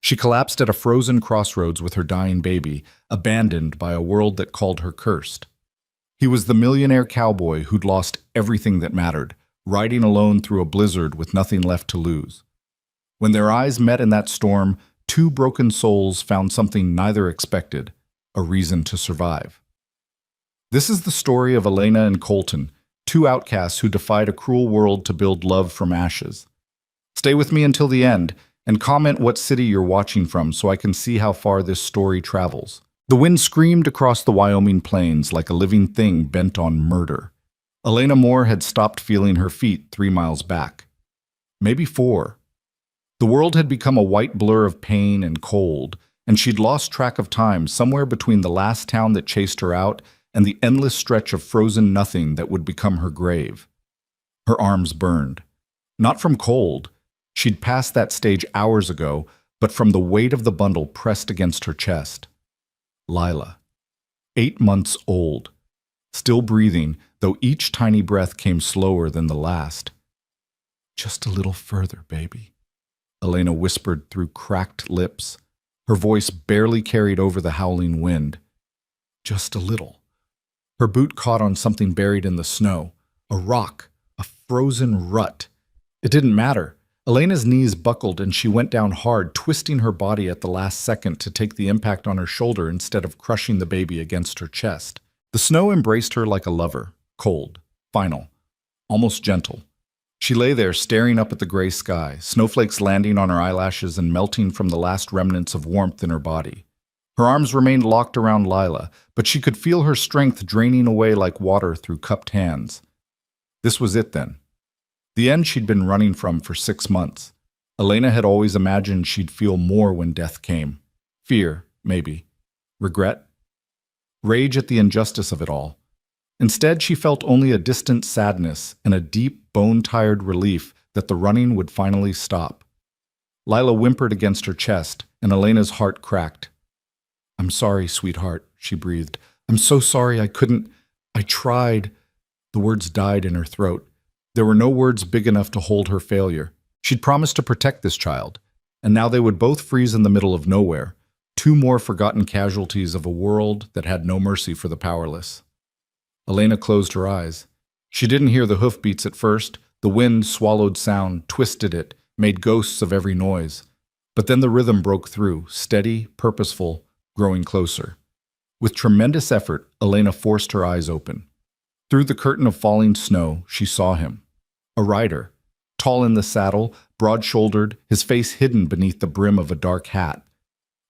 She collapsed at a frozen crossroads with her dying baby, abandoned by a world that called her cursed. He was the millionaire cowboy who'd lost everything that mattered, riding alone through a blizzard with nothing left to lose. When their eyes met in that storm, two broken souls found something neither expected: a reason to survive. This is the story of Elena and Colton, two outcasts who defied a cruel world to build love from ashes. Stay with me until the end, and comment what city you're watching from so I can see how far this story travels. The wind screamed across the Wyoming plains like a living thing bent on murder. Elena Moore had stopped feeling her feet 3 miles back. Maybe 4. The world had become a white blur of pain and cold, and she'd lost track of time somewhere between the last town that chased her out and the endless stretch of frozen nothing that would become her grave. Her arms burned. Not from cold. She'd passed that stage hours ago, but from the weight of the bundle pressed against her chest. Lila. 8 months old. Still breathing, though each tiny breath came slower than the last. "Just a little further, baby," Elena whispered through cracked lips. Her voice barely carried over the howling wind. Just a little. Her boot caught on something buried in the snow. A rock. A frozen rut. It didn't matter. Elena's knees buckled and she went down hard, twisting her body at the last second to take the impact on her shoulder instead of crushing the baby against her chest. The snow embraced her like a lover, cold, final, almost gentle. She lay there staring up at the gray sky, snowflakes landing on her eyelashes and melting from the last remnants of warmth in her body. Her arms remained locked around Lila, but she could feel her strength draining away like water through cupped hands. This was it then. The end she'd been running from for 6 months. Elena had always imagined she'd feel more when death came. Fear, maybe. Regret? Rage at the injustice of it all. Instead, she felt only a distant sadness and a deep, bone-tired relief that the running would finally stop. Lila whimpered against her chest, and Elena's heart cracked. "I'm sorry, sweetheart," she breathed. "I'm so sorry I couldn't. I tried." The words died in her throat. There were no words big enough to hold her failure. She'd promised to protect this child, and now they would both freeze in the middle of nowhere, 2 more forgotten casualties of a world that had no mercy for the powerless. Elena closed her eyes. She didn't hear the hoofbeats at first. The wind swallowed sound, twisted it, made ghosts of every noise. But then the rhythm broke through, steady, purposeful, growing closer. With tremendous effort, Elena forced her eyes open. Through the curtain of falling snow, she saw him. A rider, tall in the saddle, broad-shouldered, his face hidden beneath the brim of a dark hat.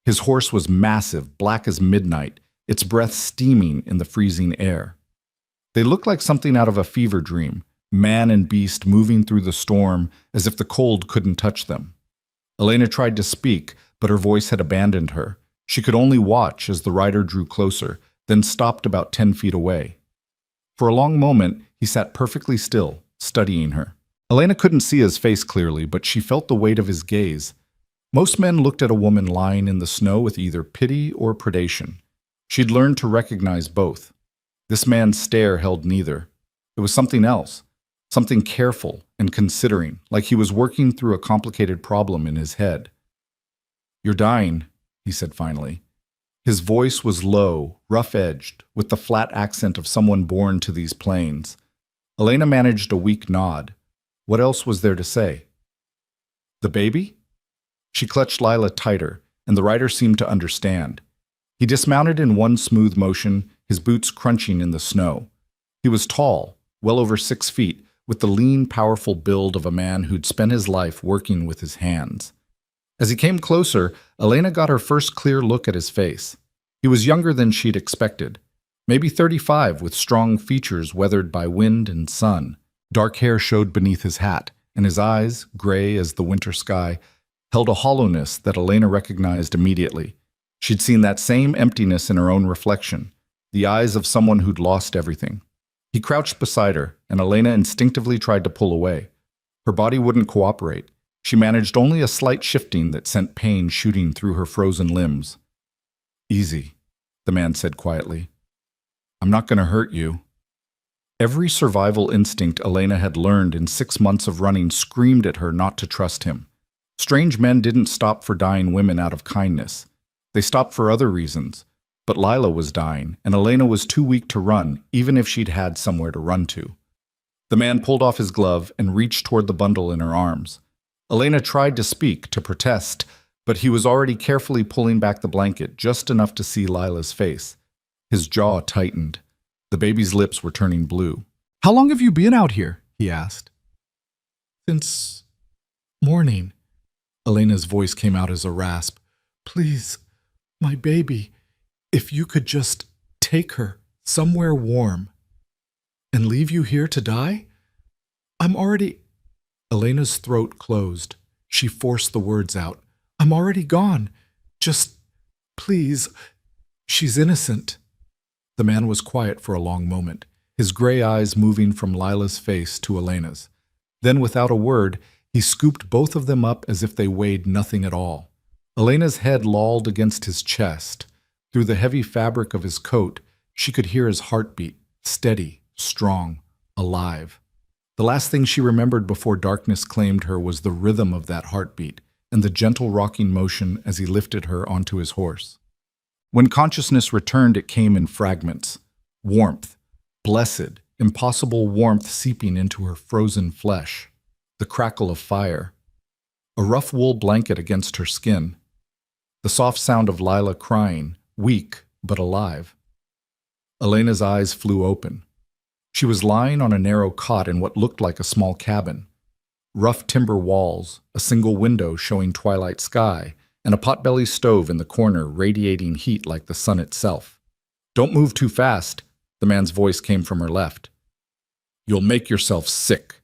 His horse was massive, black as midnight, its breath steaming in the freezing air. They looked like something out of a fever dream, man and beast moving through the storm as if the cold couldn't touch them. Elena tried to speak, but her voice had abandoned her. She could only watch as the rider drew closer, then stopped about 10 feet away. For a long moment, he sat perfectly still, studying her. Elena couldn't see his face clearly, but she felt the weight of his gaze. Most men looked at a woman lying in the snow with either pity or predation. She'd learned to recognize both. This man's stare held neither. It was something else, something careful and considering, like he was working through a complicated problem in his head. "You're dying," he said finally. His voice was low, rough-edged, with the flat accent of someone born to these plains. Elena managed a weak nod. What else was there to say? "The baby?" She clutched Lila tighter, and the rider seemed to understand. He dismounted in one smooth motion, his boots crunching in the snow. He was tall, well over 6 feet, with the lean, powerful build of a man who'd spent his life working with his hands. As he came closer, Elena got her first clear look at his face. He was younger than she'd expected. Maybe 35, with strong features weathered by wind and sun. Dark hair showed beneath his hat, and his eyes, gray as the winter sky, held a hollowness that Elena recognized immediately. She'd seen that same emptiness in her own reflection, the eyes of someone who'd lost everything. He crouched beside her, and Elena instinctively tried to pull away. Her body wouldn't cooperate. She managed only a slight shifting that sent pain shooting through her frozen limbs. "Easy," the man said quietly. "I'm not going to hurt you." Every survival instinct Elena had learned in 6 months of running screamed at her not to trust him. Strange men didn't stop for dying women out of kindness. They stopped for other reasons. But Lila was dying, and Elena was too weak to run, even if she'd had somewhere to run to. The man pulled off his glove and reached toward the bundle in her arms. Elena tried to speak, to protest, but he was already carefully pulling back the blanket just enough to see Lila's face. His jaw tightened. The baby's lips were turning blue. "How long have you been out here?" he asked. "Since morning." Elena's voice came out as a rasp. "Please, my baby, if you could just take her somewhere warm and leave you here to die? I'm already—" Elena's throat closed. She forced the words out. "I'm already gone. Just, please, she's innocent." The man was quiet for a long moment, his gray eyes moving from Lila's face to Elena's. Then, without a word, he scooped both of them up as if they weighed nothing at all. Elena's head lolled against his chest. Through the heavy fabric of his coat, she could hear his heartbeat, steady, strong, alive. The last thing she remembered before darkness claimed her was the rhythm of that heartbeat and the gentle rocking motion as he lifted her onto his horse. When consciousness returned, it came in fragments. Warmth, blessed, impossible warmth seeping into her frozen flesh. The crackle of fire. A rough wool blanket against her skin. The soft sound of Lila crying, weak but alive. Elena's eyes flew open. She was lying on a narrow cot in what looked like a small cabin. Rough timber walls, a single window showing twilight sky, and a potbelly stove in the corner radiating heat like the sun itself. "Don't move too fast," the man's voice came from her left. "You'll make yourself sick."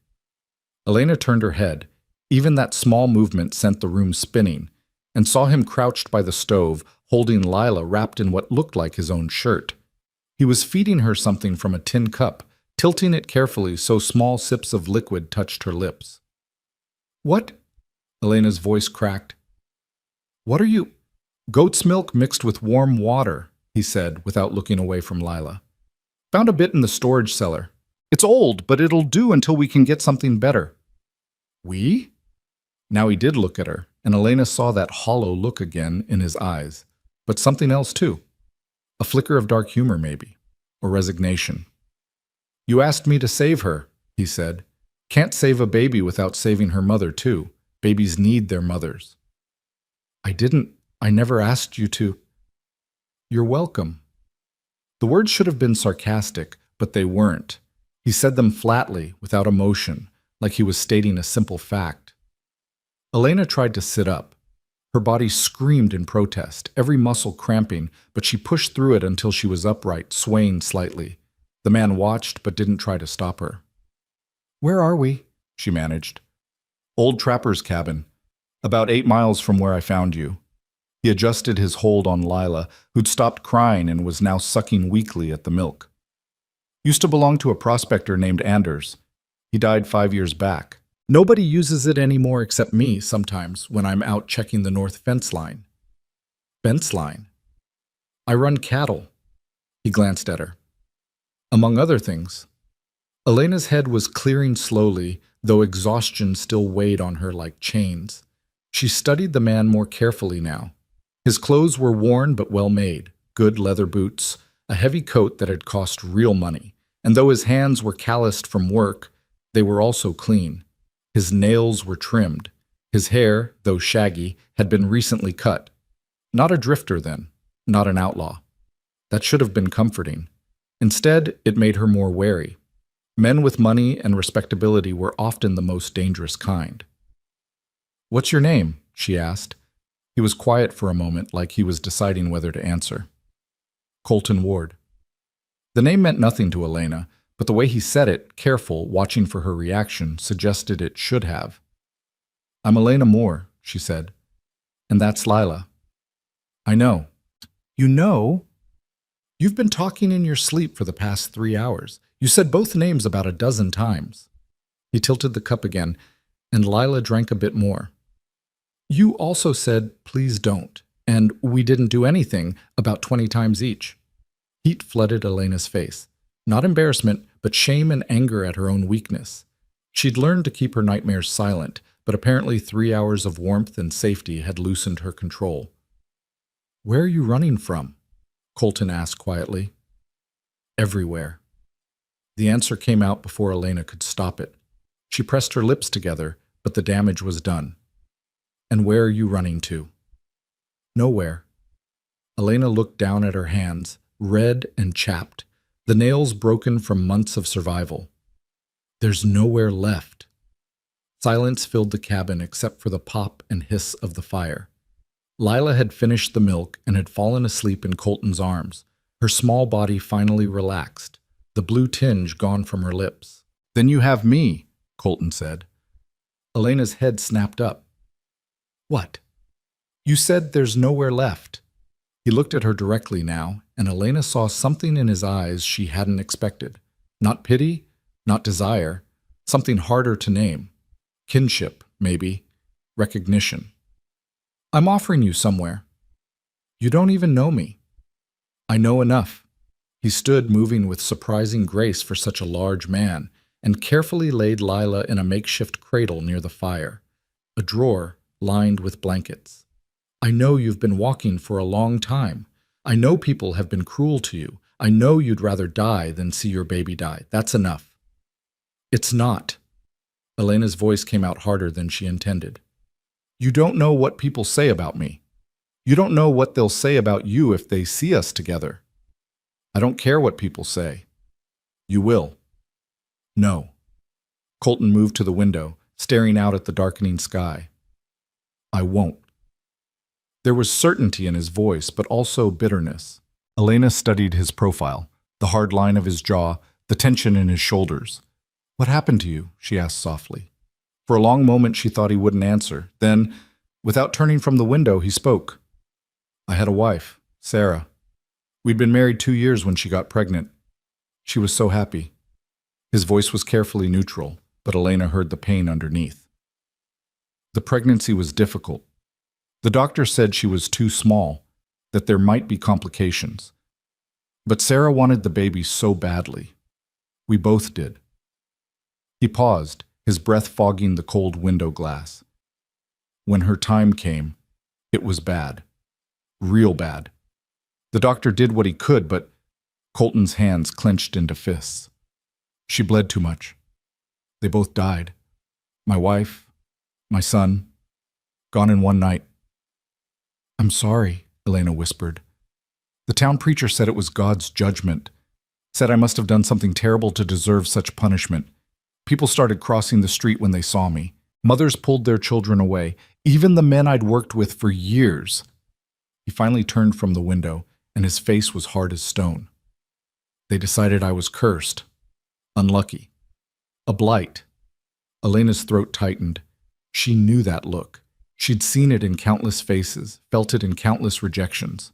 Elena turned her head. Even that small movement sent the room spinning, and saw him crouched by the stove, holding Lila wrapped in what looked like his own shirt. He was feeding her something from a tin cup, tilting it carefully so small sips of liquid touched her lips. "What?" Elena's voice cracked. "What are you—" "Goat's milk mixed with warm water," he said, without looking away from Lila. "Found a bit in the storage cellar. It's old, but it'll do until we can get something better." "We?" Now he did look at her, and Elena saw that hollow look again in his eyes. But something else, too. A flicker of dark humor, maybe. Or resignation. "You asked me to save her," he said. "Can't save a baby without saving her mother, too. Babies need their mothers." I never asked you to." "You're welcome." The words should have been sarcastic, but they weren't. He said them flatly, without emotion, like he was stating a simple fact. Elena tried to sit up. Her body screamed in protest, every muscle cramping, but she pushed through it until she was upright, swaying slightly. The man watched, but didn't try to stop her. "Where are we?" she managed. "Old trapper's cabin. About 8 miles from where I found you." He adjusted his hold on Lila, who'd stopped crying and was now sucking weakly at the milk. "Used to belong to a prospector named Anders. He died 5 years back. Nobody uses it anymore except me sometimes when I'm out checking the north fence line." "Fence line?" "I run cattle." He glanced at her. "Among other things." Elena's head was clearing slowly, though exhaustion still weighed on her like chains. She studied the man more carefully now. His clothes were worn but well made, good leather boots, a heavy coat that had cost real money, and though his hands were calloused from work, they were also clean. His nails were trimmed. His hair, though shaggy, had been recently cut. Not a drifter then, not an outlaw. That should have been comforting. Instead, it made her more wary. Men with money and respectability were often the most dangerous kind. "What's your name?" she asked. He was quiet for a moment, like he was deciding whether to answer. "Colton Ward." The name meant nothing to Elena, but the way he said it, careful, watching for her reaction, suggested it should have. "I'm Elena Moore," she said. "And that's Lila." "I know." "You know? You've been talking in your sleep for the past 3 hours. You said both names about a dozen times." He tilted the cup again, and Lila drank a bit more. "You also said, 'Please don't,' and 'we didn't do anything' about 20 times each." Heat flooded Elena's face. Not embarrassment, but shame and anger at her own weakness. She'd learned to keep her nightmares silent, but apparently 3 hours of warmth and safety had loosened her control. "Where are you running from?" Colton asked quietly. "Everywhere." The answer came out before Elena could stop it. She pressed her lips together, but the damage was done. "And where are you running to?" "Nowhere." Elena looked down at her hands, red and chapped, the nails broken from months of survival. "There's nowhere left." Silence filled the cabin except for the pop and hiss of the fire. Lila had finished the milk and had fallen asleep in Colton's arms. Her small body finally relaxed, the blue tinge gone from her lips. "Then you have me," Colton said. Elena's head snapped up. "What?" "You said there's nowhere left." He looked at her directly now, and Elena saw something in his eyes she hadn't expected. Not pity, not desire, something harder to name. Kinship, maybe. Recognition. "I'm offering you somewhere." "You don't even know me." "I know enough." He stood moving with surprising grace for such a large man, and carefully laid Lila in a makeshift cradle near the fire, a drawer lined with blankets. "I know you've been walking for a long time. I know people have been cruel to you. I know you'd rather die than see your baby die. That's enough." "It's not." Elena's voice came out harder than she intended. "You don't know what people say about me. You don't know what they'll say about you if they see us together." "I don't care what people say." "You will." "No." Colton moved to the window, staring out at the darkening sky. "I won't." There was certainty in his voice, but also bitterness. Elena studied his profile, the hard line of his jaw, the tension in his shoulders. "What happened to you?" she asked softly. For a long moment she thought he wouldn't answer. Then, without turning from the window, he spoke. "I had a wife, Sarah. We'd been married 2 years when she got pregnant. She was so happy." His voice was carefully neutral, but Elena heard the pain underneath. "The pregnancy was difficult. The doctor said she was too small, that there might be complications. But Sarah wanted the baby so badly. We both did." He paused, his breath fogging the cold window glass. "When her time came, it was bad. Real bad. The doctor did what he could, but..." Colton's hands clenched into fists. "She bled too much. They both died. My wife, my son, gone in one night." "I'm sorry," Elena whispered. "The town preacher said it was God's judgment. Said I must have done something terrible to deserve such punishment. People started crossing the street when they saw me. Mothers pulled their children away, even the men I'd worked with for years." He finally turned from the window, and his face was hard as stone. "They decided I was cursed. Unlucky. A blight." Elena's throat tightened. She knew that look. She'd seen it in countless faces, felt it in countless rejections.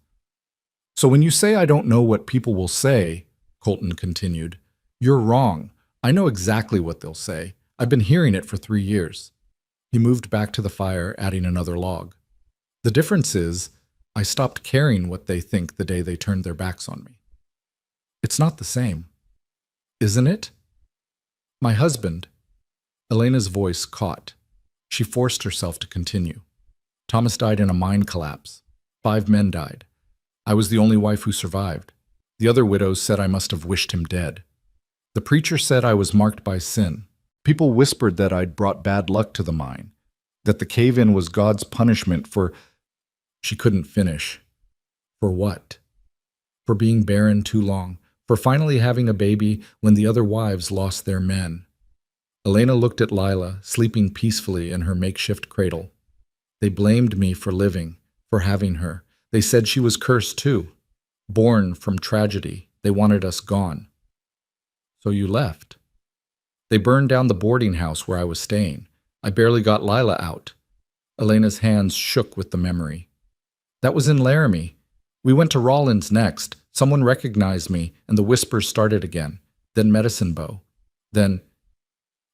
"So when you say I don't know what people will say," Colton continued, "you're wrong. I know exactly what they'll say. I've been hearing it for 3 years. He moved back to the fire, adding another log. "The difference is, I stopped caring what they think the day they turned their backs on me." "It's not the same." "Isn't it?" "My husband..." Elena's voice caught. She forced herself to continue. "Thomas died in a mine collapse. 5 men died. I was the only wife who survived. The other widows said I must have wished him dead. The preacher said I was marked by sin. People whispered that I'd brought bad luck to the mine, that the cave-in was God's punishment for..." She couldn't finish. For what? For being barren too long, for finally having a baby when the other wives lost their men. Elena looked at Lila, sleeping peacefully in her makeshift cradle. "They blamed me for living, for having her. They said she was cursed too. Born from tragedy. They wanted us gone." "So you left." "They burned down the boarding house where I was staying. I barely got Lila out." Elena's hands shook with the memory. "That was in Laramie. We went to Rollins next. Someone recognized me, and the whispers started again. Then Medicine Bow. Then..."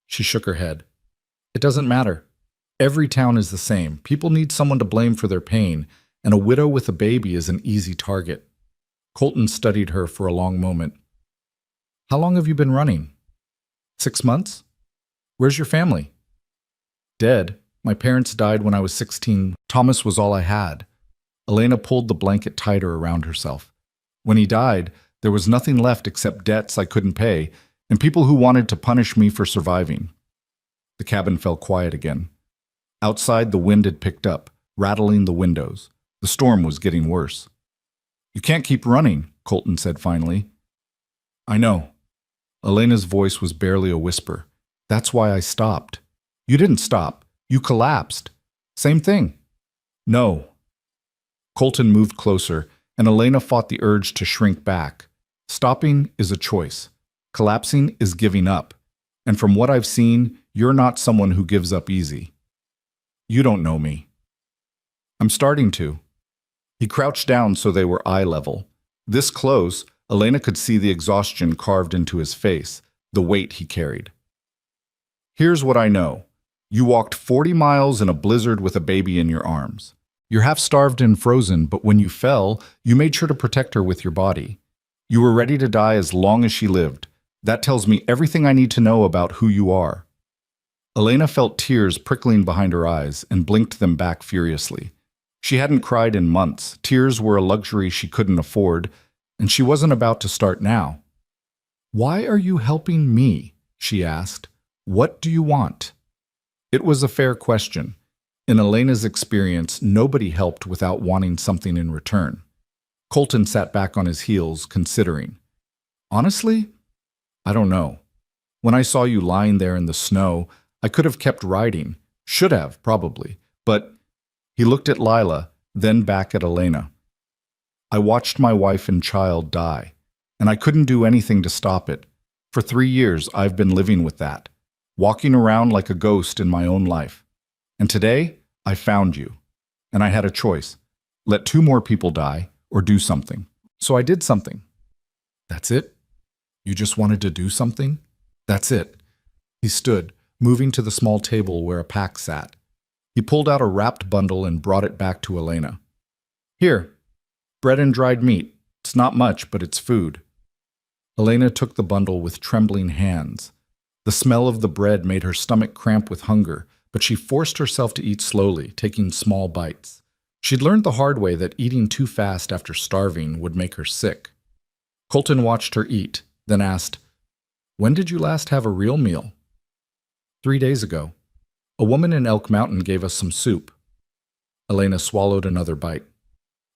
She shook her head. "It doesn't matter. Every town is the same. People need someone to blame for their pain, and a widow with a baby is an easy target." Colton studied her for a long moment. "How long have you been running?" 6 months? Where's your family?" "Dead. My parents died when I was 16. Thomas was all I had. Elena pulled the blanket tighter around herself. When he died, there was nothing left except debts I couldn't pay and people who wanted to punish me for surviving. The cabin fell quiet again. Outside, the wind had picked up, rattling the windows. The storm was getting worse. "You can't keep running," Colton said finally. "I know." Elena's voice was barely a whisper. "That's why I stopped." "You didn't stop. You collapsed." "Same thing." "No." Colton moved closer, and Elena fought the urge to shrink back. Stopping is a choice. Collapsing is giving up. And from what I've seen, you're not someone who gives up easy. You don't know me. I'm starting to. He crouched down so they were eye level. This close, Elena could see the exhaustion carved into his face, the weight he carried. "Here's what I know. You walked 40 miles in a blizzard with a baby in your arms. You're half starved and frozen, but when you fell, you made sure to protect her with your body. You were ready to die as long as she lived. That tells me everything I need to know about who you are." Elena felt tears prickling behind her eyes and blinked them back furiously. She hadn't cried in months. Tears were a luxury she couldn't afford, and she wasn't about to start now. "Why are you helping me?" she asked. "What do you want?" It was a fair question. In Elena's experience, nobody helped without wanting something in return. Colton sat back on his heels, considering. "Honestly, I don't know. When I saw you lying there in the snow, I could have kept riding. Should have, probably. But..." He looked at Lila, then back at Elena. "I watched my wife and child die, and I couldn't do anything to stop it. For 3 years, I've been living with that, walking around like a ghost in my own life. And today, I found you. And I had a choice. Let 2 more people die, or do something. So I did something." "That's it? You just wanted to do something?" "That's it." He stood, moving to the small table where a pack sat. He pulled out a wrapped bundle and brought it back to Elena. "Here, bread and dried meat. It's not much, but it's food." Elena took the bundle with trembling hands. The smell of the bread made her stomach cramp with hunger, but she forced herself to eat slowly, taking small bites. She'd learned the hard way that eating too fast after starving would make her sick. Colton watched her eat, then asked, "When did you last have a real meal?" 3 days ago. A woman in Elk Mountain gave us some soup." Elena swallowed another bite.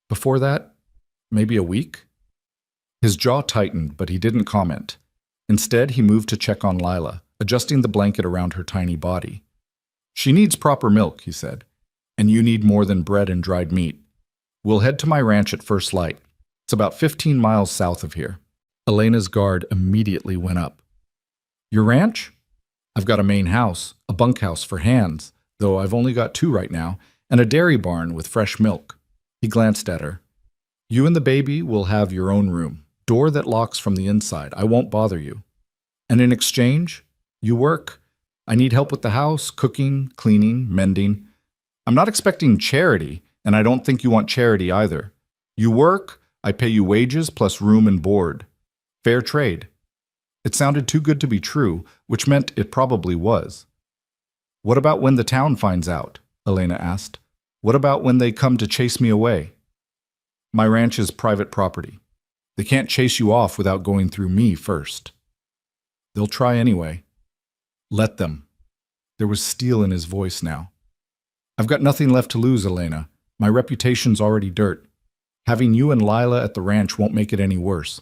"Before that, maybe a week?" His jaw tightened, but he didn't comment. Instead, he moved to check on Lila, adjusting the blanket around her tiny body. "She needs proper milk," he said, "and you need more than bread and dried meat. We'll head to my ranch at first light. It's about 15 miles south of here." Elena's guard immediately went up. "Your ranch? I've got a main house, a bunkhouse for hands, though I've only got 2 right now, and a dairy barn with fresh milk." He glanced at her. "You and the baby will have your own room, door that locks from the inside. I won't bother you. And in exchange, you work. I need help with the house, cooking, cleaning, mending. I'm not expecting charity, and I don't think you want charity either. You work, I pay you wages plus room and board. Fair trade." It sounded too good to be true, which meant it probably was. "What about when the town finds out?" Elena asked. "What about when they come to chase me away?" "My ranch is private property. They can't chase you off without going through me first." "They'll try anyway." "Let them." There was steel in his voice now. "I've got nothing left to lose, Elena. My reputation's already dirt. Having you and Lila at the ranch won't make it any worse."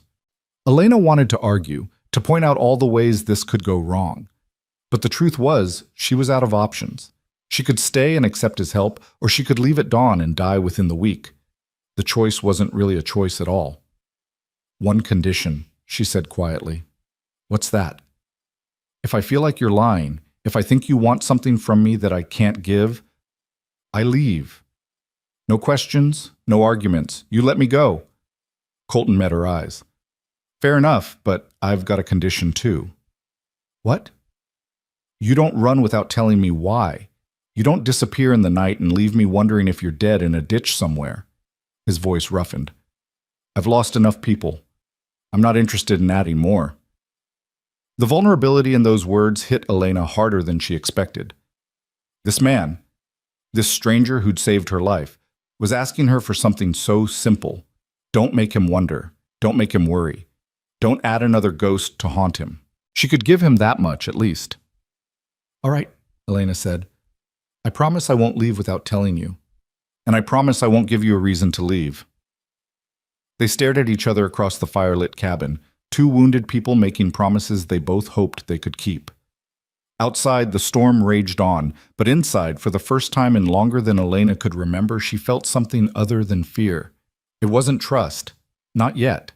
Elena wanted to argue, to point out all the ways this could go wrong. But the truth was, she was out of options. She could stay and accept his help, or she could leave at dawn and die within the week. The choice wasn't really a choice at all. "One condition," she said quietly. "What's that?" "If I feel like you're lying, if I think you want something from me that I can't give, I leave. No questions, no arguments. You let me go." Colton met her eyes. "Fair enough, but I've got a condition too." "What?" "You don't run without telling me why. You don't disappear in the night and leave me wondering if you're dead in a ditch somewhere." His voice roughened. "I've lost enough people. I'm not interested in adding more." The vulnerability in those words hit Elena harder than she expected. This man, This stranger who'd saved her life was asking her for something so simple. Don't make him wonder. Don't make him worry. Don't add another ghost to haunt him. She could give him that much, at least. All right, Elena said. I promise I won't leave without telling you. And I promise I won't give you a reason to leave. They stared at each other across the firelit cabin, two wounded people making promises they both hoped they could keep. Outside, the storm raged on, but inside, for the first time in longer than Elena could remember, she felt something other than fear. It wasn't trust. Not yet.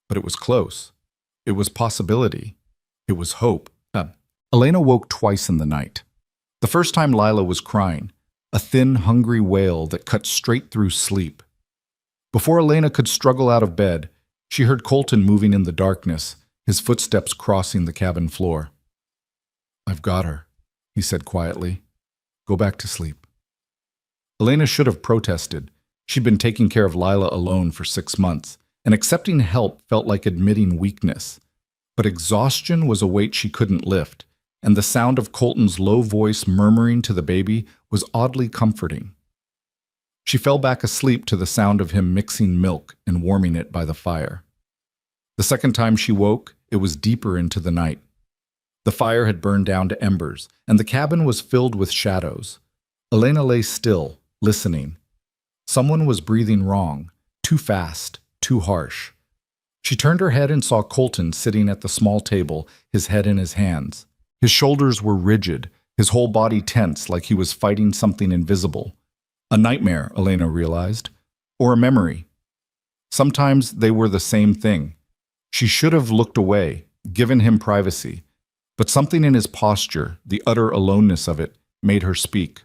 But it was close. It was possibility. It was hope. Elena woke twice in the night. The first time Lila was crying, a thin, hungry wail that cut straight through sleep. Before Elena could struggle out of bed, she heard Colton moving in the darkness, his footsteps crossing the cabin floor. I've got her, he said quietly. Go back to sleep. Elena should have protested. She'd been taking care of Lila alone for 6 months, and accepting help felt like admitting weakness. But exhaustion was a weight she couldn't lift, and the sound of Colton's low voice murmuring to the baby was oddly comforting. She fell back asleep to the sound of him mixing milk and warming it by the fire. The second time she woke, it was deeper into the night. The fire had burned down to embers, and the cabin was filled with shadows. Elena lay still, listening. Someone was breathing wrong, too fast, too harsh. She turned her head and saw Colton sitting at the small table, his head in his hands. His shoulders were rigid, his whole body tense like he was fighting something invisible. A nightmare, Elena realized, or a memory. Sometimes they were the same thing. She should have looked away, given him privacy, but something in his posture, the utter aloneness of it, made her speak.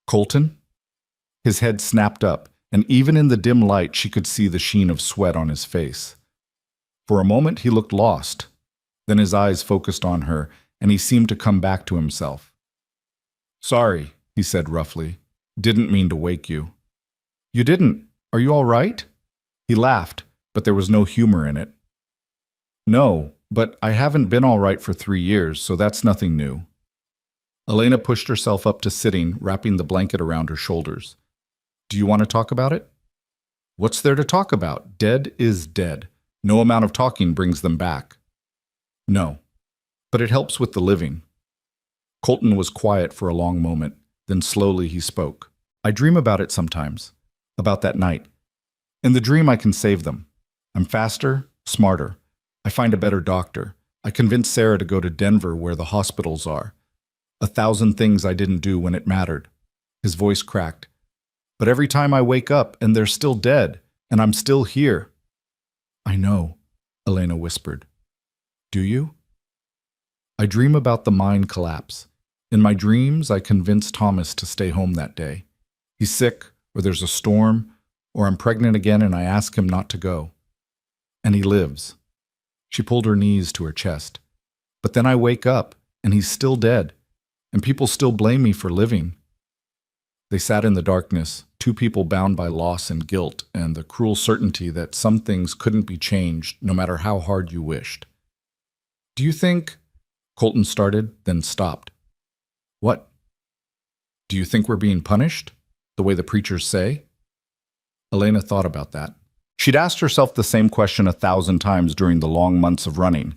Colton? His head snapped up, and even in the dim light she could see the sheen of sweat on his face. For a moment he looked lost. Then his eyes focused on her, and he seemed to come back to himself. Sorry, he said roughly. Didn't mean to wake you. You didn't. Are you all right? He laughed, but there was no humor in it. No, but I haven't been all right for 3 years, so that's nothing new. Elena pushed herself up to sitting, wrapping the blanket around her shoulders. Do you want to talk about it? What's there to talk about? Dead is dead. No amount of talking brings them back. No, but it helps with the living. Colton was quiet for a long moment, then slowly he spoke. I dream about it sometimes, about that night. In the dream I can save them. I'm faster, smarter. I find a better doctor. I convince Sarah to go to Denver where the hospitals are. 1,000 things I didn't do when it mattered. His voice cracked. But every time I wake up and they're still dead, and I'm still here. I know, Elena whispered. Do you? I dream about the mine collapse. In my dreams, I convince Thomas to stay home that day. He's sick, or there's a storm, or I'm pregnant again and I ask him not to go. And he lives. She pulled her knees to her chest. But then I wake up, and he's still dead, and people still blame me for living. They sat in the darkness, two people bound by loss and guilt, and the cruel certainty that some things couldn't be changed, no matter how hard you wished. Do you think... Colton started, then stopped. What? Do you think we're being punished? The way the preachers say? Elena thought about that. She'd asked herself the same question 1,000 times during the long months of running.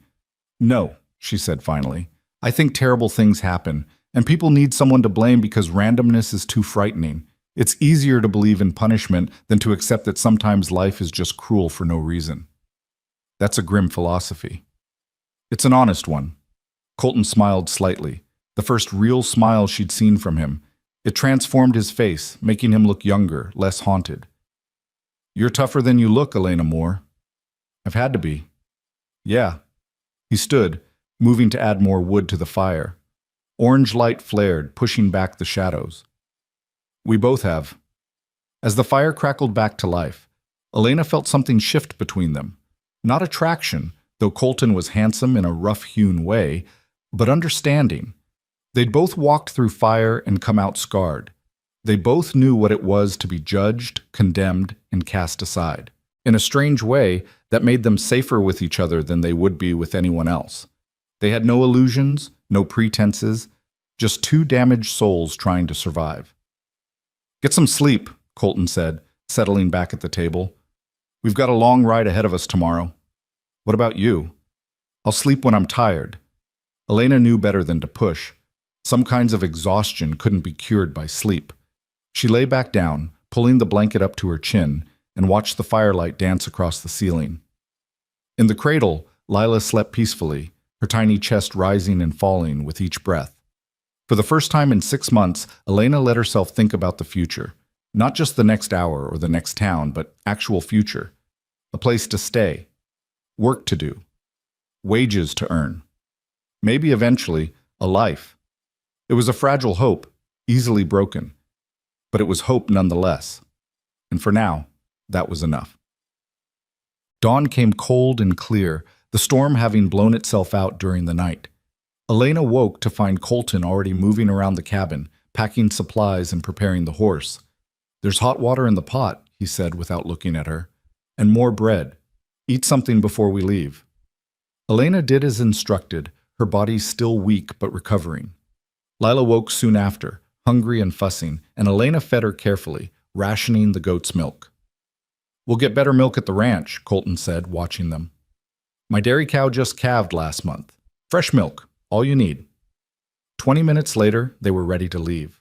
No, she said finally. I think terrible things happen, and people need someone to blame because randomness is too frightening. It's easier to believe in punishment than to accept that sometimes life is just cruel for no reason. That's a grim philosophy. It's an honest one. Colton smiled slightly, the first real smile she'd seen from him. It transformed his face, making him look younger, less haunted. You're tougher than you look, Elena Moore. I've had to be. Yeah. He stood, moving to add more wood to the fire. Orange light flared, pushing back the shadows. We both have. As the fire crackled back to life, Elena felt something shift between them. Not attraction, though Colton was handsome in a rough-hewn way, but understanding. They'd both walked through fire and come out scarred. They both knew what it was to be judged, condemned, and cast aside. In a strange way, that made them safer with each other than they would be with anyone else. They had no illusions, no pretenses, just two damaged souls trying to survive. "Get some sleep," Colton said, settling back at the table. "We've got a long ride ahead of us tomorrow." "What about you?" "I'll sleep when I'm tired." Elena knew better than to push. Some kinds of exhaustion couldn't be cured by sleep. She lay back down, pulling the blanket up to her chin, and watched the firelight dance across the ceiling. In the cradle, Lila slept peacefully, her tiny chest rising and falling with each breath. For the first time in 6 months, Elena let herself think about the future. Not just the next hour or the next town, but actual future. A place to stay. Work to do. Wages to earn. Maybe eventually, a life. It was a fragile hope, easily broken. But it was hope nonetheless. And for now, that was enough. Dawn came cold and clear, the storm having blown itself out during the night. Elena woke to find Colton already moving around the cabin, packing supplies and preparing the horse. "There's hot water in the pot," he said without looking at her. "And more bread. Eat something before we leave." Elena did as instructed, her body still weak but recovering. Lila woke soon after, hungry and fussing, and Elena fed her carefully, rationing the goat's milk. "We'll get better milk at the ranch," Colton said, watching them. "My dairy cow just calved last month. Fresh milk, all you need." 20 minutes later, they were ready to leave.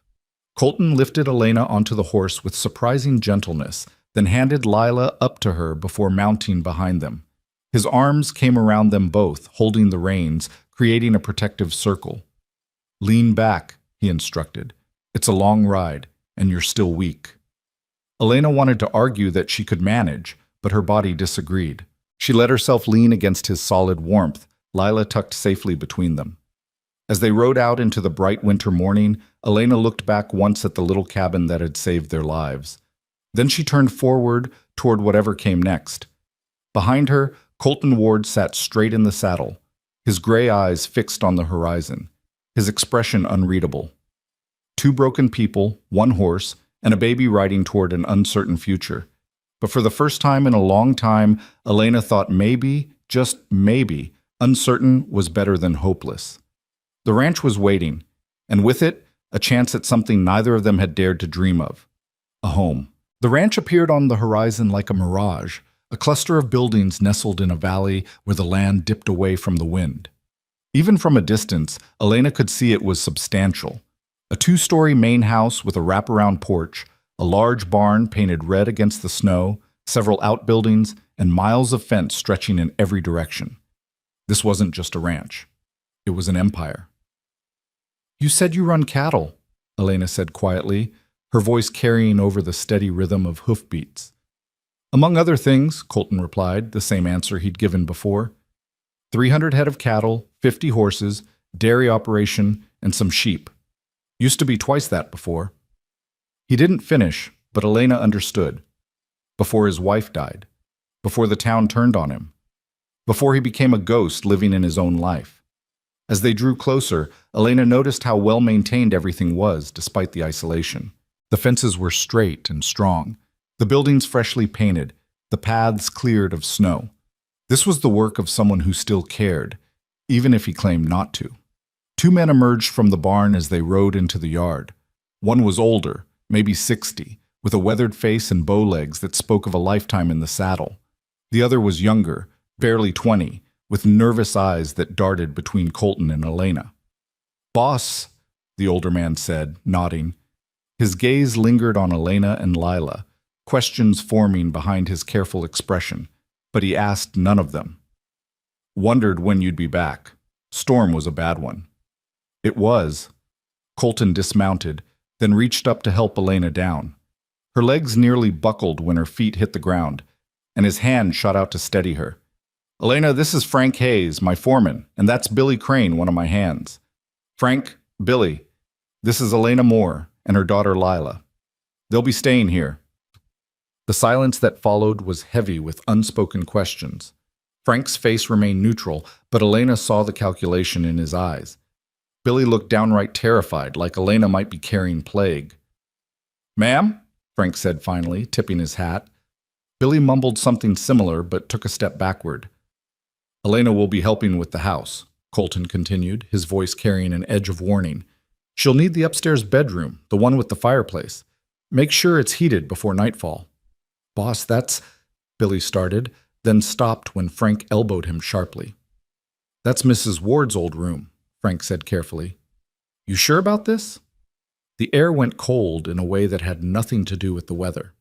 Colton lifted Elena onto the horse with surprising gentleness, then handed Lila up to her before mounting behind them. His arms came around them both, holding the reins, creating a protective circle. "Lean back," he instructed. "It's a long ride, and you're still weak." Elena wanted to argue that she could manage, but her body disagreed. She let herself lean against his solid warmth, Lila tucked safely between them. As they rode out into the bright winter morning, Elena looked back once at the little cabin that had saved their lives. Then she turned forward toward whatever came next. Behind her, Colton Ward sat straight in the saddle, his gray eyes fixed on the horizon, his expression unreadable. Two broken people, one horse, and a baby riding toward an uncertain future. But for the first time in a long time, Elena thought maybe, just maybe, uncertain was better than hopeless. The ranch was waiting, and with it, a chance at something neither of them had dared to dream of. A home. The ranch appeared on the horizon like a mirage, a cluster of buildings nestled in a valley where the land dipped away from the wind. Even from a distance, Elena could see it was substantial. A 2-story main house with a wraparound porch, a large barn painted red against the snow, several outbuildings, and miles of fence stretching in every direction. This wasn't just a ranch. It was an empire. "You said you run cattle," Elena said quietly, her voice carrying over the steady rhythm of hoofbeats. "Among other things," Colton replied, the same answer he'd given before. 300 head of cattle, 50 horses, dairy operation, and some sheep. Used to be twice that before." He didn't finish, but Elena understood. Before his wife died. Before the town turned on him. Before he became a ghost living in his own life. As they drew closer, Elena noticed how well-maintained everything was, despite the isolation. The fences were straight and strong, the buildings freshly painted, the paths cleared of snow. This was the work of someone who still cared, even if he claimed not to. 2 men emerged from the barn as they rode into the yard. One was older, maybe 60, with a weathered face and bow legs that spoke of a lifetime in the saddle. The other was younger, barely 20, with nervous eyes that darted between Colton and Elena. "Boss," the older man said, nodding. His gaze lingered on Elena and Lila, questions forming behind his careful expression, but he asked none of them. "Wondered when you'd be back. Storm was a bad one." It was. Colton dismounted, then reached up to help Elena down. Her legs nearly buckled when her feet hit the ground, and his hand shot out to steady her. "Elena, this is Frank Hayes, my foreman, and that's Billy Crane, one of my hands. Frank, Billy, this is Elena Moore and her daughter Lila. They'll be staying here." The silence that followed was heavy with unspoken questions. Frank's face remained neutral, but Elena saw the calculation in his eyes. Billy looked downright terrified, like Elena might be carrying plague. "Ma'am?" Frank said finally, tipping his hat. Billy mumbled something similar, but took a step backward. "Elena will be helping with the house," Colton continued, his voice carrying an edge of warning. She'll need the upstairs bedroom, the one with the fireplace. Make sure it's heated before nightfall. Boss, that's... Billy started, then stopped when Frank elbowed him sharply. That's Mrs. Ward's old room, Frank said carefully. You sure about this? The air went cold in a way that had nothing to do with the weather.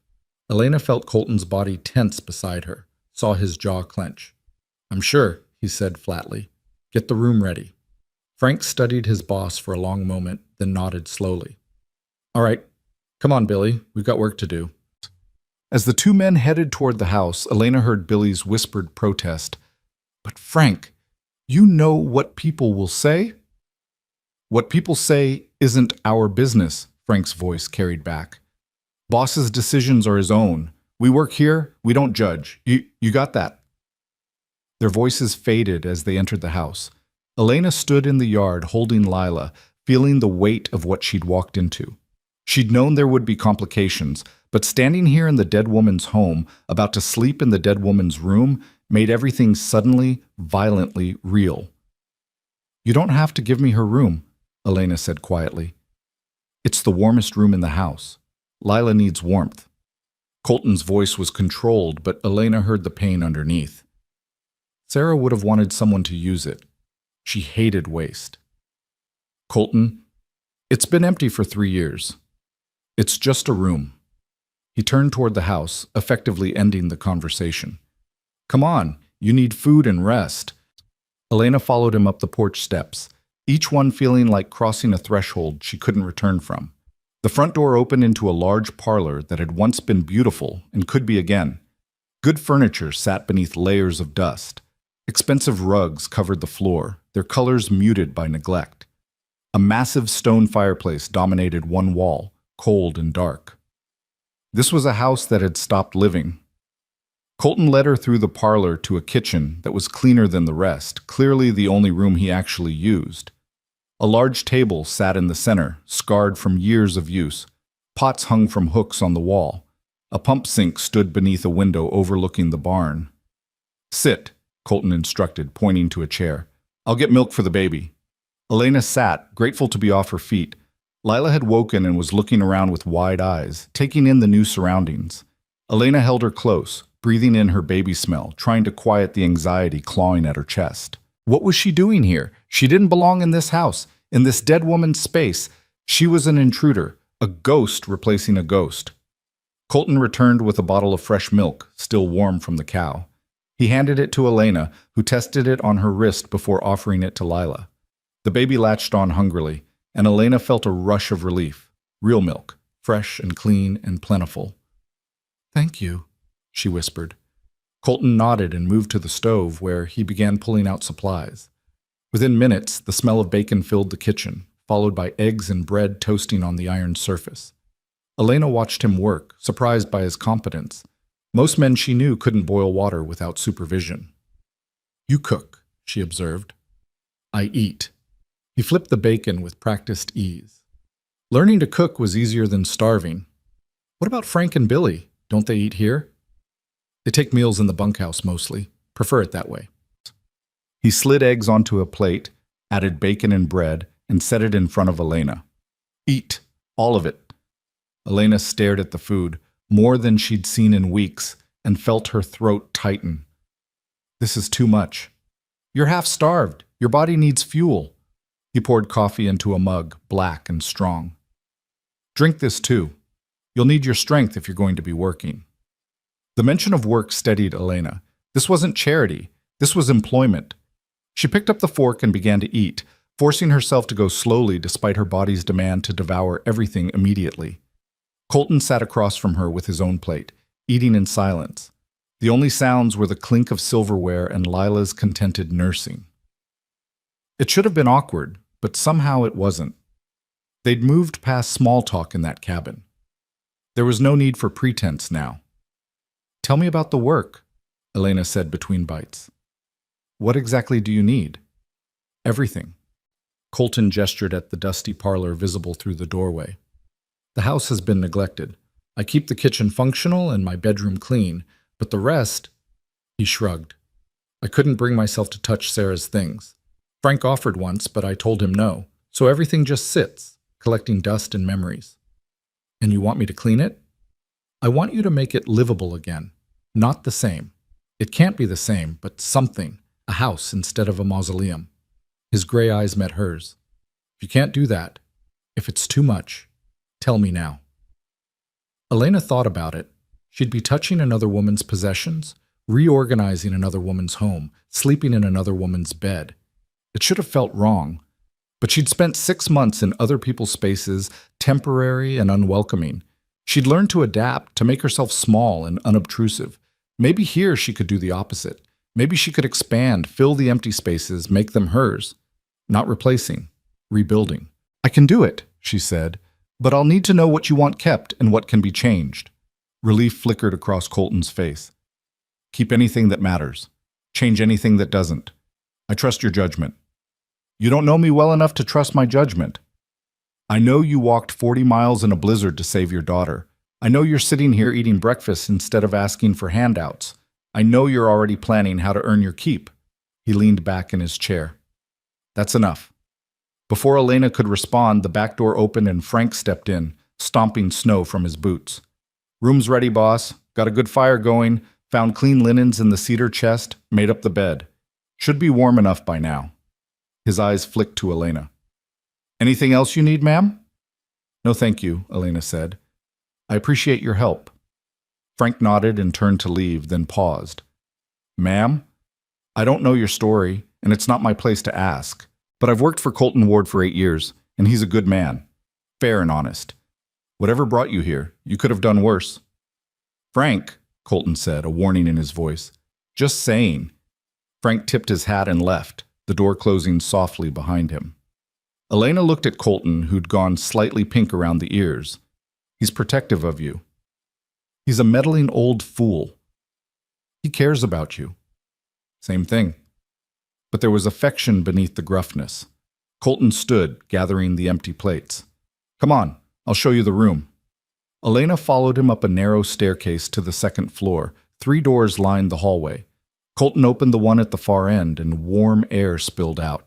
Elena felt Colton's body tense beside her, saw his jaw clench. I'm sure, he said flatly. Get the room ready. Frank studied his boss for a long moment, then nodded slowly. All right, come on, Billy, we've got work to do. As the two men headed toward the house, Elena heard Billy's whispered protest. But Frank, you know what people will say? What people say isn't our business, Frank's voice carried back. Boss's decisions are his own. We work here, we don't judge. You got that? Their voices faded as they entered the house. Elena stood in the yard holding Lila, feeling the weight of what she'd walked into. She'd known there would be complications, but standing here in the dead woman's home, about to sleep in the dead woman's room, made everything suddenly, violently real. You don't have to give me her room, Elena said quietly. It's the warmest room in the house. Lila needs warmth. Colton's voice was controlled, but Elena heard the pain underneath. Sarah would have wanted someone to use it. She hated waste. Colton, it's been empty for 3 years. It's just a room. He turned toward the house, effectively ending the conversation. Come on, you need food and rest. Elena followed him up the porch steps, each one feeling like crossing a threshold she couldn't return from. The front door opened into a large parlor that had once been beautiful and could be again. Good furniture sat beneath layers of dust. Expensive rugs covered the floor, their colors muted by neglect. A massive stone fireplace dominated one wall, cold and dark. This was a house that had stopped living. Colton led her through the parlor to a kitchen that was cleaner than the rest, clearly the only room he actually used. A large table sat in the center, scarred from years of use. Pots hung from hooks on the wall. A pump sink stood beneath a window overlooking the barn. Sit, Colton instructed, pointing to a chair. I'll get milk for the baby. Elena sat, grateful to be off her feet. Lila had woken and was looking around with wide eyes, taking in the new surroundings. Elena held her close, breathing in her baby smell, trying to quiet the anxiety clawing at her chest. What was she doing here? She didn't belong in this house, in this dead woman's space. She was an intruder, a ghost replacing a ghost. Colton returned with a bottle of fresh milk, still warm from the cow. He handed it to Elena, who tested it on her wrist before offering it to Lila. The baby latched on hungrily, and Elena felt a rush of relief. Real milk, fresh and clean and plentiful. Thank you, she whispered. Colton nodded and moved to the stove, where he began pulling out supplies. Within minutes, the smell of bacon filled the kitchen, followed by eggs and bread toasting on the iron surface. Elena watched him work, surprised by his competence. Most men she knew couldn't boil water without supervision. You cook, she observed. I eat. He flipped the bacon with practiced ease. Learning to cook was easier than starving. What about Frank and Billy? Don't they eat here? They take meals in the bunkhouse mostly. Prefer it that way. He slid eggs onto a plate, added bacon and bread, and set it in front of Elena. Eat. All of it. Elena stared at the food, more than she'd seen in weeks, and felt her throat tighten. This is too much. You're half starved. Your body needs fuel. He poured coffee into a mug, black and strong. Drink this too. You'll need your strength if you're going to be working. The mention of work steadied Elena. This wasn't charity. This was employment. She picked up the fork and began to eat, forcing herself to go slowly despite her body's demand to devour everything immediately. Colton sat across from her with his own plate, eating in silence. The only sounds were the clink of silverware and Lila's contented nursing. It should have been awkward, but somehow it wasn't. They'd moved past small talk in that cabin. There was no need for pretense now. Tell me about the work, Elena said between bites. What exactly do you need? Everything. Colton gestured at the dusty parlor visible through the doorway. The house has been neglected. I keep the kitchen functional and my bedroom clean, but the rest... He shrugged. I couldn't bring myself to touch Sarah's things. Frank offered once, but I told him no, so everything just sits. collecting dust and memories. And you want me to clean it? I want you to make it livable again. Not the same. It can't be the same, but something. A house instead of a mausoleum. His gray eyes met hers. If you can't do that, if it's too much, tell me now. Elena thought about it. She'd be touching another woman's possessions, reorganizing another woman's home, sleeping in another woman's bed. It should have felt wrong, but she'd spent 6 months in other people's spaces, temporary and unwelcoming. She'd learned to adapt, to make herself small and unobtrusive. Maybe here she could do the opposite. Maybe she could expand, fill the empty spaces, make them hers. Not replacing, rebuilding. I can do it, she said, but I'll need to know what you want kept and what can be changed. Relief flickered across Colton's face. Keep anything that matters. Change anything that doesn't. I trust your judgment. You don't know me well enough to trust my judgment. I know you walked 40 miles in a blizzard to save your daughter. I know you're sitting here eating breakfast instead of asking for handouts. I know you're already planning how to earn your keep. He leaned back in his chair. That's enough. Before Elena could respond, the back door opened and Frank stepped in, stomping snow from his boots. Room's ready, boss. Got a good fire going. Found clean linens in the cedar chest. Made up the bed. Should be warm enough by now. His eyes flicked to Elena. Anything else you need, ma'am? No, thank you, Elena said. I appreciate your help. Frank nodded and turned to leave, then paused. Ma'am? I don't know your story, and it's not my place to ask, but I've worked for Colton Ward for 8 years, and he's a good man. Fair and honest. Whatever brought you here, you could have done worse. Frank, Colton said, a warning in his voice. Just saying. Frank tipped his hat and left, the door closing softly behind him. Elena looked at Colton, who'd gone slightly pink around the ears. He's protective of you. He's a meddling old fool. He cares about you. Same thing. But there was affection beneath the gruffness. Colton stood, gathering the empty plates. Come on, I'll show you the room. Elena followed him up a narrow staircase to the second floor. 3 doors lined the hallway. Colton opened the one at the far end, and warm air spilled out.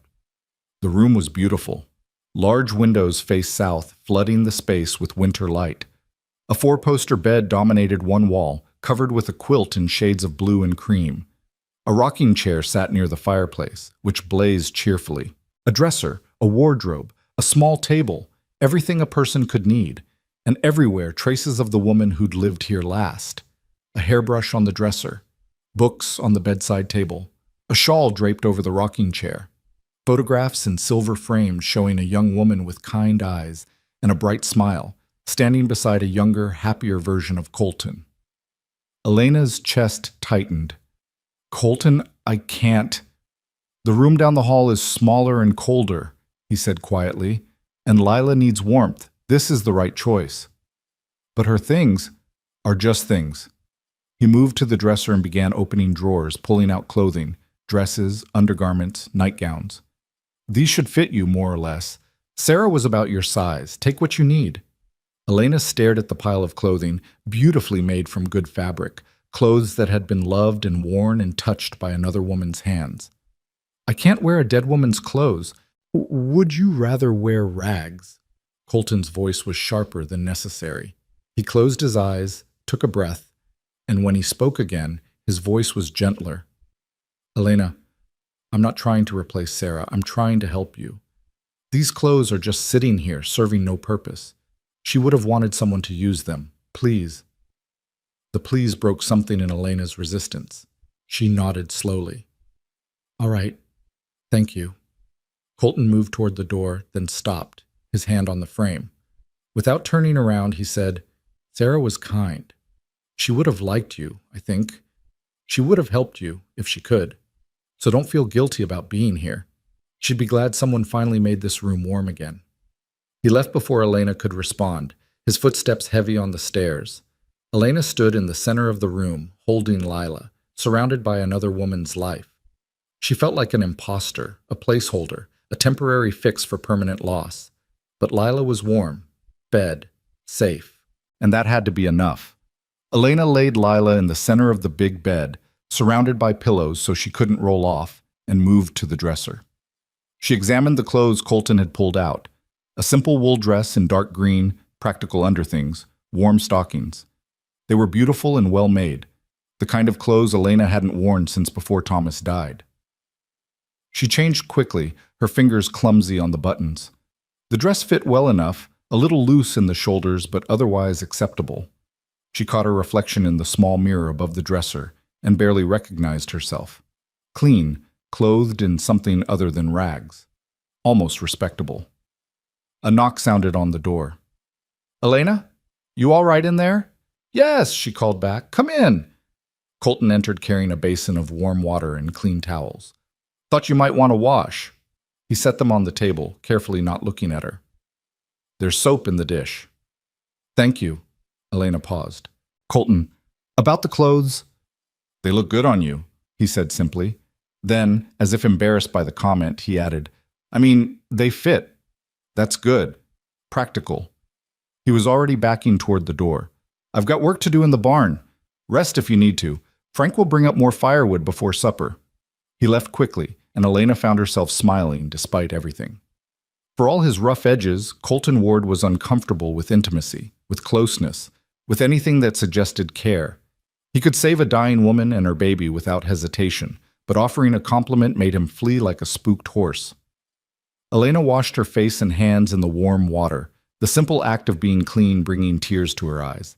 The room was beautiful. Large windows faced south, flooding the space with winter light. A 4-poster bed dominated one wall, covered with a quilt in shades of blue and cream. A rocking chair sat near the fireplace, which blazed cheerfully. A dresser, a wardrobe, a small table, everything a person could need, and everywhere traces of the woman who'd lived here last. A hairbrush on the dresser, books on the bedside table, a shawl draped over the rocking chair. Photographs in silver frames showing a young woman with kind eyes and a bright smile, standing beside a younger, happier version of Colton. Elena's chest tightened. Colton, I can't. The room down the hall is smaller and colder, he said quietly, and Lila needs warmth. This is the right choice. But her things are just things. He moved to the dresser and began opening drawers, pulling out clothing, dresses, undergarments, nightgowns. These should fit you, more or less. Sarah was about your size. Take what you need. Elena stared at the pile of clothing, beautifully made from good fabric, clothes that had been loved and worn and touched by another woman's hands. I can't wear a dead woman's clothes. Would you rather wear rags? Colton's voice was sharper than necessary. He closed his eyes, took a breath, and when he spoke again, his voice was gentler. Elena, I'm not trying to replace Sarah. I'm trying to help you. These clothes are just sitting here, serving no purpose. She would have wanted someone to use them. Please. The please broke something in Elena's resistance. She nodded slowly. All right. Thank you. Colton moved toward the door, then stopped, his hand on the frame. Without turning around, he said, Sarah was kind. She would have liked you, I think. She would have helped you, if she could. So don't feel guilty about being here. She'd be glad someone finally made this room warm again. He left before Elena could respond, his footsteps heavy on the stairs. Elena stood in the center of the room, holding Lila, surrounded by another woman's life. She felt like an imposter, a placeholder, a temporary fix for permanent loss. But Lila was warm, fed, safe, and that had to be enough. Elena laid Lila in the center of the big bed, surrounded by pillows so she couldn't roll off, and moved to the dresser. She examined the clothes Colton had pulled out. A simple wool dress in dark green, practical underthings, warm stockings. They were beautiful and well made, the kind of clothes Elena hadn't worn since before Thomas died. She changed quickly, her fingers clumsy on the buttons. The dress fit well enough, a little loose in the shoulders but otherwise acceptable. She caught her reflection in the small mirror above the dresser and barely recognized herself. Clean, clothed in something other than rags. Almost respectable. A knock sounded on the door. "Elena? You all right in there?" "Yes," she called back. "Come in." Colton entered carrying a basin of warm water and clean towels. "Thought you might want to wash." He set them on the table, carefully not looking at her. "There's soap in the dish." "Thank you." Elena paused. "Colton, about the clothes?" "They look good on you," he said simply. Then, as if embarrassed by the comment, he added, "I mean, they fit. That's good. Practical." He was already backing toward the door. "I've got work to do in the barn. Rest if you need to. Frank will bring up more firewood before supper." He left quickly, and Elena found herself smiling despite everything. For all his rough edges, Colton Ward was uncomfortable with intimacy, with closeness, with anything that suggested care. He could save a dying woman and her baby without hesitation, but offering a compliment made him flee like a spooked horse. Elena washed her face and hands in the warm water, the simple act of being clean bringing tears to her eyes.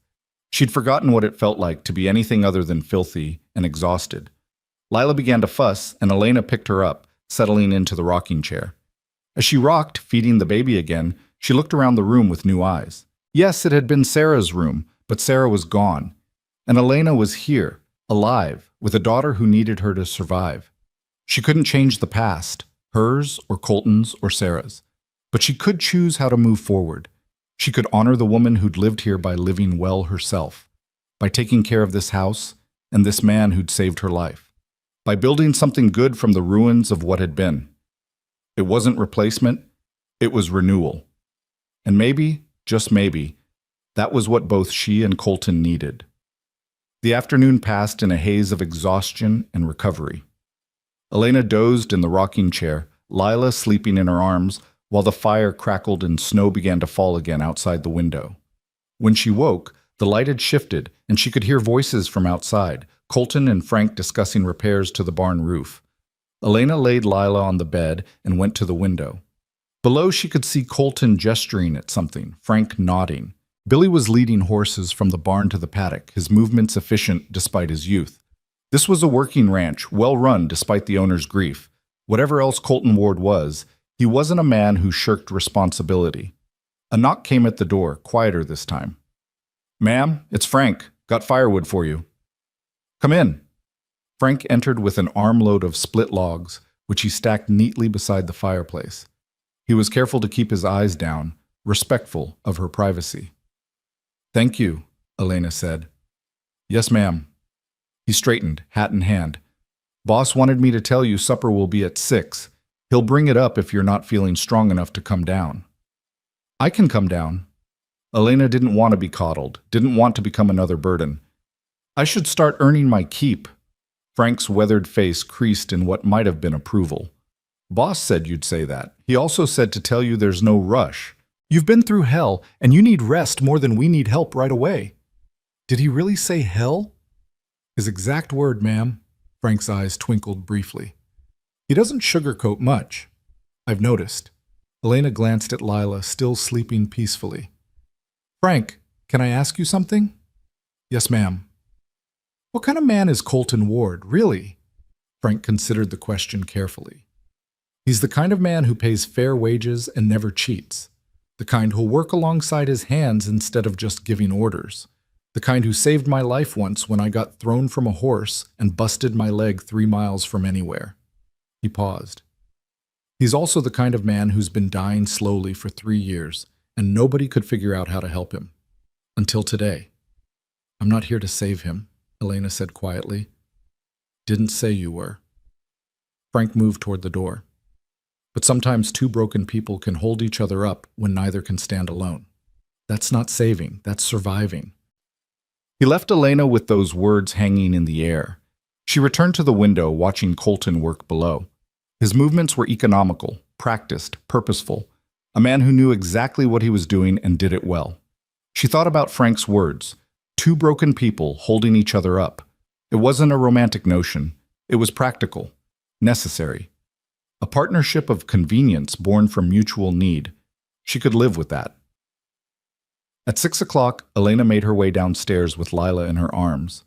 She'd forgotten what it felt like to be anything other than filthy and exhausted. Lila began to fuss, and Elena picked her up, settling into the rocking chair. As she rocked, feeding the baby again, she looked around the room with new eyes. Yes, it had been Sarah's room, but Sarah was gone. And Elena was here, alive, with a daughter who needed her to survive. She couldn't change the past, hers or Colton's or Sarah's. But she could choose how to move forward. She could honor the woman who'd lived here by living well herself, by taking care of this house and this man who'd saved her life, by building something good from the ruins of what had been. It wasn't replacement, it was renewal. And maybe, just maybe, that was what both she and Colton needed. The afternoon passed in a haze of exhaustion and recovery. Elena dozed in the rocking chair, Lila sleeping in her arms, while the fire crackled and snow began to fall again outside the window. When she woke, the light had shifted, and she could hear voices from outside, Colton and Frank discussing repairs to the barn roof. Elena laid Lila on the bed and went to the window. Below, she could see Colton gesturing at something, Frank nodding. Billy was leading horses from the barn to the paddock, his movements efficient despite his youth. This was a working ranch, well run despite the owner's grief. Whatever else Colton Ward was, he wasn't a man who shirked responsibility. A knock came at the door, quieter this time. "Ma'am, it's Frank. Got firewood for you." "Come in." Frank entered with an armload of split logs, which he stacked neatly beside the fireplace. He was careful to keep his eyes down, respectful of her privacy. "Thank you," Elena said. "Yes, ma'am." He straightened, hat in hand. "Boss wanted me to tell you supper will be at 6. He'll bring it up if you're not feeling strong enough to come down." "I can come down." Elena didn't want to be coddled, didn't want to become another burden. "I should start earning my keep." Frank's weathered face creased in what might have been approval. "Boss said you'd say that. He also said to tell you there's no rush. You've been through hell, and you need rest more than we need help right away." Did he really say hell? His exact word, ma'am. Frank's eyes twinkled briefly. He doesn't sugarcoat much. I've noticed. Elena glanced at Lila, still sleeping peacefully. "Frank, can I ask you something?" "Yes, ma'am." "What kind of man is Colton Ward, really?" Frank considered the question carefully. "He's the kind of man who pays fair wages and never cheats. The kind who'll work alongside his hands instead of just giving orders. The kind who saved my life once when I got thrown from a horse and busted my leg 3 miles from anywhere." He paused. "He's also the kind of man who's been dying slowly for 3 years, and nobody could figure out how to help him. Until today." "I'm not here to save him," Elena said quietly. "Didn't say you were." Frank moved toward the door. "But sometimes two broken people can hold each other up when neither can stand alone. That's not saving, that's surviving." He left Elena with those words hanging in the air. She returned to the window, watching Colton work below. His movements were economical, practiced, purposeful. A man who knew exactly what he was doing and did it well. She thought about Frank's words. Two broken people holding each other up. It wasn't a romantic notion. It was practical. Necessary. A partnership of convenience born from mutual need. She could live with that. At 6 o'clock, Elena made her way downstairs with Lila in her arms.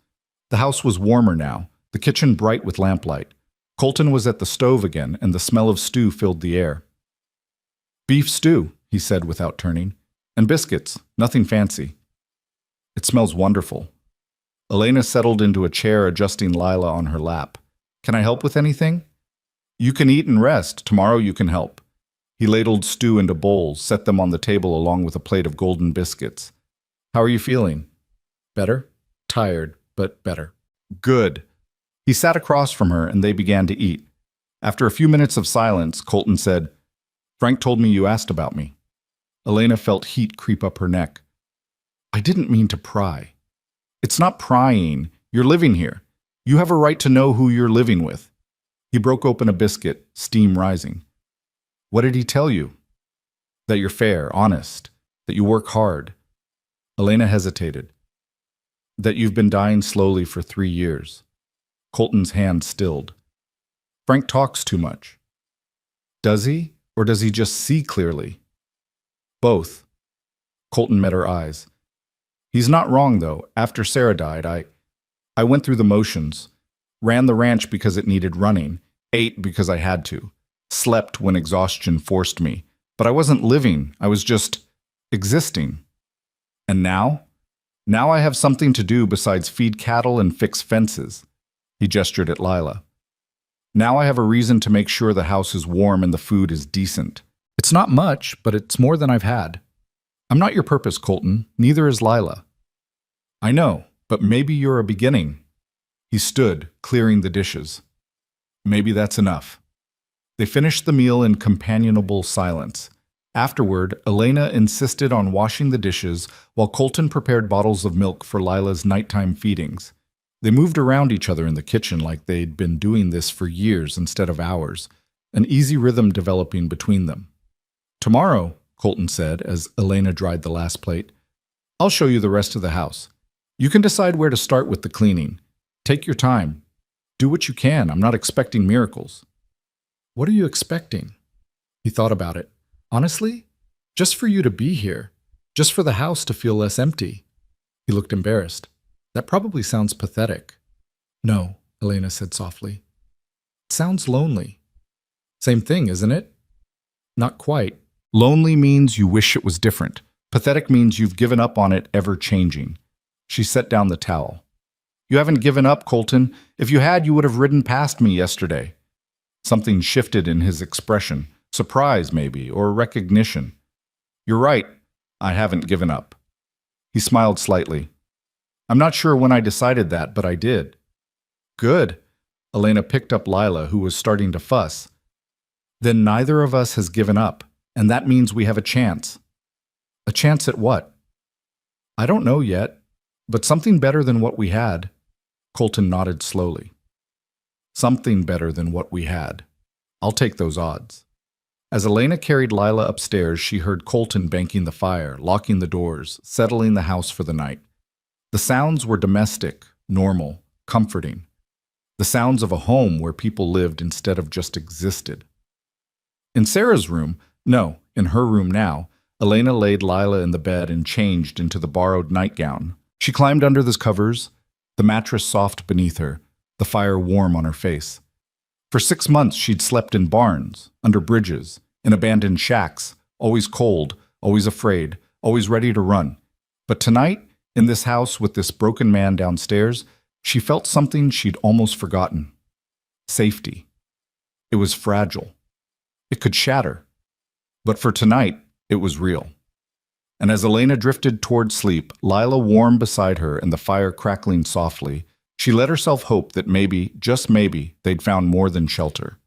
The house was warmer now, the kitchen bright with lamplight. Colton was at the stove again, and the smell of stew filled the air. "Beef stew," he said without turning. "And biscuits, nothing fancy." "It smells wonderful." Elena settled into a chair, adjusting Lila on her lap. "Can I help with anything?" "You can eat and rest. Tomorrow you can help." He ladled stew into bowls, set them on the table along with a plate of golden biscuits. "How are you feeling?" "Better. Tired, but better." "Good." He sat across from her and they began to eat. After a few minutes of silence, Colton said, "Frank told me you asked about me." Elena felt heat creep up her neck. "I didn't mean to pry." "It's not prying. You're living here. You have a right to know who you're living with." He broke open a biscuit, steam rising. "What did he tell you?" "That you're fair, honest, that you work hard." Elena hesitated. "That you've been dying slowly for 3 years." Colton's hand stilled. "Frank talks too much." "Does he? Or does he just see clearly?" "Both." Colton met her eyes. "He's not wrong, though. After Sarah died, I went through the motions. Ran the ranch because it needed running. Ate because I had to. Slept when exhaustion forced me. But I wasn't living. I was just existing. And now? Now I have something to do besides feed cattle and fix fences." He gestured at Lila. "Now I have a reason to make sure the house is warm and the food is decent. It's not much, but it's more than I've had." "I'm not your purpose, Colton. Neither is Lila." "I know, but maybe you're a beginning." He stood, clearing the dishes. "Maybe that's enough." They finished the meal in companionable silence. Afterward, Elena insisted on washing the dishes while Colton prepared bottles of milk for Lila's nighttime feedings. They moved around each other in the kitchen like they'd been doing this for years instead of hours, an easy rhythm developing between them. "Tomorrow," Colton said as Elena dried the last plate, "I'll show you the rest of the house. You can decide where to start with the cleaning. Take your time. Do what you can. I'm not expecting miracles." "What are you expecting?" He thought about it. "Honestly, just for you to be here. Just for the house to feel less empty." He looked embarrassed. "That probably sounds pathetic." "No," Elena said softly. "It sounds lonely." "Same thing, isn't it?" "Not quite. Lonely means you wish it was different. Pathetic means you've given up on it ever changing." She set down the towel. "You haven't given up, Colton. If you had, you would have ridden past me yesterday." Something shifted in his expression. Surprise, maybe, or recognition. "You're right. I haven't given up." He smiled slightly. "I'm not sure when I decided that, but I did." "Good." Elena picked up Lila, who was starting to fuss. "Then neither of us has given up, and that means we have a chance." "A chance at what?" "I don't know yet, but something better than what we had." Colton nodded slowly. "Something better than what we had. I'll take those odds." As Elena carried Lila upstairs, she heard Colton banking the fire, locking the doors, settling the house for the night. The sounds were domestic, normal, comforting. The sounds of a home where people lived instead of just existed. In Sarah's room, no, in her room now, Elena laid Lila in the bed and changed into the borrowed nightgown. She climbed under the covers, the mattress soft beneath her, the fire warm on her face. For 6 months she'd slept in barns, under bridges, in abandoned shacks, always cold, always afraid, always ready to run. But tonight, in this house with this broken man downstairs, she felt something she'd almost forgotten. Safety. It was fragile. It could shatter. But for tonight, it was real. And as Elena drifted toward sleep, Lila warm beside her and the fire crackling softly, she let herself hope that maybe, just maybe, they'd found more than shelter.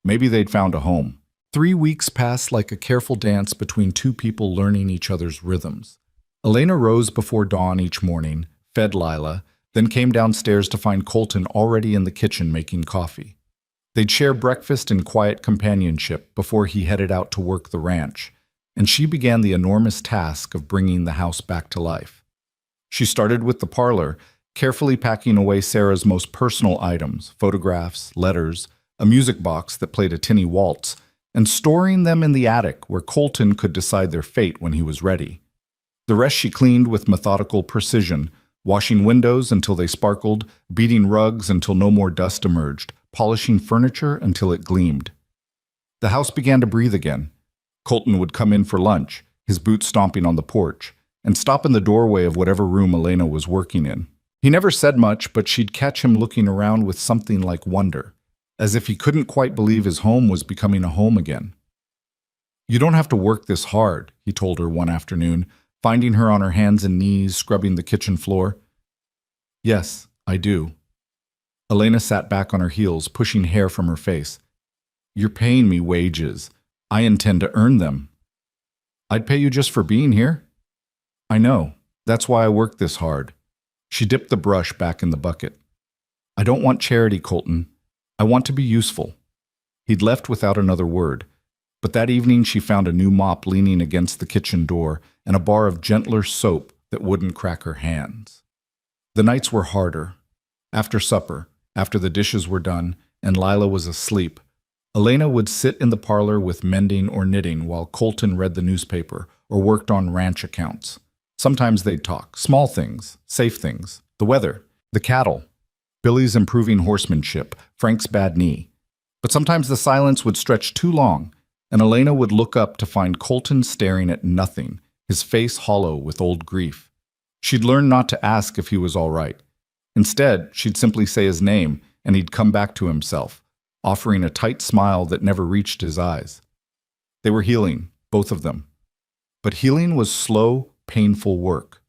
Maybe they'd found a home. 3 weeks passed like a careful dance between two people learning each other's rhythms. Elena rose before dawn each morning, fed Lila, then came downstairs to find Colton already in the kitchen making coffee. They'd share breakfast in quiet companionship before he headed out to work the ranch, and she began the enormous task of bringing the house back to life. She started with the parlor, carefully packing away Sarah's most personal items, photographs, letters, a music box that played a tinny waltz, and storing them in the attic where Colton could decide their fate when he was ready. The rest she cleaned with methodical precision, washing windows until they sparkled, beating rugs until no more dust emerged, polishing furniture until it gleamed. The house began to breathe again. Colton would come in for lunch, his boots stomping on the porch, and stop in the doorway of whatever room Elena was working in. He never said much, but she'd catch him looking around with something like wonder, as if he couldn't quite believe his home was becoming a home again. "You don't have to work this hard," he told her one afternoon, finding her on her hands and knees, scrubbing the kitchen floor. "Yes, I do." Elena sat back on her heels, pushing hair from her face. "You're paying me wages. I intend to earn them." "I'd pay you just for being here." "I know. That's why I work this hard." She dipped the brush back in the bucket. "I don't want charity, Colton. I want to be useful." He'd left without another word, but that evening she found a new mop leaning against the kitchen door and a bar of gentler soap that wouldn't crack her hands. The nights were harder. After supper, after the dishes were done, and Lila was asleep, Elena would sit in the parlor with mending or knitting while Colton read the newspaper or worked on ranch accounts. Sometimes they'd talk, small things, safe things, the weather, the cattle, Billy's improving horsemanship, Frank's bad knee. But sometimes the silence would stretch too long, and Elena would look up to find Colton staring at nothing, his face hollow with old grief. She'd learned not to ask if he was all right. Instead, she'd simply say his name, and he'd come back to himself, offering a tight smile that never reached his eyes. They were healing, both of them. But healing was slow, painful work.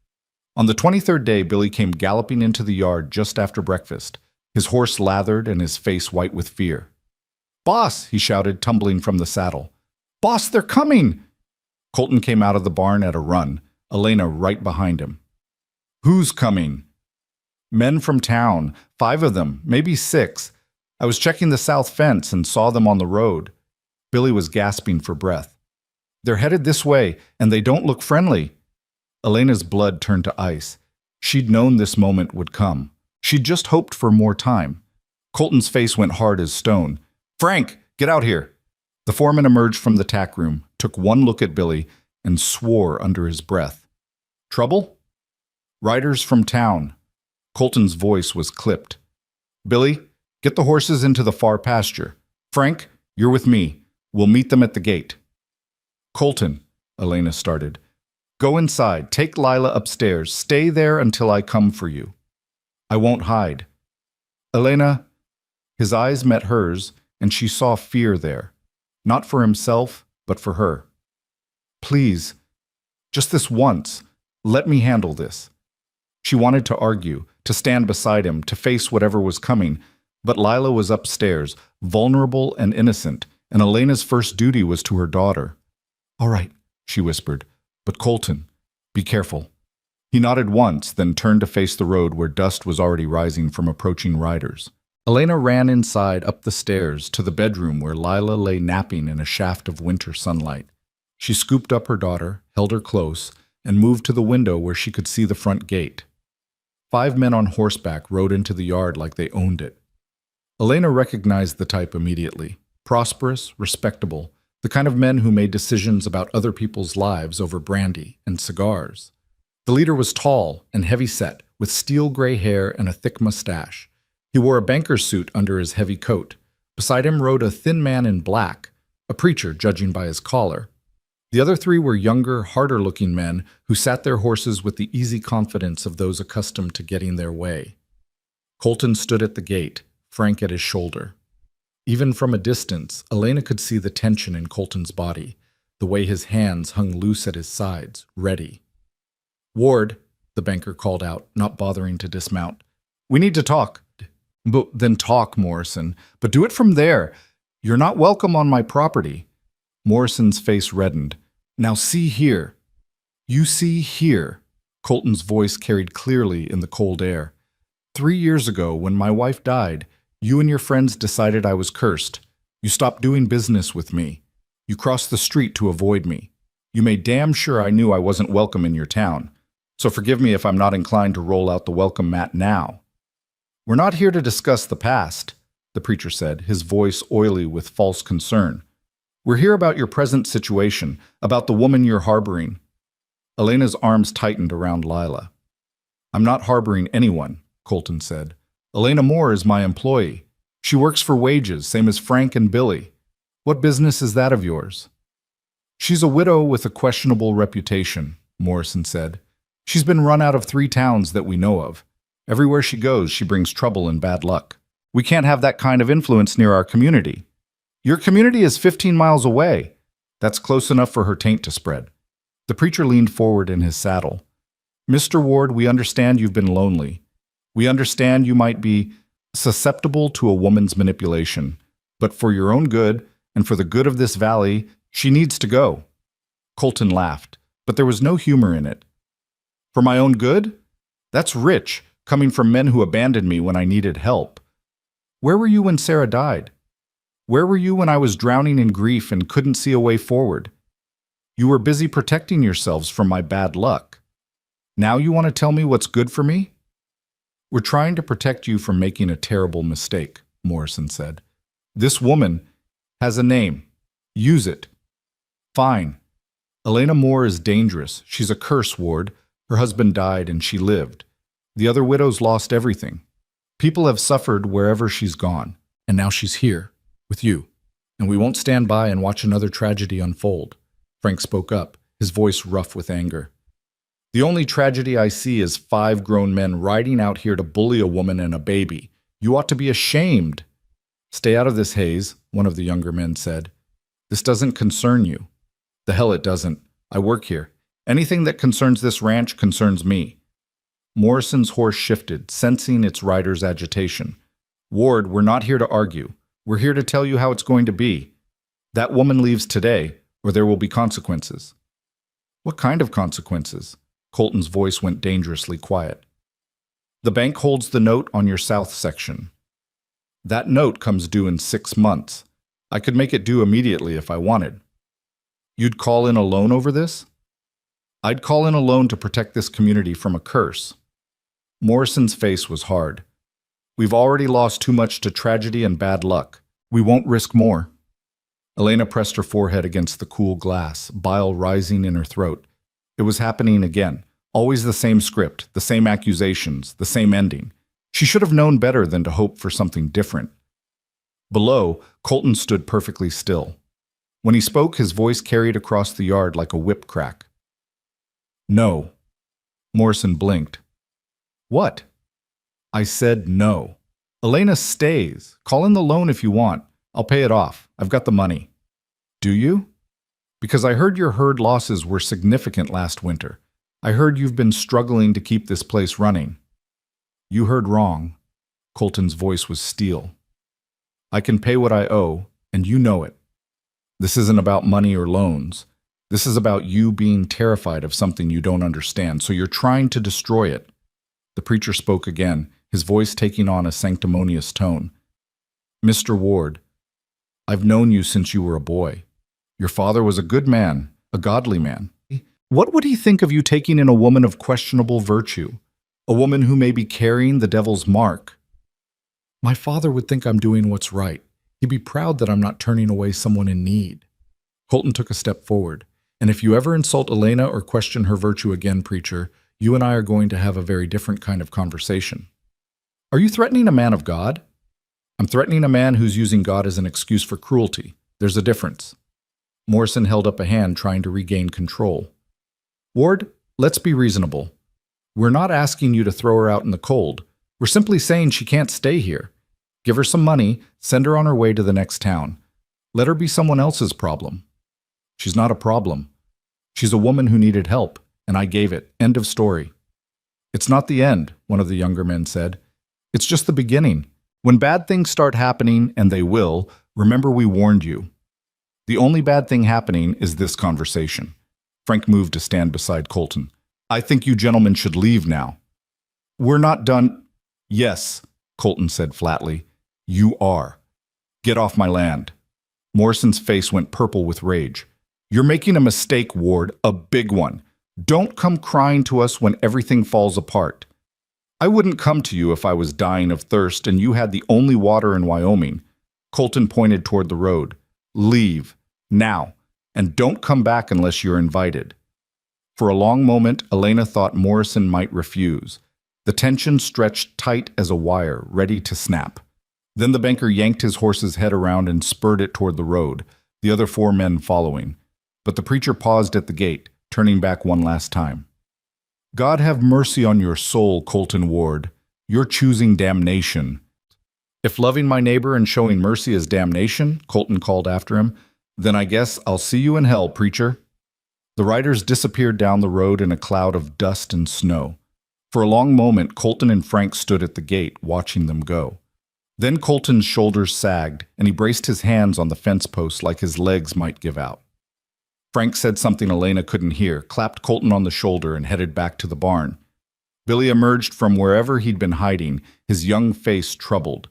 On the 23rd day, Billy came galloping into the yard just after breakfast, his horse lathered and his face white with fear. "Boss!" he shouted, tumbling from the saddle. "Boss, they're coming!" Colton came out of the barn at a run, Elena right behind him. "Who's coming?" "Men from town, 5 of them, maybe 6. I was checking the south fence and saw them on the road." Billy was gasping for breath. "They're headed this way, and they don't look friendly." Elena's blood turned to ice. She'd known this moment would come. She'd just hoped for more time. Colton's face went hard as stone. "Frank, get out here!" The foreman emerged from the tack room, took one look at Billy, and swore under his breath. "Trouble?" "Riders from town." Colton's voice was clipped. "Billy, get the horses into the far pasture. Frank, you're with me. We'll meet them at the gate." "Colton," Elena started. "Go inside, take Lila upstairs, stay there until I come for you." "I won't hide." "Elena," his eyes met hers, and she saw fear there. Not for himself, but for her. "Please, just this once, let me handle this." She wanted to argue, to stand beside him, to face whatever was coming, but Lila was upstairs, vulnerable and innocent, and Elena's first duty was to her daughter. "All right," she whispered, "but Colton, be careful." He nodded once, then turned to face the road where dust was already rising from approaching riders. Elena ran inside, up the stairs, to the bedroom where Lila lay napping in a shaft of winter sunlight. She scooped up her daughter, held her close, and moved to the window where she could see the front gate. 5 men on horseback rode into the yard like they owned it. Elena recognized the type immediately. Prosperous, respectable, the kind of men who made decisions about other people's lives over brandy and cigars. The leader was tall and heavy-set, with steel gray hair and a thick mustache. He wore a banker's suit under his heavy coat. Beside him rode a thin man in black, a preacher judging by his collar. The other 3 were younger, harder-looking men who sat their horses with the easy confidence of those accustomed to getting their way. Colton stood at the gate, Frank at his shoulder. Even from a distance, Elena could see the tension in Colton's body, the way his hands hung loose at his sides, ready. "Ward," the banker called out, not bothering to dismount. "We need to talk." Then talk, Morrison. But do it from there. You're not welcome on my property." Morrison's face reddened. "Now see here." "You see here." Colton's voice carried clearly in the cold air. 3 years ago, when my wife died, you and your friends decided I was cursed. You stopped doing business with me. You crossed the street to avoid me. You made damn sure I knew I wasn't welcome in your town. So forgive me if I'm not inclined to roll out the welcome mat now. We're not here to discuss the past, the preacher said, his voice oily with false concern. We're here about your present situation, about the woman you're harboring. Elena's arms tightened around Lila. I'm not harboring anyone, Colton said. Elena Moore is my employee. She works for wages, same as Frank and Billy. What business is that of yours? She's a widow with a questionable reputation, Morrison said. She's been run out of 3 towns that we know of. Everywhere she goes, she brings trouble and bad luck. We can't have that kind of influence near our community. Your community is 15 miles away. That's close enough for her taint to spread. The preacher leaned forward in his saddle. Mr. Ward, we understand you've been lonely. We understand you might be susceptible to a woman's manipulation. But for your own good, and for the good of this valley, she needs to go. Colton laughed, but there was no humor in it. For my own good? That's rich, coming from men who abandoned me when I needed help. Where were you when Sarah died? Where were you when I was drowning in grief and couldn't see a way forward? You were busy protecting yourselves from my bad luck. Now you want to tell me what's good for me? We're trying to protect you from making a terrible mistake, Morrison said. This woman has a name. Use it. Fine. Elena Moore is dangerous. She's a curse, Ward. Her husband died and she lived. The other widows lost everything. People have suffered wherever she's gone. And now she's here, with you. And we won't stand by and watch another tragedy unfold. Frank spoke up, his voice rough with anger. The only tragedy I see is 5 grown men riding out here to bully a woman and a baby. You ought to be ashamed. Stay out of this, Hayes, one of the younger men said. This doesn't concern you. The hell it doesn't. I work here. Anything that concerns this ranch concerns me. Morrison's horse shifted, sensing its rider's agitation. Ward, we're not here to argue. We're here to tell you how it's going to be. That woman leaves today, or there will be consequences. What kind of consequences? Colton's voice went dangerously quiet. The bank holds the note on your south section. That note comes due in 6 months. I could make it due immediately if I wanted. You'd call in a loan over this? I'd call in a loan to protect this community from a curse. Morrison's face was hard. We've already lost too much to tragedy and bad luck. We won't risk more. Elena pressed her forehead against the cool glass, bile rising in her throat. It was happening again. Always the same script, the same accusations, the same ending. She should have known better than to hope for something different. Below, Colton stood perfectly still. When he spoke, his voice carried across the yard like a whip crack. No. Morrison blinked. What? I said no. Elena stays. Call in the loan if you want. I'll pay it off. I've got the money. Do you? Because I heard your herd losses were significant last winter. I heard you've been struggling to keep this place running. You heard wrong. Colton's voice was steel. I can pay what I owe, and you know it. This isn't about money or loans. This is about you being terrified of something you don't understand, so you're trying to destroy it. The preacher spoke again, his voice taking on a sanctimonious tone. Mr. Ward, I've known you since you were a boy. Your father was a good man, a godly man. What would he think of you taking in a woman of questionable virtue? A woman who may be carrying the devil's mark? My father would think I'm doing what's right. He'd be proud that I'm not turning away someone in need. Colton took a step forward. And if you ever insult Elena or question her virtue again, preacher, you and I are going to have a very different kind of conversation. Are you threatening a man of God? I'm threatening a man who's using God as an excuse for cruelty. There's a difference. Morrison held up a hand, trying to regain control. Ward, let's be reasonable. We're not asking you to throw her out in the cold. We're simply saying she can't stay here. Give her some money, send her on her way to the next town. Let her be someone else's problem. She's not a problem. She's a woman who needed help, and I gave it. End of story. It's not the end, one of the younger men said. It's just the beginning. When bad things start happening, and they will, remember we warned you. The only bad thing happening is this conversation. Frank moved to stand beside Colton. I think you gentlemen should leave now. We're not done. Yes, Colton said flatly. You are. Get off my land. Morrison's face went purple with rage. You're making a mistake, Ward, a big one. Don't come crying to us when everything falls apart. I wouldn't come to you if I was dying of thirst and you had the only water in Wyoming. Colton pointed toward the road. Leave. Now. And don't come back unless you're invited. For a long moment, Elena thought Morrison might refuse. The tension stretched tight as a wire, ready to snap. Then the banker yanked his horse's head around and spurred it toward the road, the other 4 men following. But the preacher paused at the gate, turning back one last time. God have mercy on your soul, Colton Ward. You're choosing damnation. If loving my neighbor and showing mercy is damnation, Colton called after him, then I guess I'll see you in hell, preacher. The riders disappeared down the road in a cloud of dust and snow. For a long moment, Colton and Frank stood at the gate, watching them go. Then Colton's shoulders sagged, and he braced his hands on the fence post like his legs might give out. Frank said something Elena couldn't hear, clapped Colton on the shoulder, and headed back to the barn. Billy emerged from wherever he'd been hiding, his young face troubled.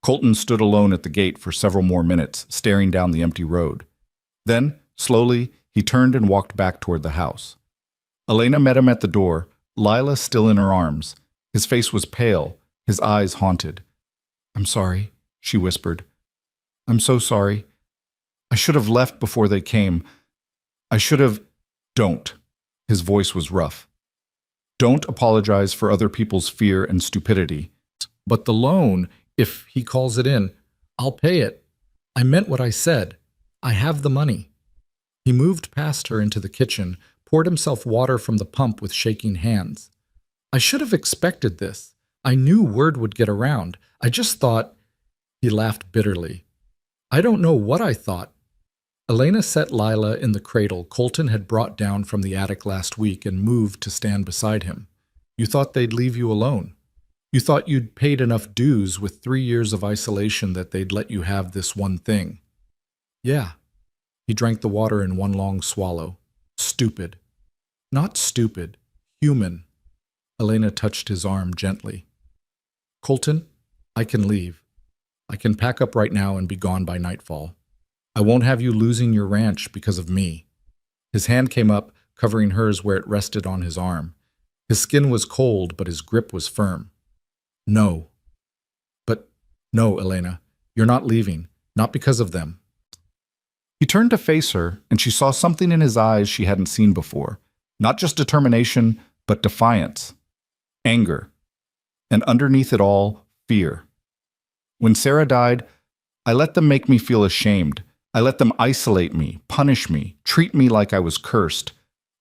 Colton stood alone at the gate for several more minutes, staring down the empty road. Then, slowly, he turned and walked back toward the house. Elena met him at the door, Lila still in her arms. His face was pale, his eyes haunted. "I'm sorry," she whispered. "I'm so sorry. I should have left before they came. I should have—" "Don't." His voice was rough. "Don't apologize for other people's fear and stupidity. But the loan, if he calls it in, I'll pay it. I meant what I said. I have the money." He moved past her into the kitchen, poured himself water from the pump with shaking hands. "I should have expected this. I knew word would get around. I just thought—" He laughed bitterly. "I don't know what I thought." Elena set Lila in the cradle Colton had brought down from the attic last week and moved to stand beside him. "You thought they'd leave you alone. You thought you'd paid enough dues with 3 years of isolation that they'd let you have this one thing." "Yeah." He drank the water in one long swallow. "Stupid." "Not stupid. Human." Elena touched his arm gently. "Colton, I can leave. I can pack up right now and be gone by nightfall. I won't have you losing your ranch because of me." His hand came up, covering hers where it rested on his arm. His skin was cold, but his grip was firm. "No." "But no, Elena. You're not leaving. Not because of them." He turned to face her, and she saw something in his eyes she hadn't seen before. Not just determination, but defiance. Anger. And underneath it all, fear. "When Sarah died, I let them make me feel ashamed. I let them isolate me, punish me, treat me like I was cursed.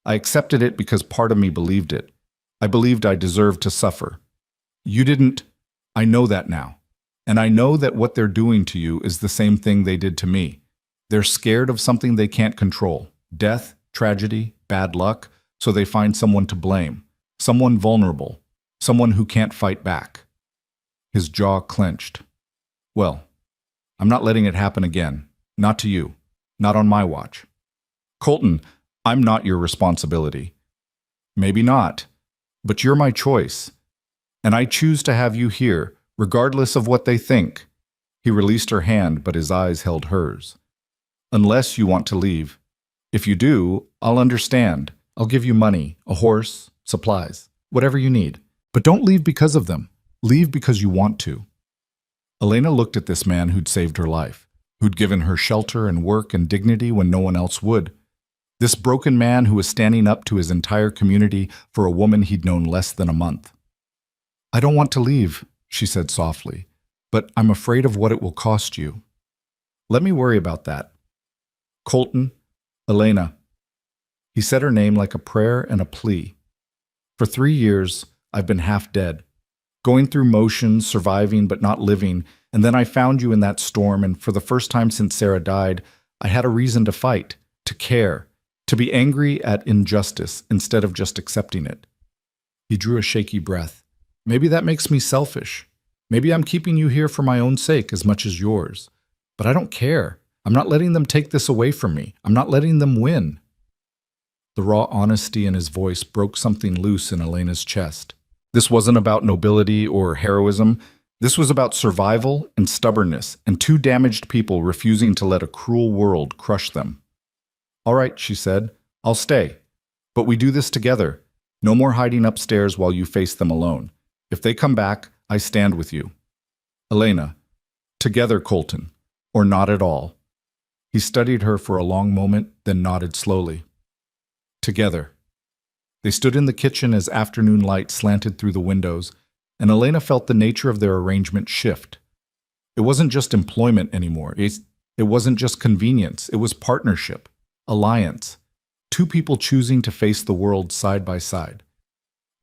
I accepted it because part of me believed it. I believed I deserved to suffer. You didn't. I know that now. And I know that what they're doing to you is the same thing they did to me. They're scared of something they can't control. Death, tragedy, bad luck, so they find someone to blame. Someone vulnerable. Someone who can't fight back." His jaw clenched. "Well, I'm not letting it happen again. Not to you. Not on my watch. Colton, I'm not your responsibility. Maybe not, but you're my choice. And I choose to have you here, regardless of what they think." He released her hand, but his eyes held hers. "Unless you want to leave. If you do, I'll understand. I'll give you money, a horse, supplies, whatever you need. But don't leave because of them. Leave because you want to." Elena looked at this man who'd saved her life, who'd given her shelter and work and dignity when no one else would. This broken man who was standing up to his entire community for a woman he'd known less than a month. "I don't want to leave," she said softly, "but I'm afraid of what it will cost you." "Let me worry about that." "Colton, Elena." He said her name like a prayer and a plea. "For 3 years, I've been half dead. Going through motions, surviving but not living, and then I found you in that storm, and for the first time since Sarah died, I had a reason to fight, to care, to be angry at injustice instead of just accepting it." He drew a shaky breath. "Maybe that makes me selfish. Maybe I'm keeping you here for my own sake as much as yours. But I don't care. I'm not letting them take this away from me. I'm not letting them win." The raw honesty in his voice broke something loose in Elena's chest. This wasn't about nobility or heroism. This was about survival and stubbornness, and 2 damaged people refusing to let a cruel world crush them. All right, she said. I'll stay. But we do this together. No more hiding upstairs while you face them alone. If they come back, I stand with you. Elena. Together, Colton. Or not at all. He studied her for a long moment, then nodded slowly. Together. They stood in the kitchen as afternoon light slanted through the windows, and Elena felt the nature of their arrangement shift. It wasn't just employment anymore. It wasn't just convenience. It was partnership, alliance, two people choosing to face the world side by side.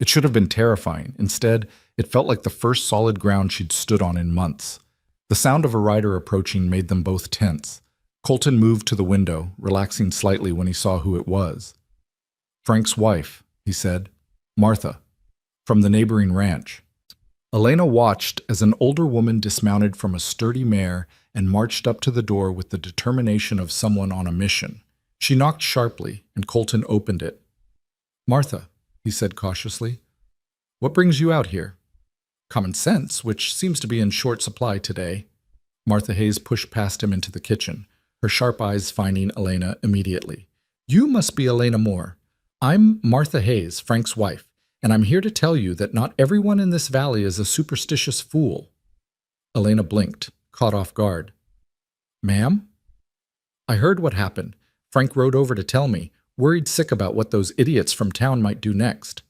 It should have been terrifying. Instead, it felt like the first solid ground she'd stood on in months. The sound of a rider approaching made them both tense. Colton moved to the window, relaxing slightly when he saw who it was. Frank's wife, he said. Martha, from the neighboring ranch. Elena watched as an older woman dismounted from a sturdy mare and marched up to the door with the determination of someone on a mission. She knocked sharply, and Colton opened it. Martha, he said cautiously, what brings you out here? Common sense, which seems to be in short supply today. Martha Hayes pushed past him into the kitchen, her sharp eyes finding Elena immediately. You must be Elena Moore. I'm Martha Hayes, Frank's wife, and I'm here to tell you that not everyone in this valley is a superstitious fool. Elena blinked, caught off guard. Ma'am? I heard what happened. Frank rode over to tell me, worried sick about what those idiots from town might do next.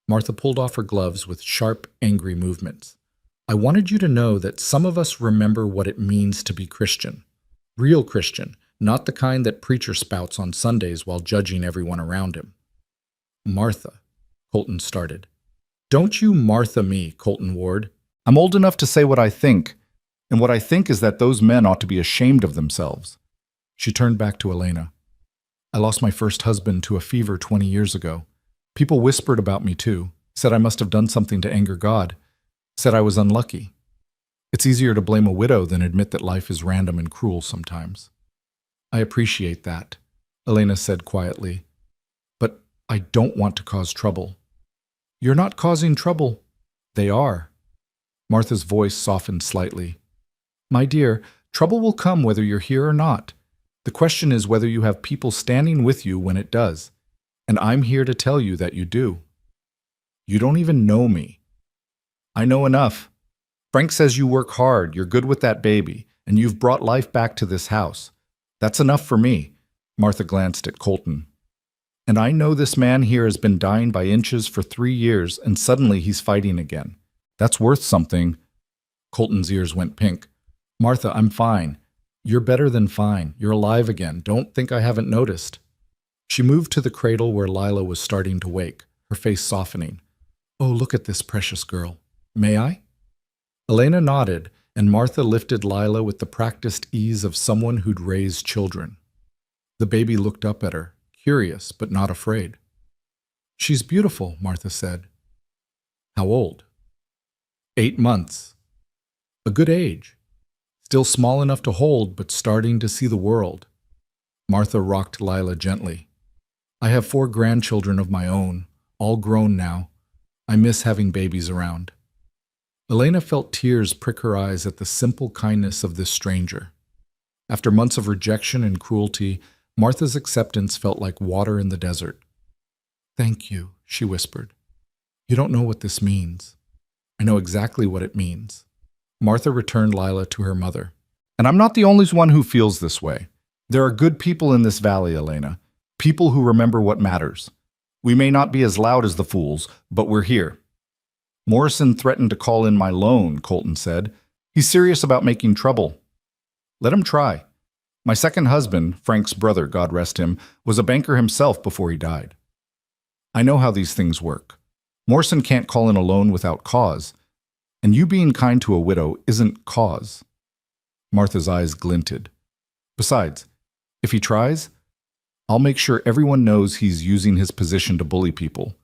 Martha pulled off her gloves with sharp, angry movements. I wanted you to know that some of us remember what it means to be Christian. Real Christian, not the kind that preacher spouts on Sundays while judging everyone around him. Martha, Colton started. Don't you Martha me, Colton Ward. I'm old enough to say what I think, and what I think is that those men ought to be ashamed of themselves. She turned back to Elena. I lost my first husband to a fever 20 years ago. People whispered about me too, said I must have done something to anger God, said I was unlucky. It's easier to blame a widow than admit that life is random and cruel sometimes. I appreciate that, Elena said quietly. But I don't want to cause trouble. You're not causing trouble. They are. Martha's voice softened slightly. My dear, trouble will come whether you're here or not. The question is whether you have people standing with you when it does. And I'm here to tell you that you do. You don't even know me. I know enough. Frank says you work hard, you're good with that baby, and you've brought life back to this house. That's enough for me. Martha glanced at Colton. And I know this man here has been dying by inches for 3 years, and suddenly he's fighting again. That's worth something. Colton's ears went pink. Martha, I'm fine. You're better than fine. You're alive again. Don't think I haven't noticed. She moved to the cradle where Lila was starting to wake, her face softening. Oh, look at this precious girl. May I? Elena nodded, and Martha lifted Lila with the practiced ease of someone who'd raised children. The baby looked up at her, curious but not afraid. She's beautiful, Martha said. How old? 8 months. A good age. Still small enough to hold, but starting to see the world. Martha rocked Lila gently. I have 4 grandchildren of my own, all grown now. I miss having babies around. Elena felt tears prick her eyes at the simple kindness of this stranger. After months of rejection and cruelty, Martha's acceptance felt like water in the desert. Thank you, she whispered. You don't know what this means. I know exactly what it means. Martha returned Lila to her mother. And I'm not the only one who feels this way. There are good people in this valley, Elena. People who remember what matters. We may not be as loud as the fools, but we're here. Morrison threatened to call in my loan, Colton said. He's serious about making trouble. Let him try. My second husband, Frank's brother, God rest him, was a banker himself before he died. I know how these things work. Morrison can't call in a loan without cause, and you being kind to a widow isn't cause. Martha's eyes glinted. Besides, if he tries, I'll make sure everyone knows he's using his position to bully people.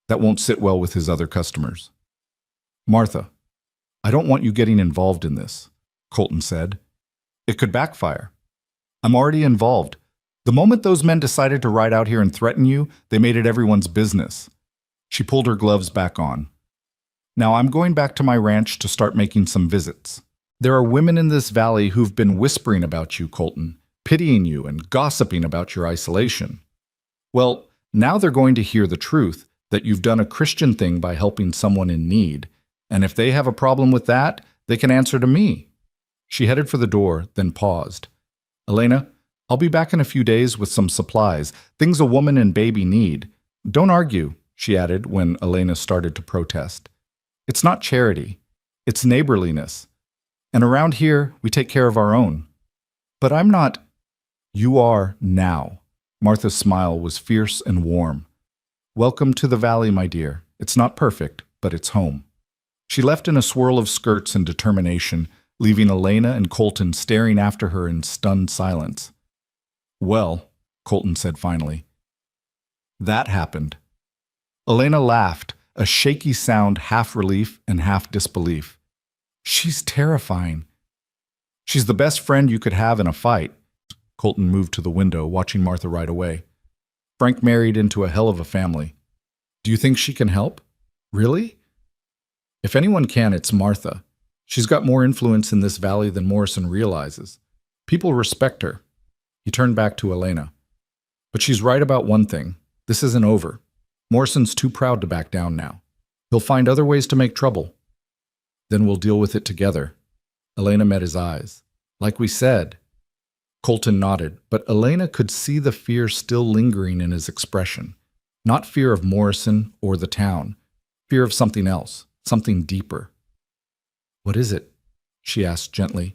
That won't sit well with his other customers. Martha, I don't want you getting involved in this, Colton said. It could backfire. I'm already involved. The moment those men decided to ride out here and threaten you, they made it everyone's business. She pulled her gloves back on. Now I'm going back to my ranch to start making some visits. There are women in this valley who've been whispering about you, Colton. pitying you and gossiping about your isolation. Well, now they're going to hear the truth that you've done a Christian thing by helping someone in need, and if they have a problem with that, they can answer to me. She headed for the door, then paused. Elena, I'll be back in a few days with some supplies, things a woman and baby need. Don't argue, she added when Elena started to protest. It's not charity. It's neighborliness. And around here, we take care of our own. But I'm not. You are now. Martha's smile was fierce and warm. Welcome to the valley, my dear. It's not perfect, but it's home. She left in a swirl of skirts and determination, leaving Elena and Colton staring after her in stunned silence. Well, Colton said finally. That happened. Elena laughed, a shaky sound half relief and half disbelief. She's terrifying. She's the best friend you could have in a fight. Colton moved to the window, watching Martha ride away. Frank married into a hell of a family. Do you think she can help? Really? If anyone can, it's Martha. She's got more influence in this valley than Morrison realizes. People respect her. He turned back to Elena. But she's right about one thing. This isn't over. Morrison's too proud to back down now. He'll find other ways to make trouble. Then we'll deal with it together. Elena met his eyes. Like we said. Colton nodded, but Elena could see the fear still lingering in his expression. Not fear of Morrison or the town. Fear of something else, something deeper. What is it? She asked gently.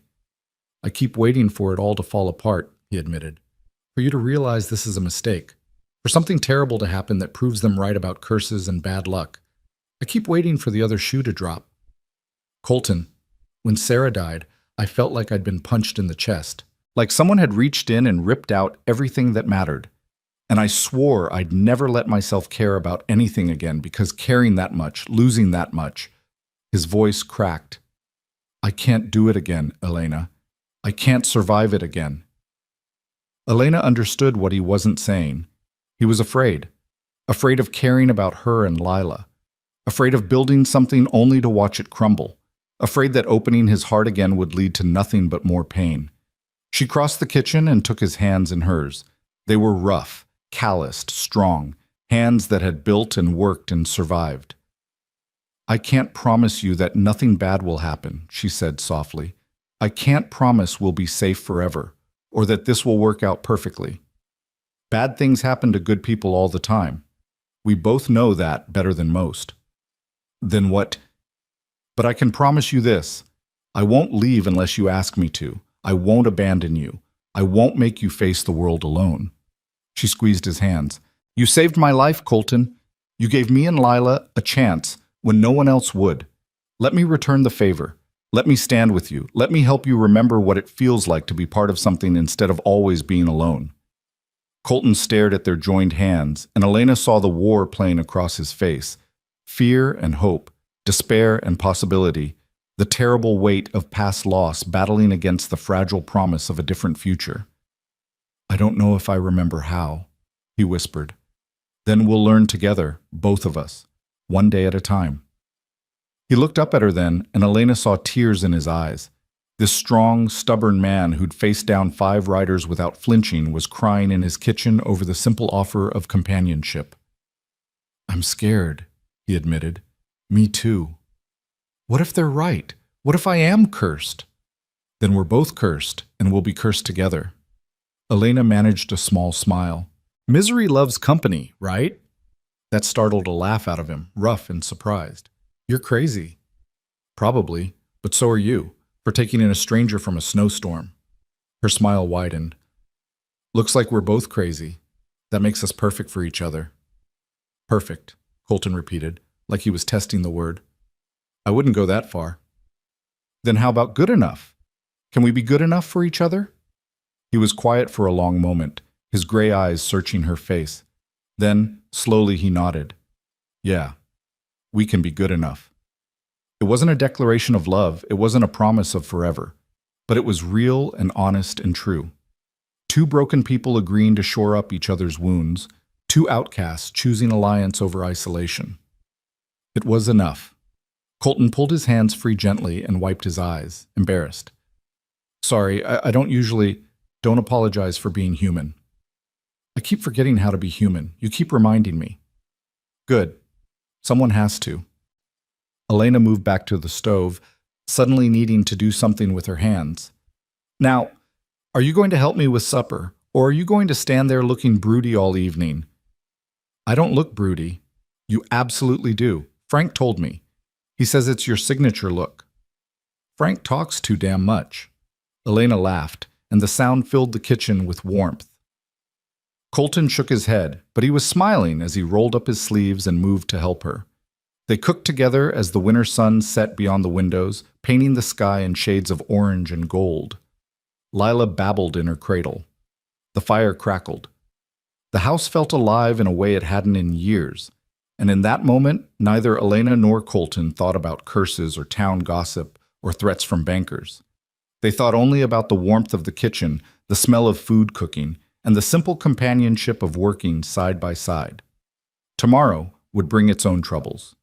I keep waiting for it all to fall apart, he admitted. For you to realize this is a mistake. For something terrible to happen that proves them right about curses and bad luck. I keep waiting for the other shoe to drop. Colton, when Sarah died, I felt like I'd been punched in the chest. Like someone had reached in and ripped out everything that mattered. And I swore I'd never let myself care about anything again because caring that much, losing that much. His voice cracked. I can't do it again, Elena. I can't survive it again. Elena understood what he wasn't saying. He was afraid. Afraid of caring about her and Lila. Afraid of building something only to watch it crumble. Afraid that opening his heart again would lead to nothing but more pain. She crossed the kitchen and took his hands in hers. They were rough, calloused, strong, hands that had built and worked and survived. I can't promise you that nothing bad will happen, she said softly. I can't promise we'll be safe forever, or that this will work out perfectly. Bad things happen to good people all the time. We both know that better than most. Then what? But I can promise you this. I won't leave unless you ask me to. I won't abandon you. I won't make you face the world alone. She squeezed his hands. You saved my life, Colton. You gave me and Lila a chance when no one else would. Let me return the favor. Let me stand with you. Let me help you remember what it feels like to be part of something instead of always being alone. Colton stared at their joined hands, and Elena saw the war playing across his face. Fear and hope, despair and possibility, the terrible weight of past loss battling against the fragile promise of a different future. I don't know if I remember how, he whispered. Then we'll learn together, both of us, one day at a time. He looked up at her then, and Elena saw tears in his eyes. This strong, stubborn man who'd faced down 5 riders without flinching was crying in his kitchen over the simple offer of companionship. I'm scared, he admitted. Me too. What if they're right? What if I am cursed? Then we're both cursed, and we'll be cursed together. Elena managed a small smile. Misery loves company, right? That startled a laugh out of him, rough and surprised. You're crazy. Probably, but so are you, for taking in a stranger from a snowstorm. Her smile widened. Looks like we're both crazy. That makes us perfect for each other. Perfect, Colton repeated, like he was testing the word. I wouldn't go that far. Then how about good enough? Can we be good enough for each other? He was quiet for a long moment, his gray eyes searching her face. Then, slowly he nodded. Yeah, we can be good enough. It wasn't a declaration of love, it wasn't a promise of forever, but it was real and honest and true. 2 broken people agreeing to shore up each other's wounds, 2 outcasts choosing alliance over isolation. It was enough. Colton pulled his hands free gently and wiped his eyes, embarrassed. Sorry, I don't usually... Don't apologize for being human. I keep forgetting how to be human. You keep reminding me. Good. Someone has to. Elena moved back to the stove, suddenly needing to do something with her hands. Now, are you going to help me with supper, or are you going to stand there looking broody all evening? I don't look broody. You absolutely do. Frank told me. He says it's your signature look. Frank talks too damn much. Elena laughed, and the sound filled the kitchen with warmth. Colton shook his head, but he was smiling as he rolled up his sleeves and moved to help her. They cooked together as the winter sun set beyond the windows, painting the sky in shades of orange and gold. Lila babbled in her cradle. The fire crackled. The house felt alive in a way it hadn't in years, and in that moment, neither Elena nor Colton thought about curses or town gossip or threats from bankers. They thought only about the warmth of the kitchen, the smell of food cooking, and the simple companionship of working side by side. Tomorrow would bring its own troubles.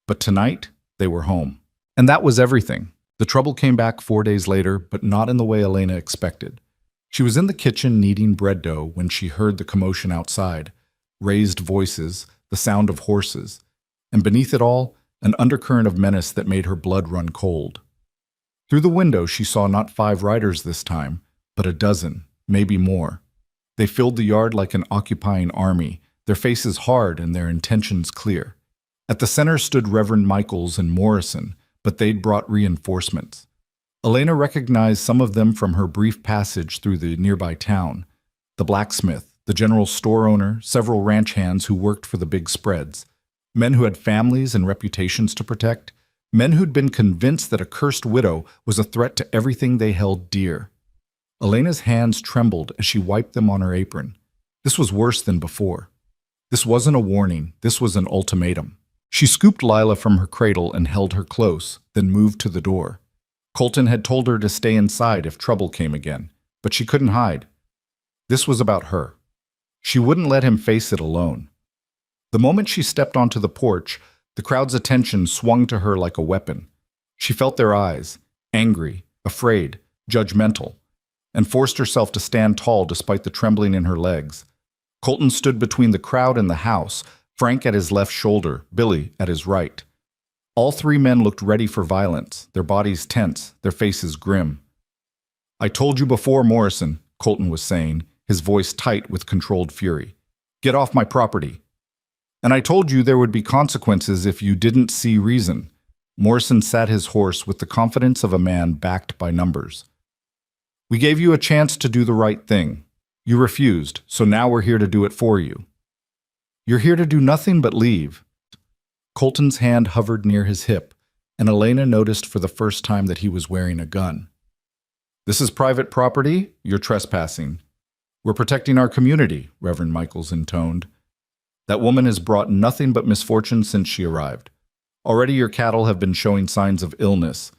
But tonight, they were home. And that was everything. The trouble came back 4 days later, but not in the way Elena expected. She was in the kitchen kneading bread dough when she heard the commotion outside, raised voices, the sound of horses, and beneath it all, an undercurrent of menace that made her blood run cold. Through the window, she saw not 5 riders this time, but a dozen, maybe more. They filled the yard like an occupying army, their faces hard and their intentions clear. At the center stood Reverend Michaels and Morrison, but they'd brought reinforcements. Elena recognized some of them from her brief passage through the nearby town. The blacksmith, the general store owner, several ranch hands who worked for the big spreads. Men who had families and reputations to protect. Men who'd been convinced that a cursed widow was a threat to everything they held dear. Elena's hands trembled as she wiped them on her apron. This was worse than before. This wasn't a warning, this was an ultimatum. She scooped Lila from her cradle and held her close, then moved to the door. Colton had told her to stay inside if trouble came again, but she couldn't hide. This was about her. She wouldn't let him face it alone. The moment she stepped onto the porch, the crowd's attention swung to her like a weapon. She felt their eyes, angry, afraid, judgmental, and forced herself to stand tall despite the trembling in her legs. Colton stood between the crowd and the house, Frank at his left shoulder, Billy at his right. All 3 men looked ready for violence, their bodies tense, their faces grim. I told you before, Morrison, Colton was saying, his voice tight with controlled fury. Get off my property. And I told you there would be consequences if you didn't see reason. Morrison sat his horse with the confidence of a man backed by numbers. We gave you a chance to do the right thing. You refused, so now we're here to do it for you. You're here to do nothing but leave. Colton's hand hovered near his hip, and Elena noticed for the first time that he was wearing a gun. This is private property. You're trespassing. We're protecting our community, Reverend Michaels intoned. That woman has brought nothing but misfortune since she arrived. Already your cattle have been showing signs of illness.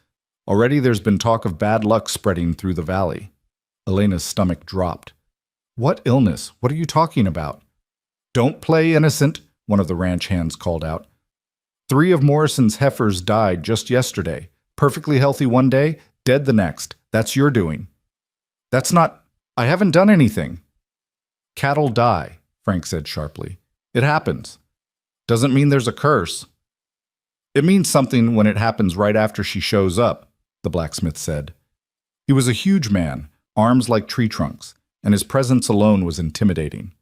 Already there's been talk of bad luck spreading through the valley. Elena's stomach dropped. What illness? What are you talking about? Don't play innocent, one of the ranch hands called out. 3 of Morrison's heifers died just yesterday. Perfectly healthy one day, dead the next. That's your doing. That's not... I haven't done anything. Cattle die, Frank said sharply. It happens. Doesn't mean there's a curse. It means something when it happens right after she shows up, the blacksmith said. He was a huge man, arms like tree trunks, and his presence alone was intimidating.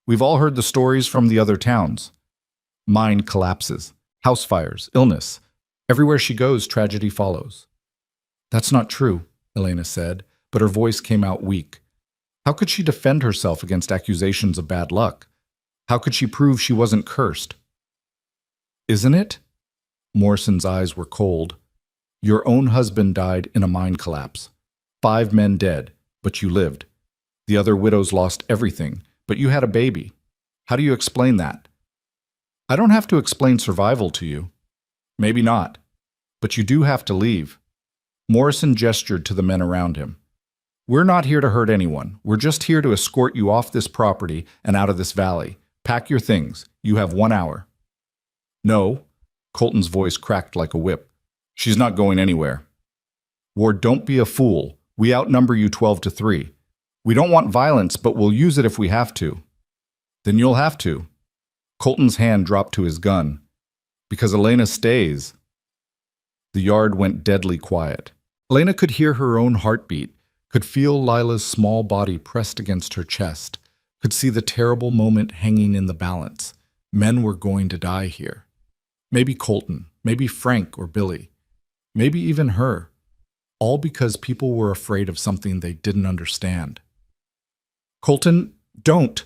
We've all heard the stories from the other towns. Mine collapses, house fires, illness. Everywhere she goes, tragedy follows. That's not true, Elena said, but her voice came out weak. How could she defend herself against accusations of bad luck? How could she prove she wasn't cursed? Isn't it? Morrison's eyes were cold. Your own husband died in a mine collapse. 5 men dead, but you lived. The other widows lost everything, but you had a baby. How do you explain that? I don't have to explain survival to you. Maybe not, but you do have to leave. Morrison gestured to the men around him. We're not here to hurt anyone. We're just here to escort you off this property and out of this valley. Pack your things. You have 1 hour. No. Colton's voice cracked like a whip. She's not going anywhere. Ward, don't be a fool. We outnumber you 12-3. We don't want violence, but we'll use it if we have to. Then you'll have to. Colton's hand dropped to his gun. Because Elena stays. The yard went deadly quiet. Elena could hear her own heartbeat, could feel Lila's small body pressed against her chest, could see the terrible moment hanging in the balance. Men were going to die here. Maybe Colton, maybe Frank or Billy, maybe even her. All because people were afraid of something they didn't understand. Colton, don't!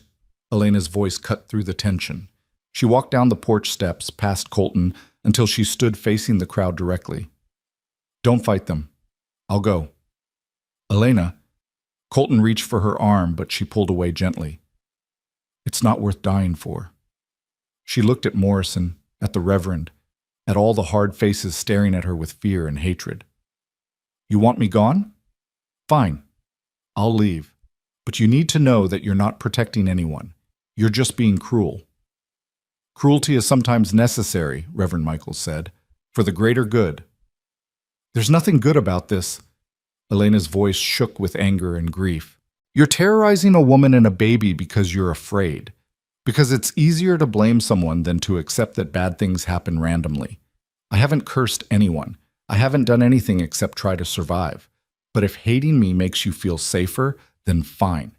Elena's voice cut through the tension. She walked down the porch steps, past Colton, until she stood facing the crowd directly. Don't fight them. I'll go. Elena. Colton reached for her arm, but she pulled away gently. It's not worth dying for. She looked at Morrison, at the Reverend, at all the hard faces staring at her with fear and hatred. You want me gone? Fine. I'll leave. But you need to know that you're not protecting anyone. You're just being cruel. Cruelty is sometimes necessary, Reverend Michaels said, for the greater good. There's nothing good about this. Elena's voice shook with anger and grief. You're terrorizing a woman and a baby because you're afraid. Because it's easier to blame someone than to accept that bad things happen randomly. I haven't cursed anyone. I haven't done anything except try to survive. But if hating me makes you feel safer, then fine.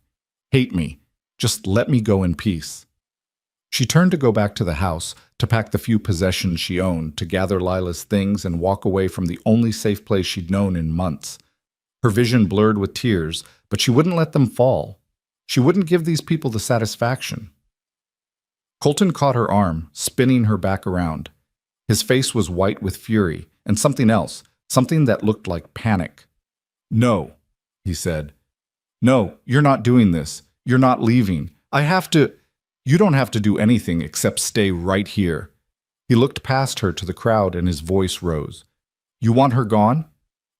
Hate me. Just let me go in peace. She turned to go back to the house, to pack the few possessions she owned, to gather Lila's things and walk away from the only safe place she'd known in months. Her vision blurred with tears, but she wouldn't let them fall. She wouldn't give these people the satisfaction. Colton caught her arm, spinning her back around. His face was white with fury, and something else, something that looked like panic. No, he said. No, you're not doing this. You're not leaving. I have to... You don't have to do anything except stay right here. He looked past her to the crowd and his voice rose. You want her gone?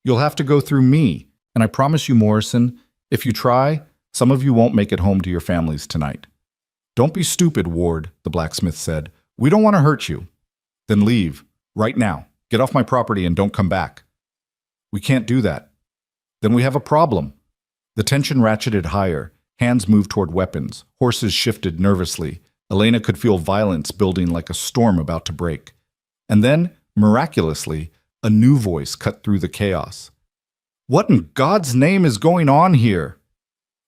You'll have to go through me, and I promise you, Morrison, if you try, some of you won't make it home to your families tonight. Don't be stupid, Ward, the blacksmith said. We don't want to hurt you. Then leave, right now. Get off my property and don't come back. We can't do that. Then we have a problem. The tension ratcheted higher. Hands moved toward weapons. Horses shifted nervously. Elena could feel violence building like a storm about to break. And then, miraculously, a new voice cut through the chaos. What in God's name is going on here?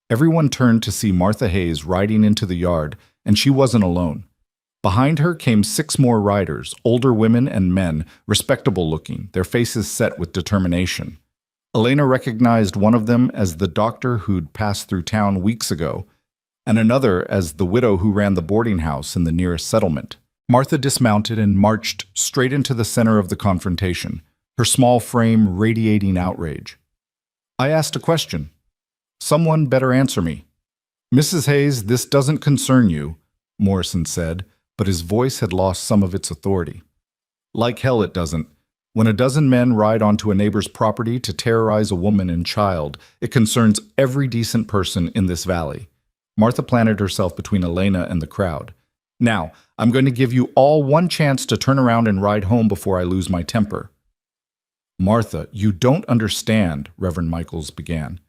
Everyone turned to see Martha Hayes riding into the yard, and she wasn't alone. Behind her came 6 more riders, older women and men, respectable looking, their faces set with determination. Elena recognized one of them as the doctor who'd passed through town weeks ago, and another as the widow who ran the boarding house in the nearest settlement. Martha dismounted and marched straight into the center of the confrontation, her small frame radiating outrage. I asked a question. Someone better answer me. Mrs. Hayes, this doesn't concern you, Morrison said, but his voice had lost some of its authority. Like hell it doesn't. When a dozen men ride onto a neighbor's property to terrorize a woman and child, it concerns every decent person in this valley. Martha planted herself between Elena and the crowd. Now, I'm going to give you all one chance to turn around and ride home before I lose my temper. Martha, you don't understand, Reverend Michaels began.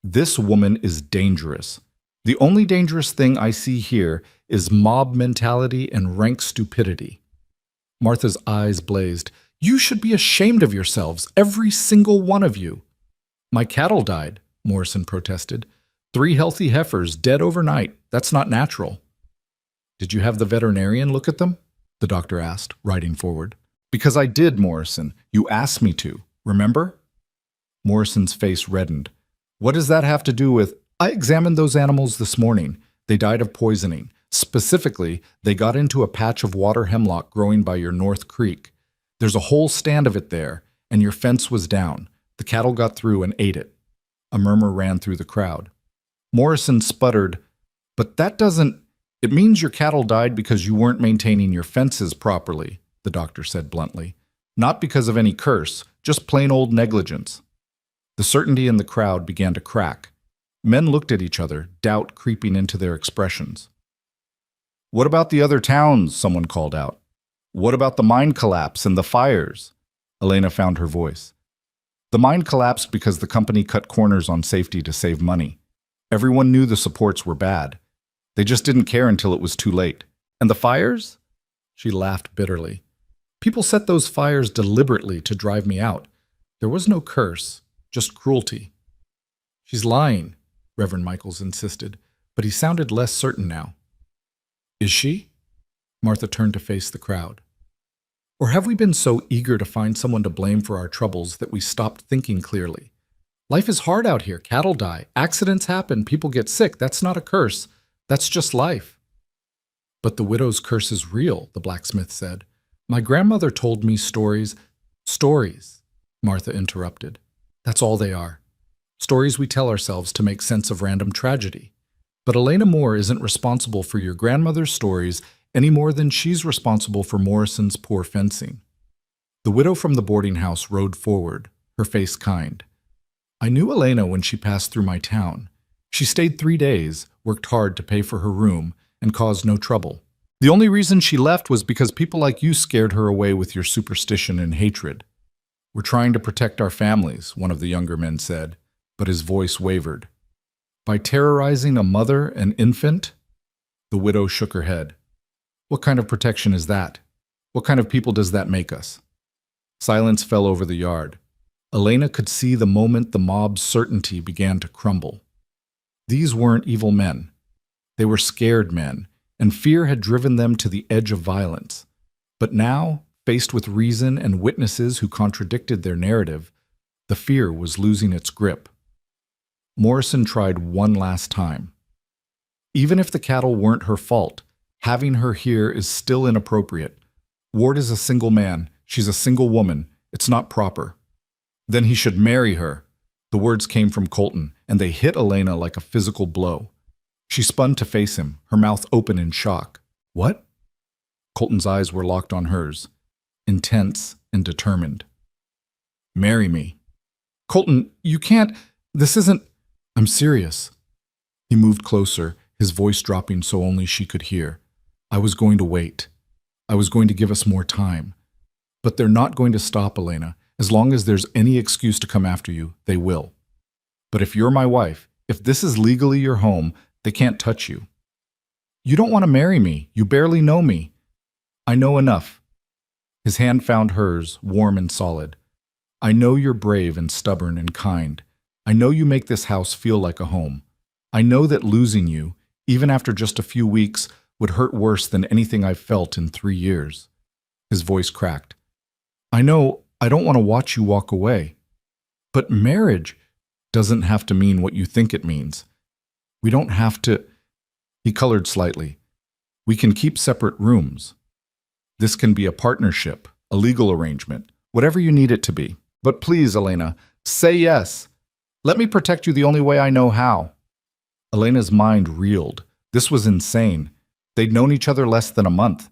This woman is dangerous. The only dangerous thing I see here is mob mentality and rank stupidity. Martha's eyes blazed. You should be ashamed of yourselves, every single one of you. My cattle died, Morrison protested. 3 healthy heifers dead overnight. That's not natural. Did you have the veterinarian look at them? The doctor asked, riding forward. Because I did, Morrison. You asked me to. Remember? Morrison's face reddened. What does that have to do with... I examined those animals this morning. They died of poisoning. Specifically, they got into a patch of water hemlock growing by your North Creek. There's a whole stand of it there, and your fence was down. The cattle got through and ate it. A murmur ran through the crowd. Morrison sputtered, but that doesn't... It means your cattle died because you weren't maintaining your fences properly, the doctor said bluntly. Not because of any curse, just plain old negligence. The certainty in the crowd began to crack. Men looked at each other, doubt creeping into their expressions. What about the other towns? Someone called out. What about the mine collapse and the fires? Elena found her voice. The mine collapsed because the company cut corners on safety to save money. Everyone knew the supports were bad. They just didn't care until it was too late. And the fires? She laughed bitterly. People set those fires deliberately to drive me out. There was no curse, just cruelty. She's lying, Reverend Michaels insisted, but he sounded less certain now. Is she? Martha turned to face the crowd. Or have we been so eager to find someone to blame for our troubles that we stopped thinking clearly? Life is hard out here. Cattle die. Accidents happen. People get sick. That's not a curse. That's just life. But the widow's curse is real, the blacksmith said. My grandmother told me stories. Stories, Martha interrupted. That's all they are. Stories we tell ourselves to make sense of random tragedy. But Elena Moore isn't responsible for your grandmother's stories any more than she's responsible for Morrison's poor fencing. The widow from the boarding house rode forward, her face kind. I knew Elena when she passed through my town. She stayed 3 days, worked hard to pay for her room, and caused no trouble. The only reason she left was because people like you scared her away with your superstition and hatred. We're trying to protect our families, one of the younger men said, but his voice wavered. By terrorizing a mother and infant? The widow shook her head. What kind of protection is that? What kind of people does that make us? Silence fell over the yard. Elena could see the moment the mob's certainty began to crumble. These weren't evil men. They were scared men, and fear had driven them to the edge of violence. But now, faced with reason and witnesses who contradicted their narrative, the fear was losing its grip. Morrison tried one last time. Even if the cattle weren't her fault, having her here is still inappropriate. Ward is a single man. She's a single woman. It's not proper. Then he should marry her. The words came from Colton, and they hit Elena like a physical blow. She spun to face him, her mouth open in shock. What? Colton's eyes were locked on hers, intense and determined. Marry me. Colton, you can't. This isn't. I'm serious. He moved closer, his voice dropping so only she could hear. I was going to wait. I was going to give us more time. But they're not going to stop, Elena. As long as there's any excuse to come after you, they will. But if you're my wife, if this is legally your home, they can't touch you. You don't want to marry me. You barely know me. I know enough. His hand found hers, warm and solid. I know you're brave and stubborn and kind. I know you make this house feel like a home. I know that losing you, even after just a few weeks, would hurt worse than anything I've felt in 3 years. His voice cracked. I know I don't want to watch you walk away. But marriage doesn't have to mean what you think it means. We don't have to. He colored slightly. We can keep separate rooms. This can be a partnership, a legal arrangement, whatever you need it to be. But please, Elena, say yes. Let me protect you the only way I know how. Elena's mind reeled. This was insane. They'd known each other less than a month.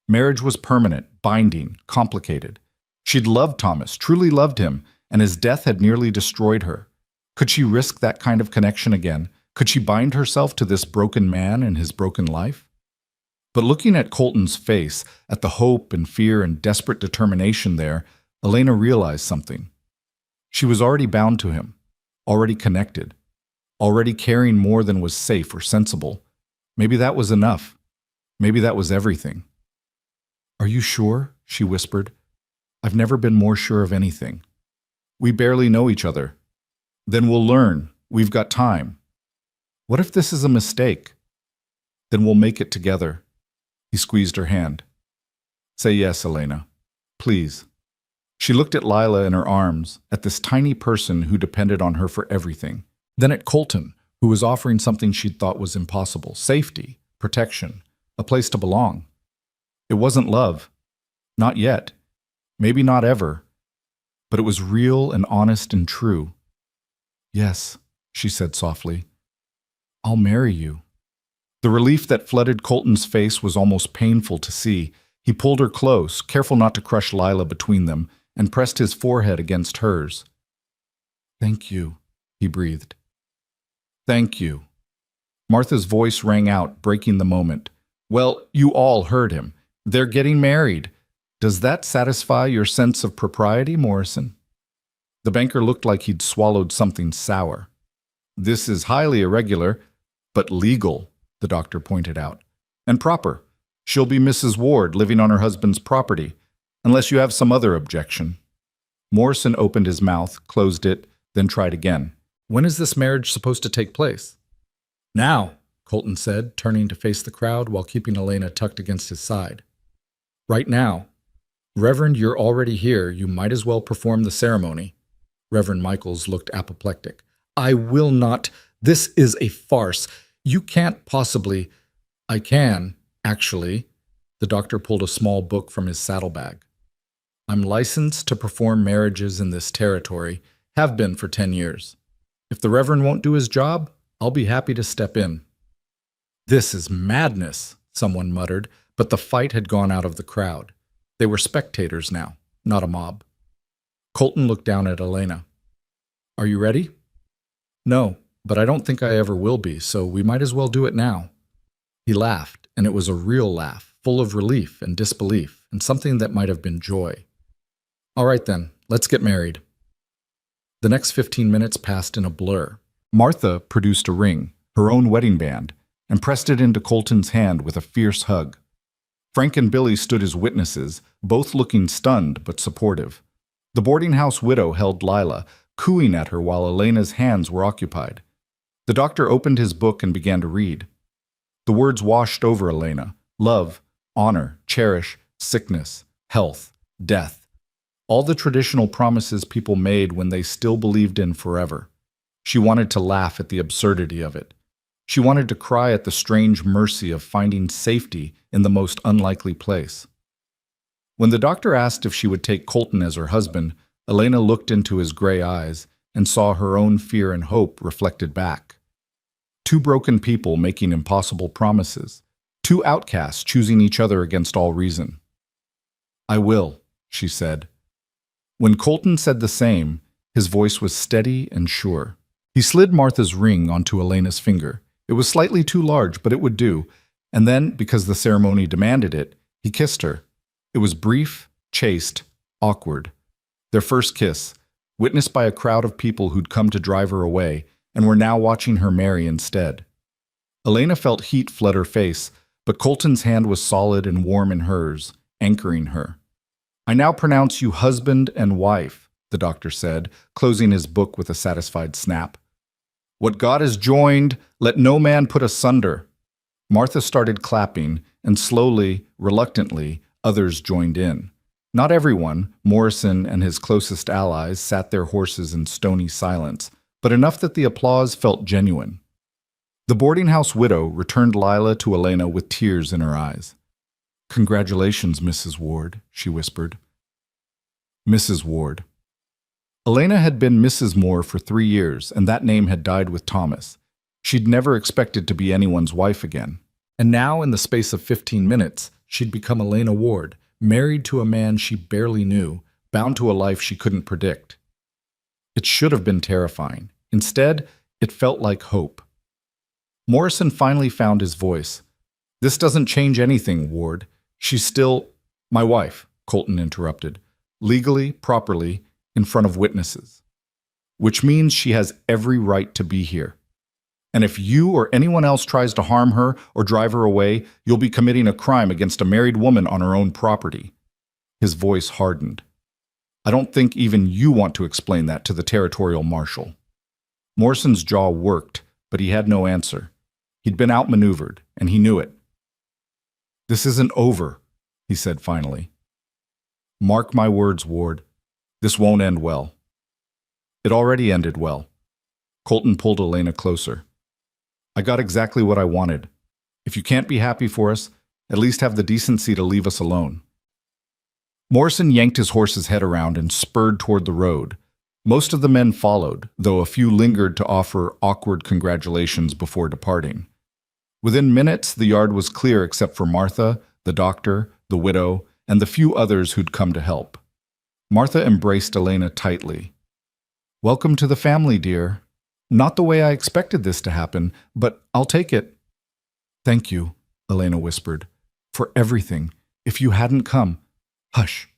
Marriage was permanent, binding, complicated. She'd loved Thomas, truly loved him, and his death had nearly destroyed her. Could she risk that kind of connection again? Could she bind herself to this broken man and his broken life? But looking at Colton's face, at the hope and fear and desperate determination there, Elena realized something. She was already bound to him, already connected, already caring more than was safe or sensible. Maybe that was enough. Maybe that was everything. Are you sure? She whispered. I've never been more sure of anything. We barely know each other. Then we'll learn. We've got time. What if this is a mistake? Then we'll make it together. He squeezed her hand. Say yes, Elena. Please. She looked at Lila in her arms, at this tiny person who depended on her for everything. Then at Colton, who was offering something she'd thought was impossible. Safety, protection, a place to belong. It wasn't love. Not yet. Maybe not ever. But it was real and honest and true. Yes, she said softly. I'll marry you. The relief that flooded Colton's face was almost painful to see. He pulled her close, careful not to crush Lila between them, and pressed his forehead against hers. Thank you, he breathed. Thank you. Martha's voice rang out, breaking the moment. Well, you all heard him. They're getting married. Does that satisfy your sense of propriety, Morrison? The banker looked like he'd swallowed something sour. This is highly irregular, but legal, the doctor pointed out. And proper. She'll be Mrs. Ward, living on her husband's property, unless you have some other objection. Morrison opened his mouth, closed it, then tried again. When is this marriage supposed to take place? Now, Colton said, turning to face the crowd while keeping Elena tucked against his side. Right now. Reverend, you're already here. You might as well perform the ceremony. Reverend Michaels looked apoplectic. I will not. This is a farce. You can't possibly. I can, actually. The doctor pulled a small book from his saddlebag. I'm licensed to perform marriages in this territory, have been for 10 years. If the Reverend won't do his job, I'll be happy to step in. This is madness, someone muttered, but the fight had gone out of the crowd. They were spectators now, not a mob. Colton looked down at Elena. Are you ready? No, but I don't think I ever will be, so we might as well do it now. He laughed, and it was a real laugh, full of relief and disbelief, and something that might have been joy. All right then, let's get married. The next 15 minutes passed in a blur. Martha produced a ring, her own wedding band, and pressed it into Colton's hand with a fierce hug. Frank and Billy stood as witnesses, both looking stunned but supportive. The boarding house widow held Lila, cooing at her while Elena's hands were occupied. The doctor opened his book and began to read. The words washed over Elena: love, honor, cherish, sickness, health, death. All the traditional promises people made when they still believed in forever. She wanted to laugh at the absurdity of it. She wanted to cry at the strange mercy of finding safety in the most unlikely place. When the doctor asked if she would take Colton as her husband, Elena looked into his gray eyes and saw her own fear and hope reflected back. Two broken people making impossible promises. Two outcasts choosing each other against all reason. I will, she said. When Colton said the same, his voice was steady and sure. He slid Martha's ring onto Elena's finger. It was slightly too large, but it would do. And then, because the ceremony demanded it, he kissed her. It was brief, chaste, awkward. Their first kiss, witnessed by a crowd of people who'd come to drive her away and were now watching her marry instead. Elena felt heat flood her face, but Colton's hand was solid and warm in hers, anchoring her. I now pronounce you husband and wife, the doctor said, closing his book with a satisfied snap. What God has joined, let no man put asunder. Martha started clapping, and slowly, reluctantly, others joined in. Not everyone, Morrison and his closest allies, sat their horses in stony silence, but enough that the applause felt genuine. The boarding house widow returned Lila to Elena with tears in her eyes. Congratulations, Mrs. Ward, she whispered. Mrs. Ward. Elena had been Mrs. Moore for 3 years, and that name had died with Thomas. She'd never expected to be anyone's wife again. And now, in the space of 15 minutes, she'd become Elena Ward, married to a man she barely knew, bound to a life she couldn't predict. It should have been terrifying. Instead, it felt like hope. Morrison finally found his voice. This doesn't change anything, Ward. She's still my wife, Colton interrupted. Legally, properly, in front of witnesses. Which means she has every right to be here. And if you or anyone else tries to harm her or drive her away, you'll be committing a crime against a married woman on her own property. His voice hardened. I don't think even you want to explain that to the territorial marshal. Morrison's jaw worked, but he had no answer. He'd been outmaneuvered, and he knew it. This isn't over, he said finally. Mark my words, Ward. This won't end well. It already ended well. Colton pulled Elena closer. I got exactly what I wanted. If you can't be happy for us, at least have the decency to leave us alone. Morrison yanked his horse's head around and spurred toward the road. Most of the men followed, though a few lingered to offer awkward congratulations before departing. Within minutes, the yard was clear except for Martha, the doctor, the widow, and the few others who'd come to help. Martha embraced Elena tightly. Welcome to the family, dear. Not the way I expected this to happen, but I'll take it. Thank you, Elena whispered, for everything. If you hadn't come. Hush.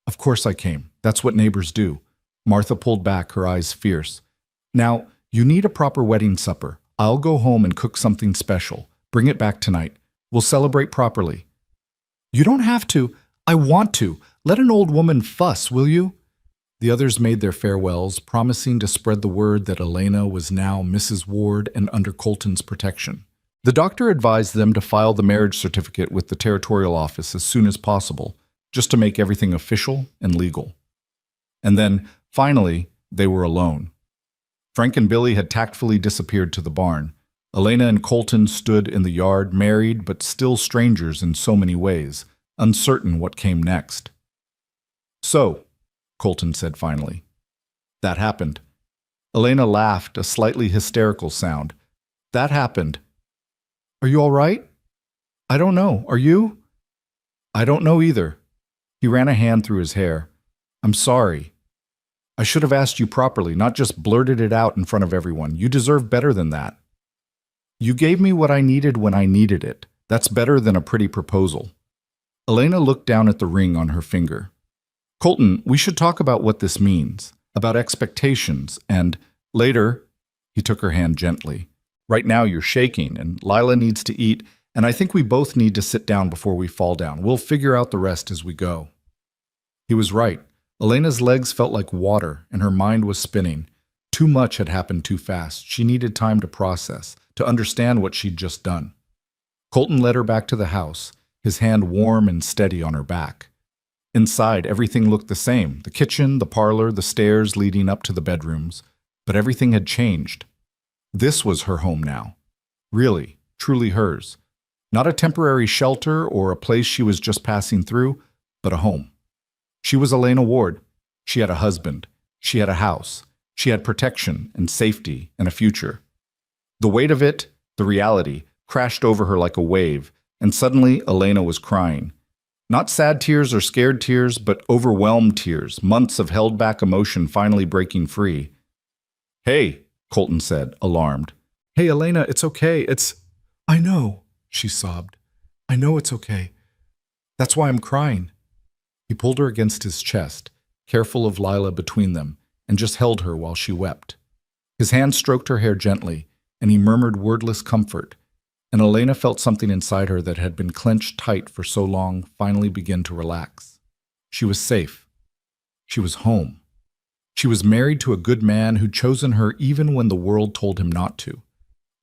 Of course I came. That's what neighbors do. Martha pulled back, her eyes fierce. Now, You need a proper wedding supper. I'll go home and cook something special. Bring it back tonight. We'll celebrate properly. You don't have to. I want to. Let an old woman fuss, will you? The others made their farewells, promising to spread the word that Elena was now Mrs. Ward and under Colton's protection. The doctor advised them to file the marriage certificate with the territorial office as soon as possible, just to make everything official and legal. And then, finally, they were alone. Frank and Billy had tactfully disappeared to the barn. Elena and Colton stood in the yard, married but still strangers in so many ways, uncertain what came next. So, Colton said finally. That happened. Elena laughed, a slightly hysterical sound. That happened. Are you all right? I don't know. Are you? I don't know either. He ran a hand through his hair. I'm sorry. I should have asked you properly, not just blurted it out in front of everyone. You deserve better than that. You gave me what I needed when I needed it. That's better than a pretty proposal. Elena looked down at the ring on her finger. Colton, we should talk about what this means, about expectations, and later, he took her hand gently. Right now you're shaking, and Lila needs to eat, and I think we both need to sit down before we fall down. We'll figure out the rest as we go. He was right. Elena's legs felt like water, and her mind was spinning. Too much had happened too fast. She needed time to process, to understand what she'd just done. Colton led her back to the house, his hand warm and steady on her back. Inside, everything looked the same, the kitchen, the parlor, the stairs leading up to the bedrooms. But everything had changed. This was her home now. Really, truly hers. Not a temporary shelter or a place she was just passing through, but a home. She was Elena Ward. She had a husband. She had a house. She had protection and safety and a future. The weight of it, the reality, crashed over her like a wave, and suddenly Elena was crying. Not sad tears or scared tears, but overwhelmed tears, months of held-back emotion finally breaking free. Hey, Colton said, alarmed. Hey, Elena, it's okay. I know, she sobbed. I know it's okay. That's why I'm crying. He pulled her against his chest, careful of Lila between them, and just held her while she wept. His hand stroked her hair gently, and he murmured wordless comfort, and Elena felt something inside her that had been clenched tight for so long finally begin to relax. She was safe. She was home. She was married to a good man who'd chosen her even when the world told him not to.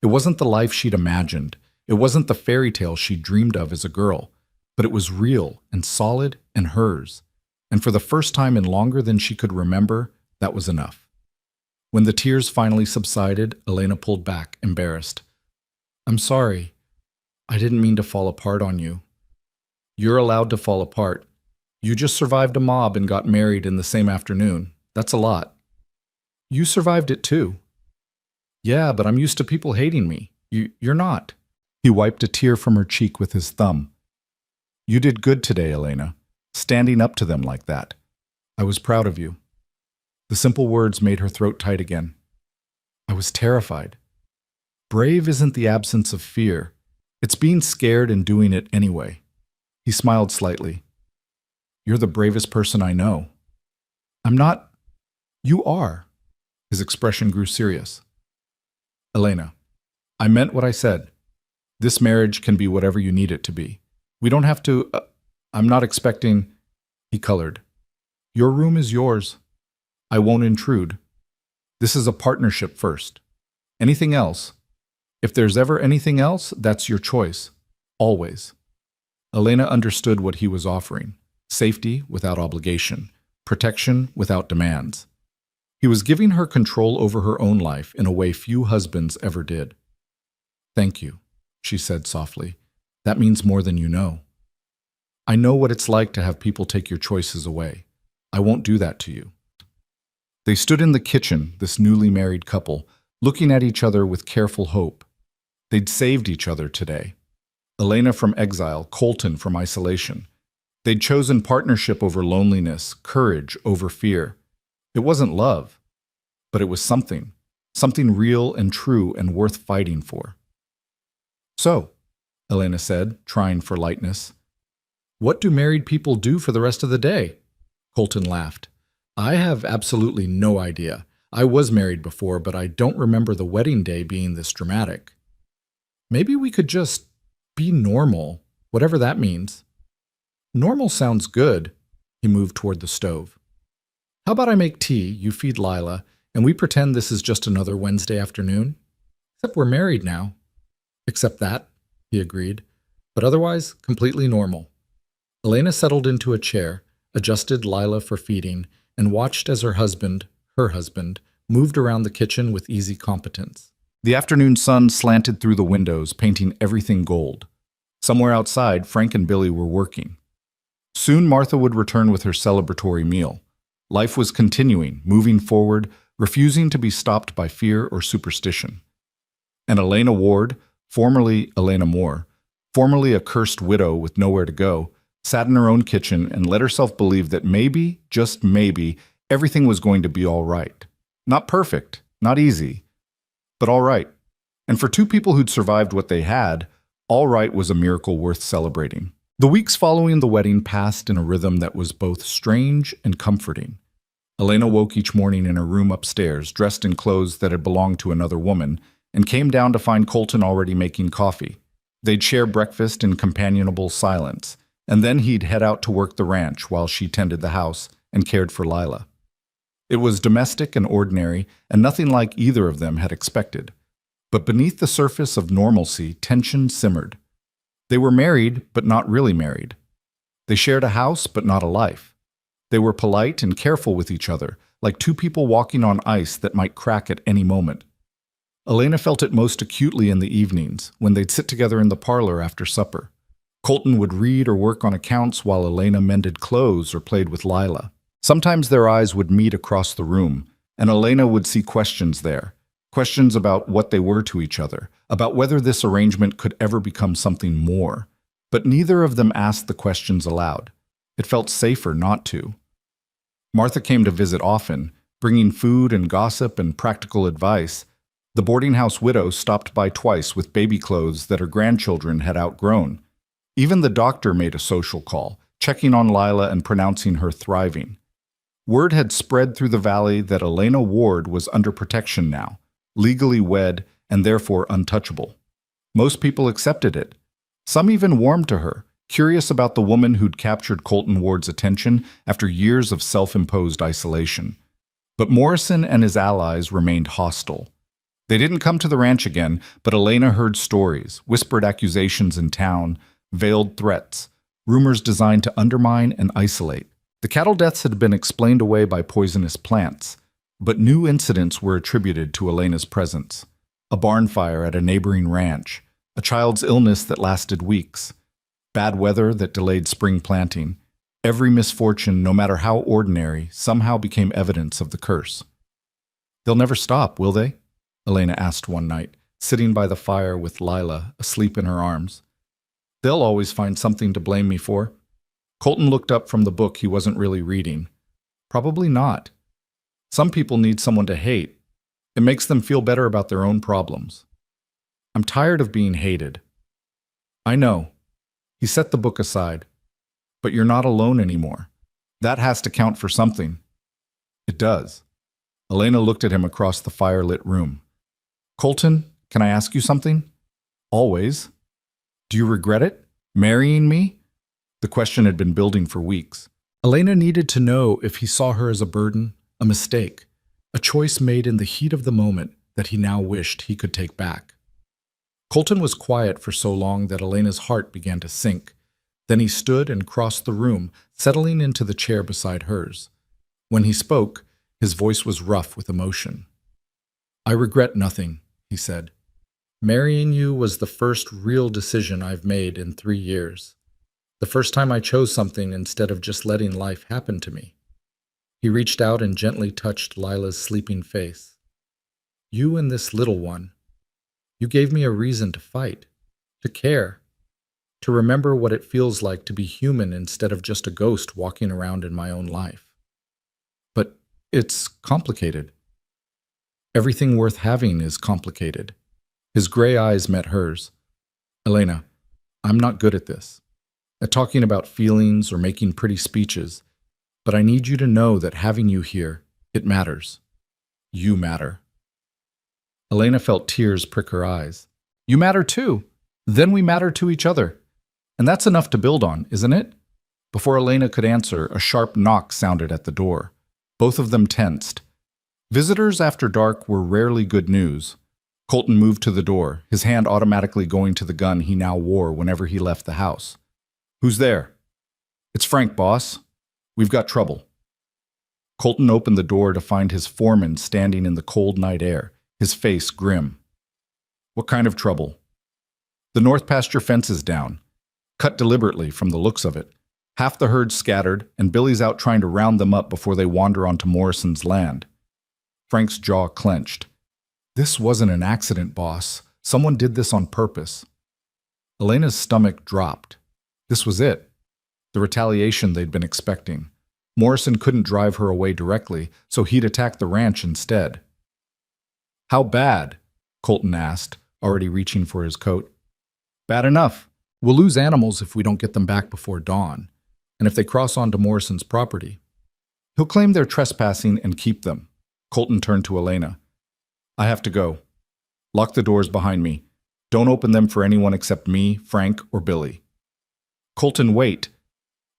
It wasn't the life she'd imagined. It wasn't the fairy tale she'd dreamed of as a girl, but it was real and solid and hers. And for the first time in longer than she could remember, that was enough. When the tears finally subsided, Elena pulled back, embarrassed. I'm sorry. I didn't mean to fall apart on you. You're allowed to fall apart. You just survived a mob and got married in the same afternoon. That's a lot. You survived it too. Yeah, but I'm used to people hating me. You're not. He wiped a tear from her cheek with his thumb. You did good today, Elena, standing up to them like that. I was proud of you. The simple words made her throat tight again. I was terrified. Brave isn't the absence of fear. It's being scared and doing it anyway. He smiled slightly. You're the bravest person I know. I'm not. You are. His expression grew serious. Elena, I meant what I said. This marriage can be whatever you need it to be. We don't have to. I'm not expecting. He colored. Your room is yours. I won't intrude. This is a partnership first. Anything else? If there's ever anything else, that's your choice. Always. Elena understood what he was offering. Safety without obligation. Protection without demands. He was giving her control over her own life in a way few husbands ever did. Thank you, she said softly. That means more than you know. I know what it's like to have people take your choices away. I won't do that to you. They stood in the kitchen, this newly married couple, looking at each other with careful hope. They'd saved each other today. Elena from exile, Colton from isolation. They'd chosen partnership over loneliness, courage over fear. It wasn't love, but it was something real and true and worth fighting for. So, Elena said, trying for lightness, what do married people do for the rest of the day? Colton laughed. I have absolutely no idea. I was married before, but I don't remember the wedding day being this dramatic. Maybe we could just be normal, whatever that means. Normal sounds good. He moved toward the stove. How about I make tea, you feed Lila, and we pretend this is just another Wednesday afternoon? Except we're married now. Except that, he agreed, but otherwise completely normal. Elena settled into a chair, adjusted Lila for feeding, and watched as her husband, moved around the kitchen with easy competence. The afternoon sun slanted through the windows, painting everything gold. Somewhere outside, Frank and Billy were working. Soon Martha would return with her celebratory meal. Life was continuing, moving forward, refusing to be stopped by fear or superstition. And Elena Ward, formerly Elena Moore, formerly a cursed widow with nowhere to go, sat in her own kitchen and let herself believe that maybe, just maybe, everything was going to be all right. Not perfect, not easy, but all right. And for two people who'd survived what they had, all right was a miracle worth celebrating. The weeks following the wedding passed in a rhythm that was both strange and comforting. Elena woke each morning in her room upstairs, dressed in clothes that had belonged to another woman, and came down to find Colton already making coffee. They'd share breakfast in companionable silence, and then he'd head out to work the ranch while she tended the house and cared for Lila. It was domestic and ordinary, and nothing like either of them had expected. But beneath the surface of normalcy, tension simmered. They were married, but not really married. They shared a house, but not a life. They were polite and careful with each other, like two people walking on ice that might crack at any moment. Elena felt it most acutely in the evenings, when they'd sit together in the parlor after supper. Colton would read or work on accounts while Elena mended clothes or played with Lila. Sometimes their eyes would meet across the room, and Elena would see questions there. Questions about what they were to each other, about whether this arrangement could ever become something more. But neither of them asked the questions aloud. It felt safer not to. Martha came to visit often, bringing food and gossip and practical advice. The boarding house widow stopped by twice with baby clothes that her grandchildren had outgrown. Even the doctor made a social call, checking on Lila and pronouncing her thriving. Word had spread through the valley that Elena Ward was under protection now, legally wed and therefore untouchable. Most people accepted it. Some even warmed to her, curious about the woman who'd captured Colton Ward's attention after years of self-imposed isolation. But Morrison and his allies remained hostile. They didn't come to the ranch again, but Elena heard stories, whispered accusations in town, veiled threats, rumors designed to undermine and isolate. The cattle deaths had been explained away by poisonous plants, but new incidents were attributed to Elena's presence. A barn fire at a neighboring ranch, a child's illness that lasted weeks, bad weather that delayed spring planting. Every misfortune, no matter how ordinary, somehow became evidence of the curse. "They'll never stop, will they?" Elena asked one night, sitting by the fire with Lila asleep in her arms. "They'll always find something to blame me for." Colton looked up from the book he wasn't really reading. "Probably not. Some people need someone to hate. It makes them feel better about their own problems. I'm tired of being hated." "I know." He set the book aside. "But you're not alone anymore. That has to count for something." "It does." Elena looked at him across the fire-lit room. "Colton, can I ask you something?" "Always." "Do you regret it? Marrying me?" The question had been building for weeks. Elena needed to know if he saw her as a burden, a mistake, a choice made in the heat of the moment that he now wished he could take back. Colton was quiet for so long that Elena's heart began to sink. Then he stood and crossed the room, settling into the chair beside hers. When he spoke, his voice was rough with emotion. "I regret nothing," he said. "Marrying you was the first real decision I've made in 3 years. The first time I chose something instead of just letting life happen to me." He reached out and gently touched Lila's sleeping face. "You and this little one, you gave me a reason to fight, to care, to remember what it feels like to be human instead of just a ghost walking around in my own life. But it's complicated. Everything worth having is complicated." His gray eyes met hers. "Elena, I'm not good at this, at talking about feelings or making pretty speeches, but I need you to know that having you here, it matters. You matter. Elena felt tears prick her eyes. You matter too. Then we matter to each other. And that's enough to build on, isn't it? Before Elena could answer, a sharp knock sounded at the door. Both of them tensed. Visitors after dark were rarely good news. Colton moved to the door, his hand automatically going to the gun he now wore whenever he left the house. Who's there? It's Frank, boss. We've got trouble. Colton opened the door to find his foreman standing in the cold night air, his face grim. What kind of trouble? The north pasture fence is down. Cut deliberately from the looks of it. Half the herd scattered, and Billy's out trying to round them up before they wander onto Morrison's land. Frank's jaw clenched. This wasn't an accident, boss. Someone did this on purpose. Elena's stomach dropped. This was it. The retaliation they'd been expecting. Morrison couldn't drive her away directly, so he'd attack the ranch instead. How bad? Colton asked, already reaching for his coat. Bad enough. We'll lose animals if we don't get them back before dawn, and if they cross onto Morrison's property. He'll claim they're trespassing and keep them. Colton turned to Elena. I have to go. Lock the doors behind me. Don't open them for anyone except me, Frank, or Billy. Colton, wait.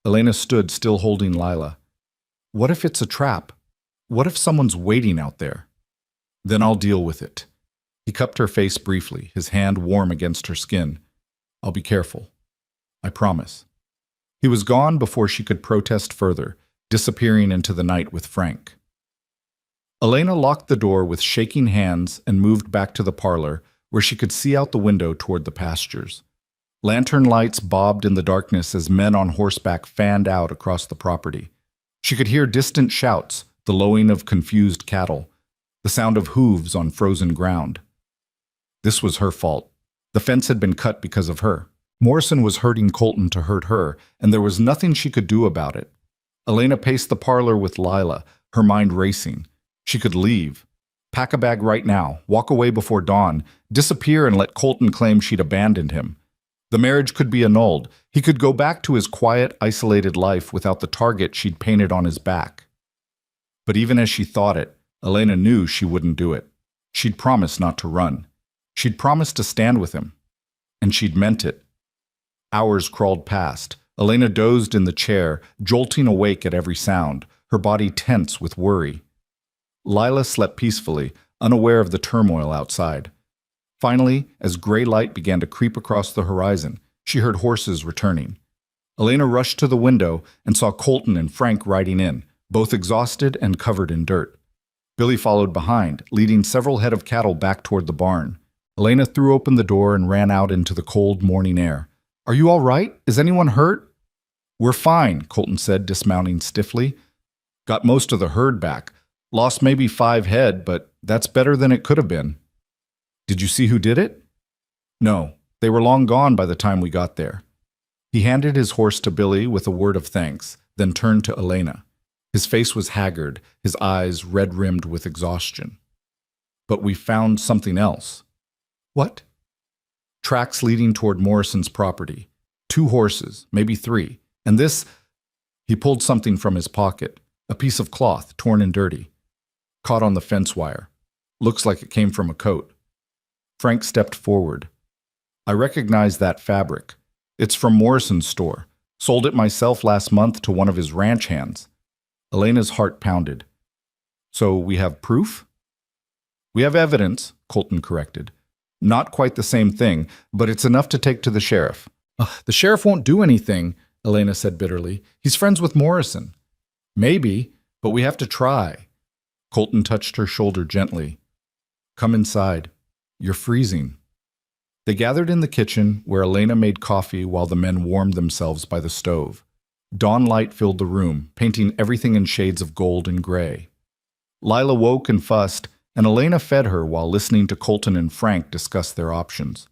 Elena stood, still holding Lila. What if it's a trap? What if someone's waiting out there? Then I'll deal with it. He cupped her face briefly, his hand warm against her skin. I'll be careful. I promise. He was gone before she could protest further, disappearing into the night with Frank. Elena locked the door with shaking hands and moved back to the parlor, where she could see out the window toward the pastures. Lantern lights bobbed in the darkness as men on horseback fanned out across the property. She could hear distant shouts, the lowing of confused cattle, the sound of hooves on frozen ground. This was her fault. The fence had been cut because of her. Morrison was hurting Colton to hurt her, and there was nothing she could do about it. Elena paced the parlor with Lila, her mind racing. She could leave. Pack a bag right now, walk away before dawn, disappear and let Colton claim she'd abandoned him. The marriage could be annulled. He could go back to his quiet, isolated life without the target she'd painted on his back. But even as she thought it, Elena knew she wouldn't do it. She'd promised not to run. She'd promised to stand with him. And she'd meant it. Hours crawled past. Elena dozed in the chair, jolting awake at every sound, her body tense with worry. Lila slept peacefully, unaware of the turmoil outside. Finally, as gray light began to creep across the horizon, she heard horses returning. Elena rushed to the window and saw Colton and Frank riding in, both exhausted and covered in dirt. Billy followed behind, leading several head of cattle back toward the barn. Elena threw open the door and ran out into the cold morning air. Are you all right? Is anyone hurt? We're fine, Colton said, dismounting stiffly. Got most of the herd back. Lost maybe 5 head, but that's better than it could have been. Did you see who did it? No, they were long gone by the time we got there. He handed his horse to Billy with a word of thanks, then turned to Elena. His face was haggard, his eyes red-rimmed with exhaustion. But we found something else. What? Tracks leading toward Morrison's property. 2 horses, maybe 3. And this... He pulled something from his pocket, a piece of cloth, torn and dirty. Caught on the fence wire. Looks like it came from a coat. Frank stepped forward. I recognize that fabric. It's from Morrison's store. Sold it myself last month to one of his ranch hands. Elena's heart pounded. So we have proof? We have evidence, Colton corrected. Not quite the same thing, but it's enough to take to the sheriff. The sheriff won't do anything, Elena said bitterly. He's friends with Morrison. Maybe, but we have to try. Colton touched her shoulder gently. Come inside. You're freezing. They gathered in the kitchen, where Elena made coffee while the men warmed themselves by the stove. Dawn light filled the room, painting everything in shades of gold and gray. Lila woke and fussed, and Elena fed her while listening to Colton and Frank discuss their options.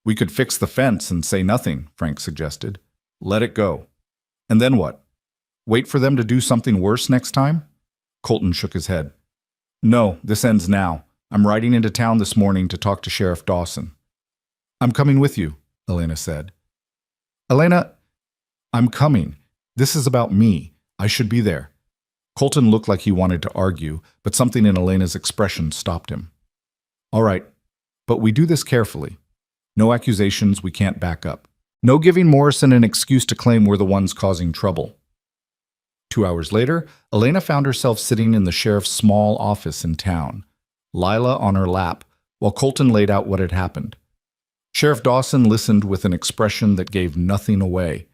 We could fix the fence and say nothing, Frank suggested. Let it go. And then what? Wait for them to do something worse next time? Colton shook his head. No, this ends now. I'm riding into town this morning to talk to Sheriff Dawson. I'm coming with you, Elena said. Elena, I'm coming. This is about me. I should be there. Colton looked like he wanted to argue, but something in Elena's expression stopped him. All right, but we do this carefully. No accusations we can't back up. No giving Morrison an excuse to claim we're the ones causing trouble. 2 hours later, Elena found herself sitting in the sheriff's small office in town, Lila on her lap, while Colton laid out what had happened. Sheriff Dawson listened with an expression that gave nothing away.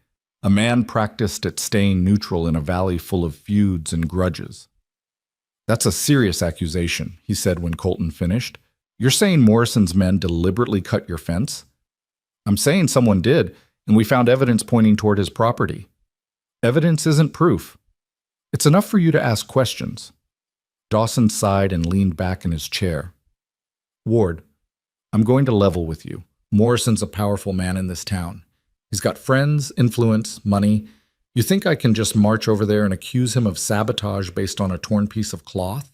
A man practiced at staying neutral in a valley full of feuds and grudges. That's a serious accusation, he said when Colton finished. You're saying Morrison's men deliberately cut your fence? I'm saying someone did, and we found evidence pointing toward his property. Evidence isn't proof. It's enough for you to ask questions. Dawson sighed and leaned back in his chair. Ward, I'm going to level with you. Morrison's a powerful man in this town. He's got friends, influence, money. You think I can just march over there and accuse him of sabotage based on a torn piece of cloth?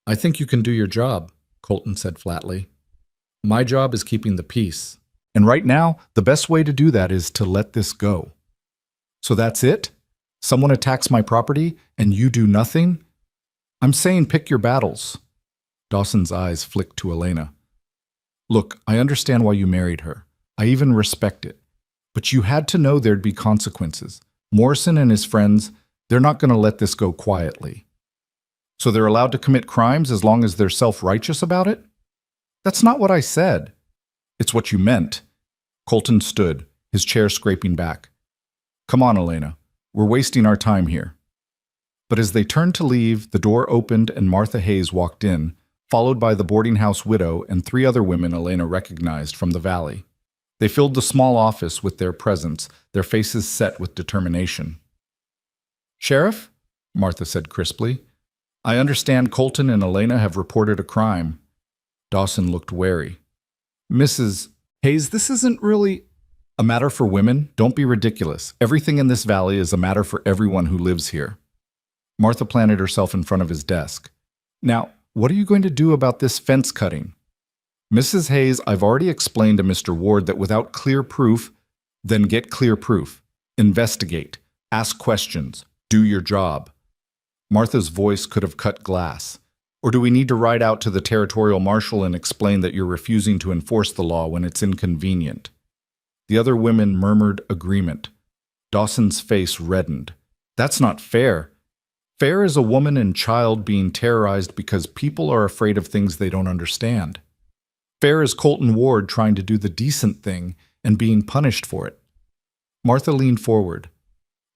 I think you can do your job, Colton said flatly. My job is keeping the peace. And right now, the best way to do that is to let this go. So that's it? Someone attacks my property and you do nothing? I'm saying pick your battles. Dawson's eyes flicked to Elena. Look, I understand why you married her. I even respect it. But you had to know there'd be consequences. Morrison and his friends, they're not going to let this go quietly. So they're allowed to commit crimes as long as they're self-righteous about it? That's not what I said. It's what you meant. Colton stood, his chair scraping back. Come on, Elena. We're wasting our time here. But as they turned to leave, the door opened and Martha Hayes walked in, followed by the boarding house widow and 3 other women Elena recognized from the valley. They filled the small office with their presence, their faces set with determination. Sheriff? Martha said crisply. I understand Colton and Elena have reported a crime. Dawson looked wary. Mrs. Hayes, this isn't really a matter for women. Don't be ridiculous. Everything in this valley is a matter for everyone who lives here. Martha planted herself in front of his desk. Now, what are you going to do about this fence cutting? Mrs. Hayes, I've already explained to Mr. Ward that without clear proof, then get clear proof. Investigate. Ask questions. Do your job. Martha's voice could have cut glass. Or do we need to ride out to the territorial marshal and explain that you're refusing to enforce the law when it's inconvenient? The other women murmured agreement. Dawson's face reddened. That's not fair. Fair is a woman and child being terrorized because people are afraid of things they don't understand. Fair is Colton Ward trying to do the decent thing and being punished for it. Martha leaned forward.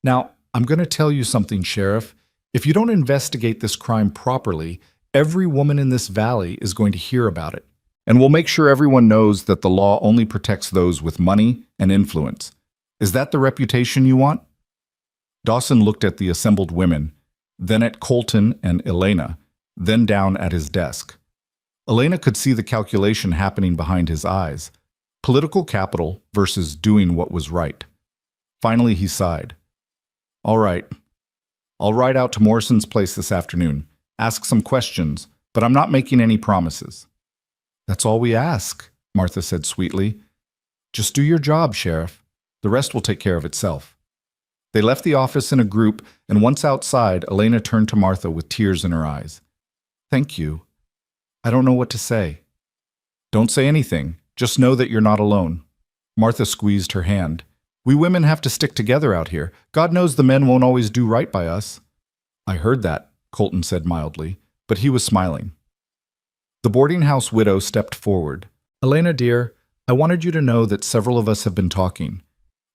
Now, I'm going to tell you something, Sheriff. If you don't investigate this crime properly, every woman in this valley is going to hear about it. And we'll make sure everyone knows that the law only protects those with money and influence. Is that the reputation you want? Dawson looked at the assembled women, then at Colton and Elena, then down at his desk. Elena could see the calculation happening behind his eyes. Political capital versus doing what was right. Finally, he sighed. All right. I'll ride out to Morrison's place this afternoon, ask some questions, but I'm not making any promises. That's all we ask, Martha said sweetly. Just do your job, Sheriff. The rest will take care of itself. They left the office in a group, and once outside, Elena turned to Martha with tears in her eyes. Thank you. I don't know what to say. Don't say anything. Just know that you're not alone. Martha squeezed her hand. We women have to stick together out here. God knows the men won't always do right by us. I heard that, Colton said mildly, but he was smiling. The boarding house widow stepped forward. Elena, dear, I wanted you to know that several of us have been talking.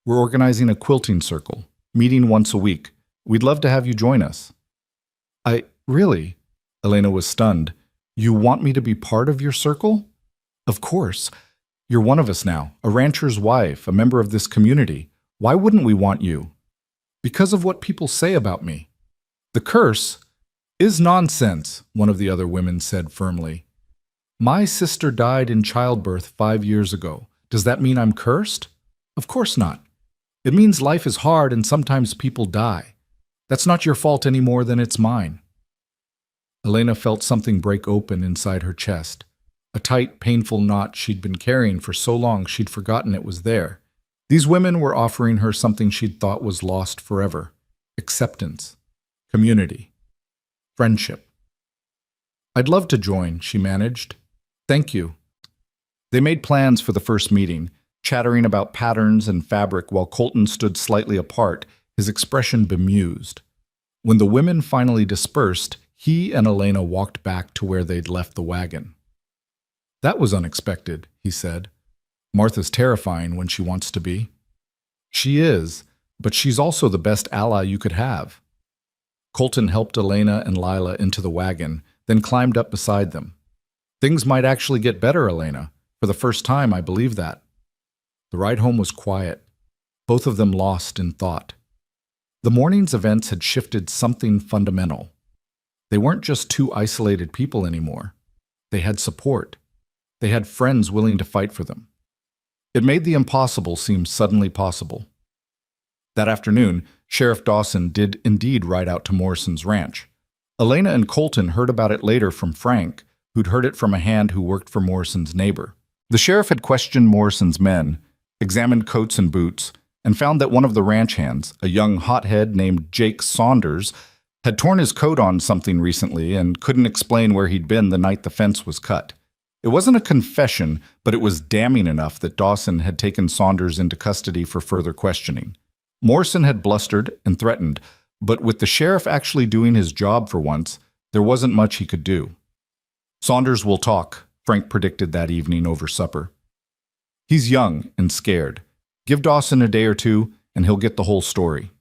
We're organizing a quilting circle, meeting once a week. We'd love to have you join us. Really? Elena was stunned. You want me to be part of your circle? Of course. You're one of us now, a rancher's wife, a member of this community. Why wouldn't we want you? Because of what people say about me. The curse is nonsense, one of the other women said firmly. My sister died in childbirth 5 years ago. Does that mean I'm cursed? Of course not. It means life is hard and sometimes people die. That's not your fault any more than it's mine. Elena felt something break open inside her chest. A tight, painful knot she'd been carrying for so long she'd forgotten it was there. These women were offering her something she'd thought was lost forever. Acceptance. Community. friendship. "I'd love to join," she managed. "Thank you." They made plans for the first meeting, chattering about patterns and fabric while Colton stood slightly apart, his expression bemused. When the women finally dispersed, he and Elena walked back to where they'd left the wagon. "That was unexpected," he said. "Martha's terrifying when she wants to be." "She is, but she's also the best ally you could have." Colton helped Elena and Lila into the wagon, then climbed up beside them. "Things might actually get better, Elena. For the first time, I believe that." The ride home was quiet, both of them lost in thought. The morning's events had shifted something fundamental. They weren't just two isolated people anymore. They had support. They had friends willing to fight for them. It made the impossible seem suddenly possible. That afternoon, Sheriff Dawson did indeed ride out to Morrison's ranch. Elena and Colton heard about it later from Frank, who'd heard it from a hand who worked for Morrison's neighbor. The sheriff had questioned Morrison's men, examined coats and boots, and found that one of the ranch hands, a young hothead named Jake Saunders, had torn his coat on something recently and couldn't explain where he'd been the night the fence was cut. It wasn't a confession, but it was damning enough that Dawson had taken Saunders into custody for further questioning. Morrison had blustered and threatened, but with the sheriff actually doing his job for once, there wasn't much he could do. "Saunders will talk," Frank predicted that evening over supper. "He's young and scared. Give Dawson a day or two, and he'll get the whole story."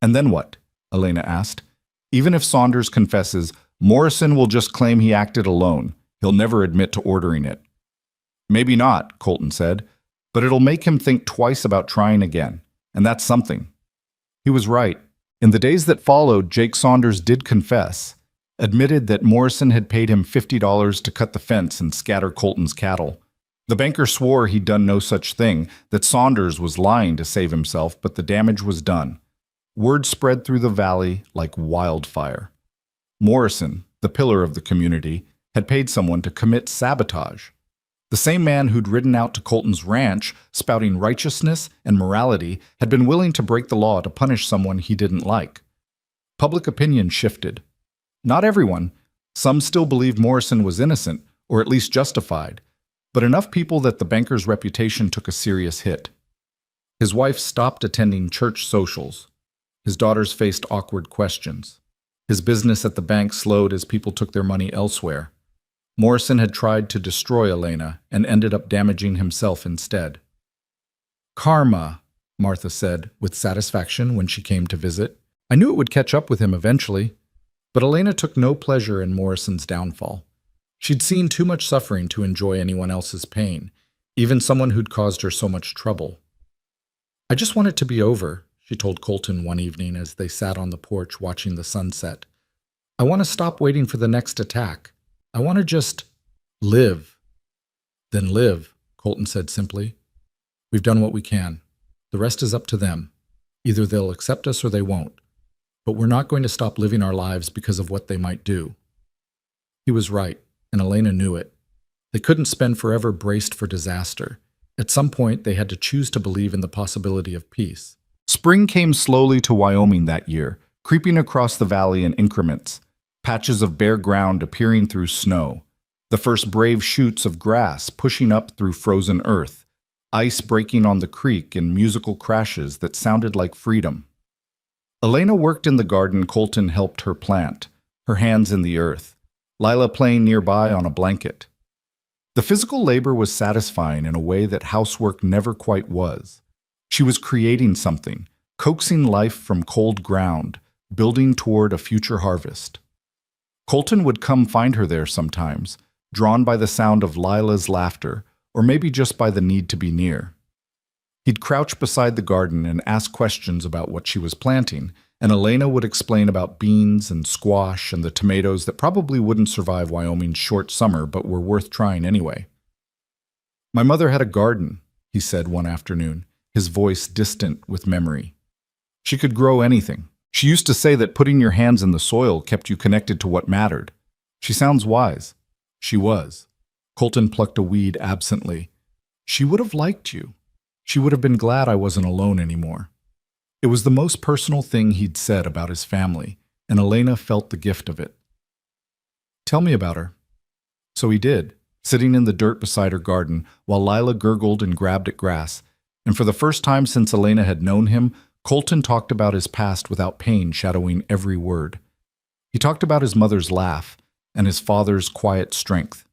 "And then what?" Elena asked. "Even if Saunders confesses, Morrison will just claim he acted alone. He'll never admit to ordering it." "Maybe not," Colton said, "but it'll make him think twice about trying again, and that's something." He was right. In the days that followed, Jake Saunders did confess, admitted that Morrison had paid him $50 to cut the fence and scatter Colton's cattle. The banker swore he'd done no such thing, that Saunders was lying to save himself, but the damage was done. Word spread through the valley like wildfire. Morrison, the pillar of the community, had paid someone to commit sabotage. The same man who'd ridden out to Colton's ranch, spouting righteousness and morality, had been willing to break the law to punish someone he didn't like. Public opinion shifted. Not everyone. Some still believed Morrison was innocent, or at least justified, but enough people that the banker's reputation took a serious hit. His wife stopped attending church socials. His daughters faced awkward questions. His business at the bank slowed as people took their money elsewhere. Morrison had tried to destroy Elena and ended up damaging himself instead. "Karma," Martha said with satisfaction when she came to visit. "I knew it would catch up with him eventually." But Elena took no pleasure in Morrison's downfall. She'd seen too much suffering to enjoy anyone else's pain, even someone who'd caused her so much trouble. "I just want it to be over," she told Colton one evening as they sat on the porch watching the sunset. "I want to stop waiting for the next attack. I want to just live." "Then live," Colton said simply. "We've done what we can. The rest is up to them. Either they'll accept us or they won't. But we're not going to stop living our lives because of what they might do." He was right, and Elena knew it. They couldn't spend forever braced for disaster. At some point, they had to choose to believe in the possibility of peace. Spring came slowly to Wyoming that year, creeping across the valley in increments, patches of bare ground appearing through snow, the first brave shoots of grass pushing up through frozen earth, ice breaking on the creek in musical crashes that sounded like freedom. Elena worked in the garden Colton helped her plant, her hands in the earth, Lila playing nearby on a blanket. The physical labor was satisfying in a way that housework never quite was. She was creating something, coaxing life from cold ground, building toward a future harvest. Colton would come find her there sometimes, drawn by the sound of Lila's laughter, or maybe just by the need to be near. He'd crouch beside the garden and ask questions about what she was planting, and Elena would explain about beans and squash and the tomatoes that probably wouldn't survive Wyoming's short summer but were worth trying anyway. "My mother had a garden," he said one afternoon, his voice distant with memory. "She could grow anything. She used to say that putting your hands in the soil kept you connected to what mattered. She sounds wise." She was. Colton plucked a weed absently. "She would have liked you. She would have been glad I wasn't alone anymore." It was the most personal thing he'd said about his family, and Elena felt the gift of it. "Tell me about her." So he did, sitting in the dirt beside her garden while Lila gurgled and grabbed at grass. And for the first time since Elena had known him, Colton talked about his past without pain shadowing every word. He talked about his mother's laugh and his father's quiet strength.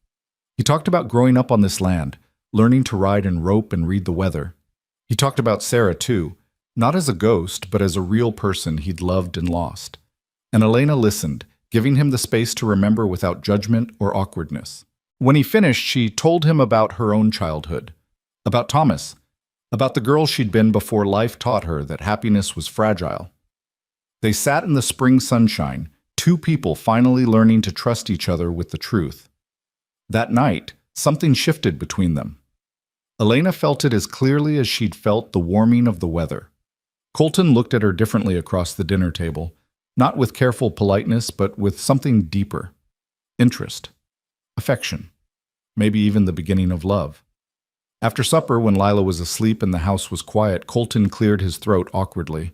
He talked about growing up on this land, learning to ride and rope and read the weather. He talked about Sarah, too, not as a ghost, but as a real person he'd loved and lost. And Elena listened, giving him the space to remember without judgment or awkwardness. When he finished, she told him about her own childhood, about Thomas, about the girl she'd been before life taught her that happiness was fragile. They sat in the spring sunshine, two people finally learning to trust each other with the truth. That night, something shifted between them. Elena felt it as clearly as she'd felt the warming of the weather. Colton looked at her differently across the dinner table, not with careful politeness, but with something deeper. Interest. Affection. Maybe even the beginning of love. After supper, when Lila was asleep and the house was quiet, Colton cleared his throat awkwardly.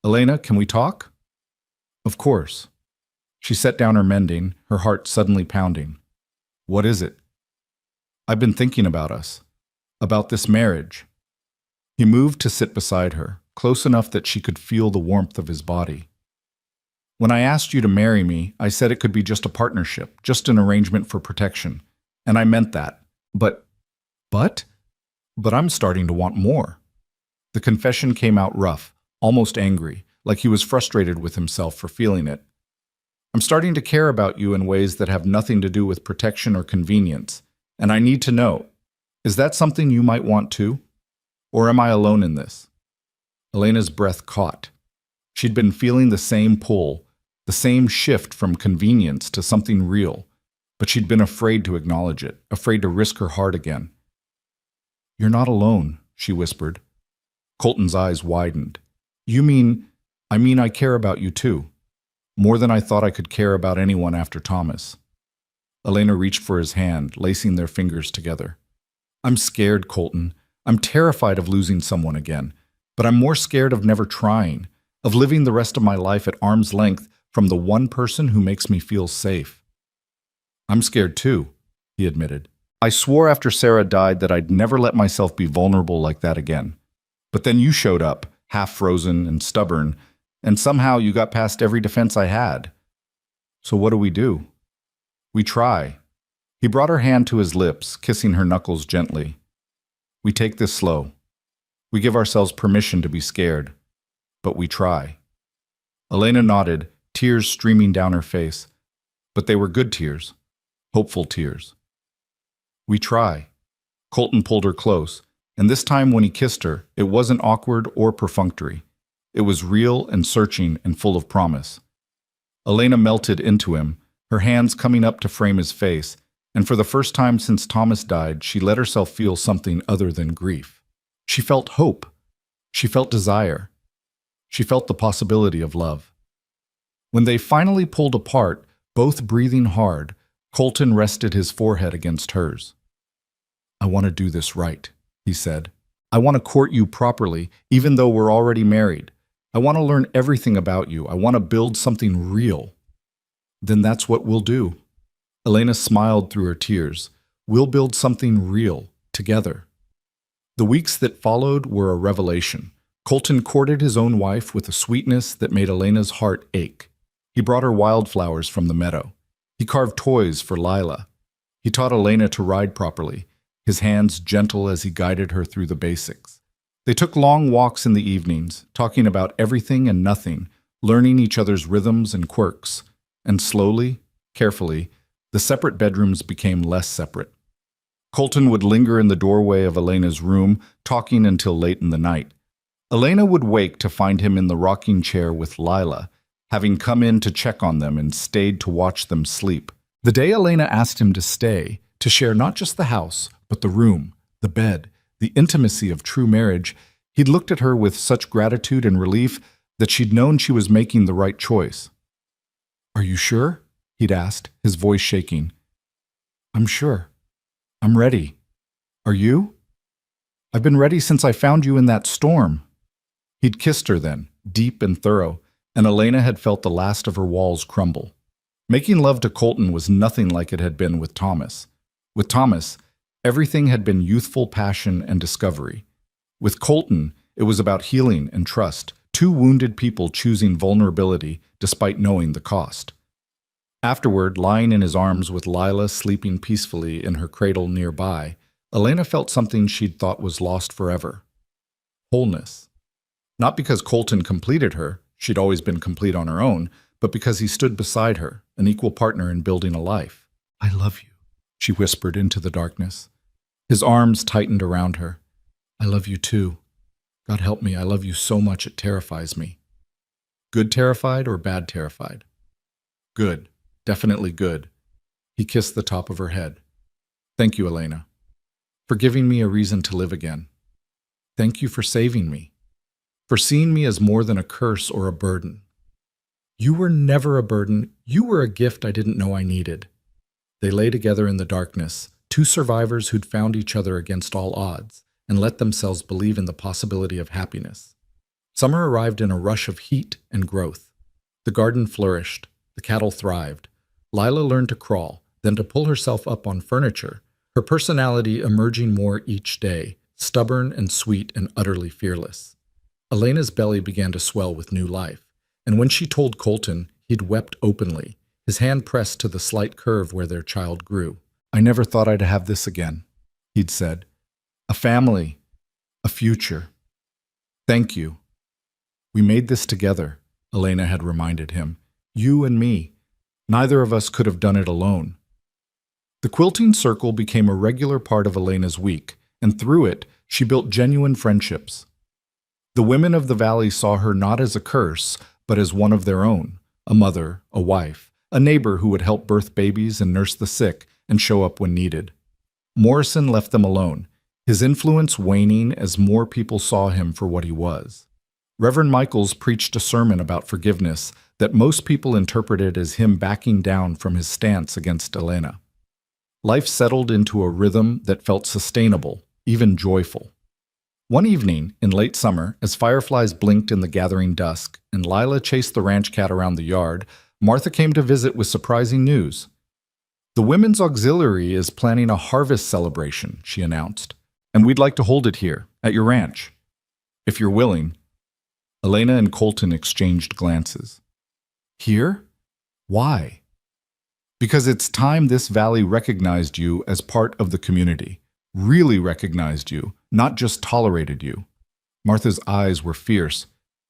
"Elena, can we talk?" "Of course." She set down her mending, her heart suddenly pounding. "What is it?" "I've been thinking about us. About this marriage." He moved to sit beside her, close enough that she could feel the warmth of his body. "When I asked you to marry me, I said it could be just a partnership, just an arrangement for protection. And I meant that. But I'm starting to want more." The confession came out rough, almost angry, like he was frustrated with himself for feeling it. "I'm starting to care about you in ways that have nothing to do with protection or convenience. And I need to know, is that something you might want too? Or am I alone in this?" Elena's breath caught. She'd been feeling the same pull, the same shift from convenience to something real, but she'd been afraid to acknowledge it, afraid to risk her heart again. "You're not alone," she whispered. Colton's eyes widened. I mean I care about you too. More than I thought I could care about anyone after Thomas." Elena reached for his hand, lacing their fingers together. "I'm scared, Colton. I'm terrified of losing someone again. But I'm more scared of never trying, of living the rest of my life at arm's length from the one person who makes me feel safe." "I'm scared too," he admitted. "I swore after Sarah died that I'd never let myself be vulnerable like that again. But then you showed up, half frozen and stubborn, and somehow you got past every defense I had. So what do? We try." He brought her hand to his lips, kissing her knuckles gently. "We take this slow. We give ourselves permission to be scared. But we try." Elena nodded, tears streaming down her face. But they were good tears, hopeful tears. "We try." Colton pulled her close, and this time when he kissed her, it wasn't awkward or perfunctory. It was real and searching and full of promise. Elena melted into him, her hands coming up to frame his face, and for the first time since Thomas died, she let herself feel something other than grief. She felt hope. She felt desire. She felt the possibility of love. When they finally pulled apart, both breathing hard, Colton rested his forehead against hers. "I want to do this right," he said. "I want to court you properly, even though we're already married. I want to learn everything about you. I want to build something real." "Then that's what we'll do." Elena smiled through her tears. "We'll build something real, together." The weeks that followed were a revelation. Colton courted his own wife with a sweetness that made Elena's heart ache. He brought her wildflowers from the meadow. He carved toys for Lila. He taught Elena to ride properly, his hands gentle as he guided her through the basics. They took long walks in the evenings, talking about everything and nothing, learning each other's rhythms and quirks. And slowly, carefully, the separate bedrooms became less separate. Colton would linger in the doorway of Elena's room, talking until late in the night. Elena would wake to find him in the rocking chair with Lila, having come in to check on them and stayed to watch them sleep. The day Elena asked him to stay, to share not just the house, but the room, the bed, the intimacy of true marriage, he'd looked at her with such gratitude and relief that she'd known she was making the right choice. "Are you sure?" he'd asked, his voice shaking. "I'm sure. I'm ready. Are you?" "I've been ready since I found you in that storm." He'd kissed her then, deep and thorough, and Elena had felt the last of her walls crumble. Making love to Colton was nothing like it had been with Thomas. With Thomas, everything had been youthful passion and discovery. With Colton, it was about healing and trust, two wounded people choosing vulnerability despite knowing the cost. Afterward, lying in his arms with Lila sleeping peacefully in her cradle nearby, Elena felt something she'd thought was lost forever. Wholeness. Not because Colton completed her, she'd always been complete on her own, but because he stood beside her, an equal partner in building a life. "I love you," she whispered into the darkness. His arms tightened around her. "I love you too. God help me, I love you so much it terrifies me." Good terrified or bad terrified? Good. Definitely good. He kissed the top of her head. "Thank you, Elena, for giving me a reason to live again. Thank you for saving me, for seeing me as more than a curse or a burden. You were never a burden. You were a gift I didn't know I needed." They lay together in the darkness, two survivors who'd found each other against all odds and let themselves believe in the possibility of happiness. Summer arrived in a rush of heat and growth. The garden flourished. The cattle thrived. Lila learned to crawl, then to pull herself up on furniture, her personality emerging more each day, stubborn and sweet and utterly fearless. Elena's belly began to swell with new life, and when she told Colton, he'd wept openly, his hand pressed to the slight curve where their child grew. "I never thought I'd have this again," he'd said. "A family, a future. Thank you. We made this together," Elena had reminded him. "You and me. Neither of us could have done it alone." The quilting circle became a regular part of Elena's week, and through it, she built genuine friendships. The women of the valley saw her not as a curse, but as one of their own, a mother, a wife, a neighbor who would help birth babies and nurse the sick and show up when needed. Morrison left them alone, his influence waning as more people saw him for what he was. Reverend Michaels preached a sermon about forgiveness that most people interpreted as him backing down from his stance against Elena. Life settled into a rhythm that felt sustainable, even joyful. One evening, in late summer, as fireflies blinked in the gathering dusk and Lila chased the ranch cat around the yard, Martha came to visit with surprising news. "The Women's Auxiliary is planning a harvest celebration," she announced, "and we'd like to hold it here, at your ranch. If you're willing." Elena and Colton exchanged glances. "Here? Why?" "Because it's time this valley recognized you as part of the community. Really recognized you, not just tolerated you." Martha's eyes were fierce.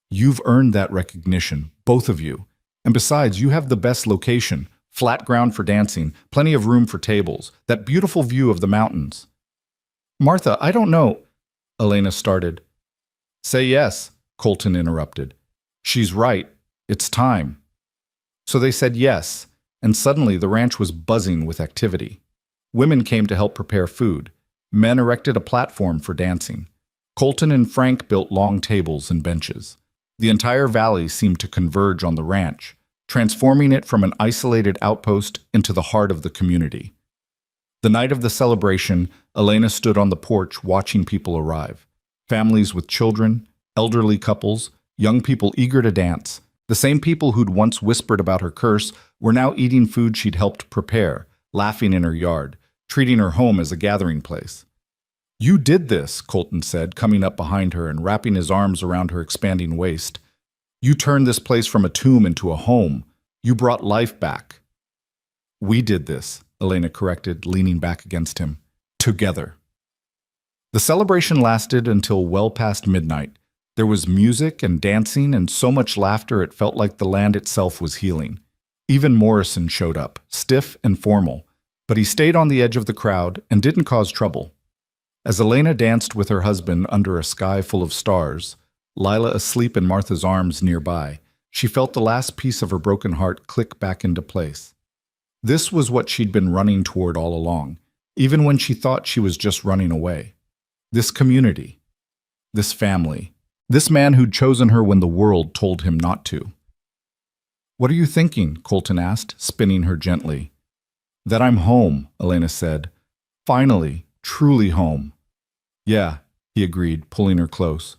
"You've earned that recognition, both of you. And besides, you have the best location, flat ground for dancing, plenty of room for tables, that beautiful view of the mountains." "Martha, I don't know," Elena started. "Say yes," Colton interrupted. "She's right. It's time." So they said yes, and suddenly the ranch was buzzing with activity. Women came to help prepare food. Men erected a platform for dancing. Colton and Frank built long tables and benches. The entire valley seemed to converge on the ranch, transforming it from an isolated outpost into the heart of the community. The night of the celebration, Elena stood on the porch watching people arrive. Families with children, elderly couples, young people eager to dance. The same people who'd once whispered about her curse were now eating food she'd helped prepare, laughing in her yard, treating her home as a gathering place. "You did this," Colton said, coming up behind her and wrapping his arms around her expanding waist. "You turned this place from a tomb into a home. You brought life back." "We did this," Elena corrected, leaning back against him. "Together." The celebration lasted until well past midnight. There was music and dancing and so much laughter it felt like the land itself was healing. Even Morrison showed up, stiff and formal, but he stayed on the edge of the crowd and didn't cause trouble. As Elena danced with her husband under a sky full of stars, Lila asleep in Martha's arms nearby, she felt the last piece of her broken heart click back into place. This was what she'd been running toward all along, even when she thought she was just running away. This community, this family, this man who'd chosen her when the world told him not to. "What are you thinking?" Colton asked, spinning her gently. "That I'm home," Elena said. "Finally, truly home." "Yeah," he agreed, pulling her close.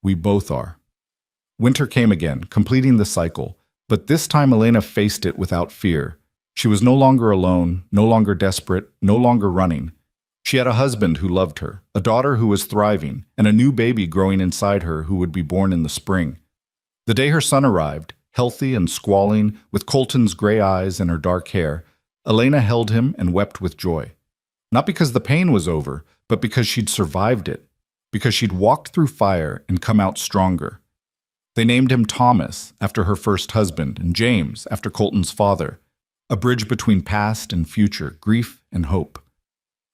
"We both are." Winter came again, completing the cycle, but this time Elena faced it without fear. She was no longer alone, no longer desperate, no longer running. She had a husband who loved her, a daughter who was thriving, and a new baby growing inside her who would be born in the spring. The day her son arrived, healthy and squalling, with Colton's gray eyes and her dark hair, Elena held him and wept with joy. Not because the pain was over, but because she'd survived it, because she'd walked through fire and come out stronger. They named him Thomas, after her first husband, and James, after Colton's father, a bridge between past and future, grief and hope.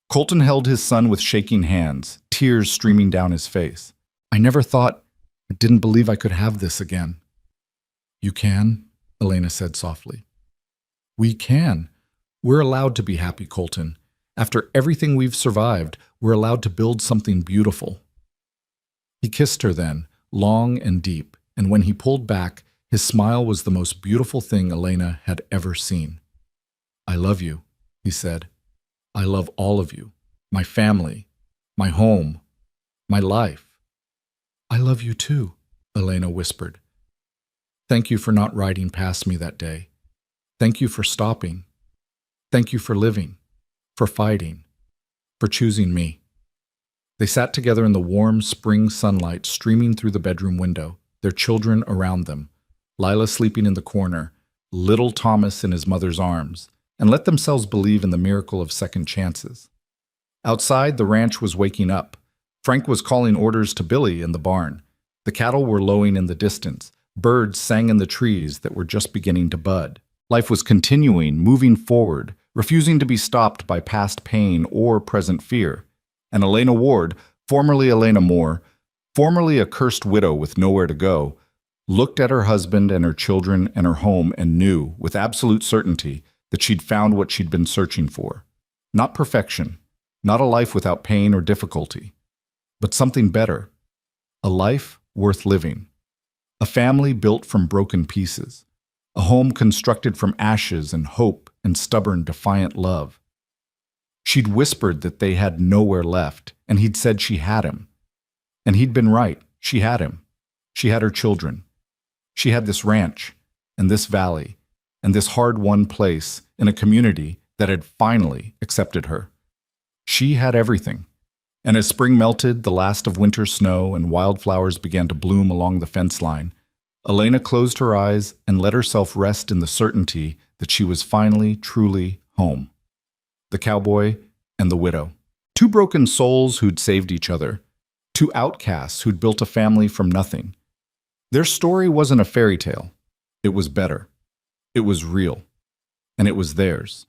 Colton held his son with shaking hands, tears streaming down his face. I didn't believe I could have this again. You can, Elena said softly. We can. We're allowed to be happy, Colton. After everything we've survived, we're allowed to build something beautiful. He kissed her then, long and deep, and when he pulled back, his smile was the most beautiful thing Elena had ever seen. I love you, he said. I love all of you, my family, my home, my life. I love you too, Elena whispered. Thank you for not riding past me that day. Thank you for stopping. Thank you for living, for fighting, for choosing me. They sat together in the warm spring sunlight streaming through the bedroom window, their children around them, Lila sleeping in the corner, little Thomas in his mother's arms, and let themselves believe in the miracle of second chances. Outside, the ranch was waking up. Frank was calling orders to Billy in the barn. The cattle were lowing in the distance. Birds sang in the trees that were just beginning to bud. Life was continuing, moving forward, refusing to be stopped by past pain or present fear. And Elena Ward, formerly Elena Moore, formerly a cursed widow with nowhere to go, looked at her husband and her children and her home and knew, with absolute certainty, that she'd found what she'd been searching for. Not perfection, not a life without pain or difficulty, but something better. A life worth living. A family built from broken pieces. A home constructed from ashes and hope and stubborn, defiant love. She'd whispered that they had nowhere left, and he'd said she had him. And he'd been right. She had him. She had her children. She had this ranch, and this valley, and this hard-won place in a community that had finally accepted her. She had everything. And as spring melted, the last of winter's snow, and wildflowers began to bloom along the fence line, Elena closed her eyes and let herself rest in the certainty that she was finally, truly home. The cowboy and the widow. Two broken souls who'd saved each other. Two outcasts who'd built a family from nothing. Their story wasn't a fairy tale. It was better. It was real. And it was theirs.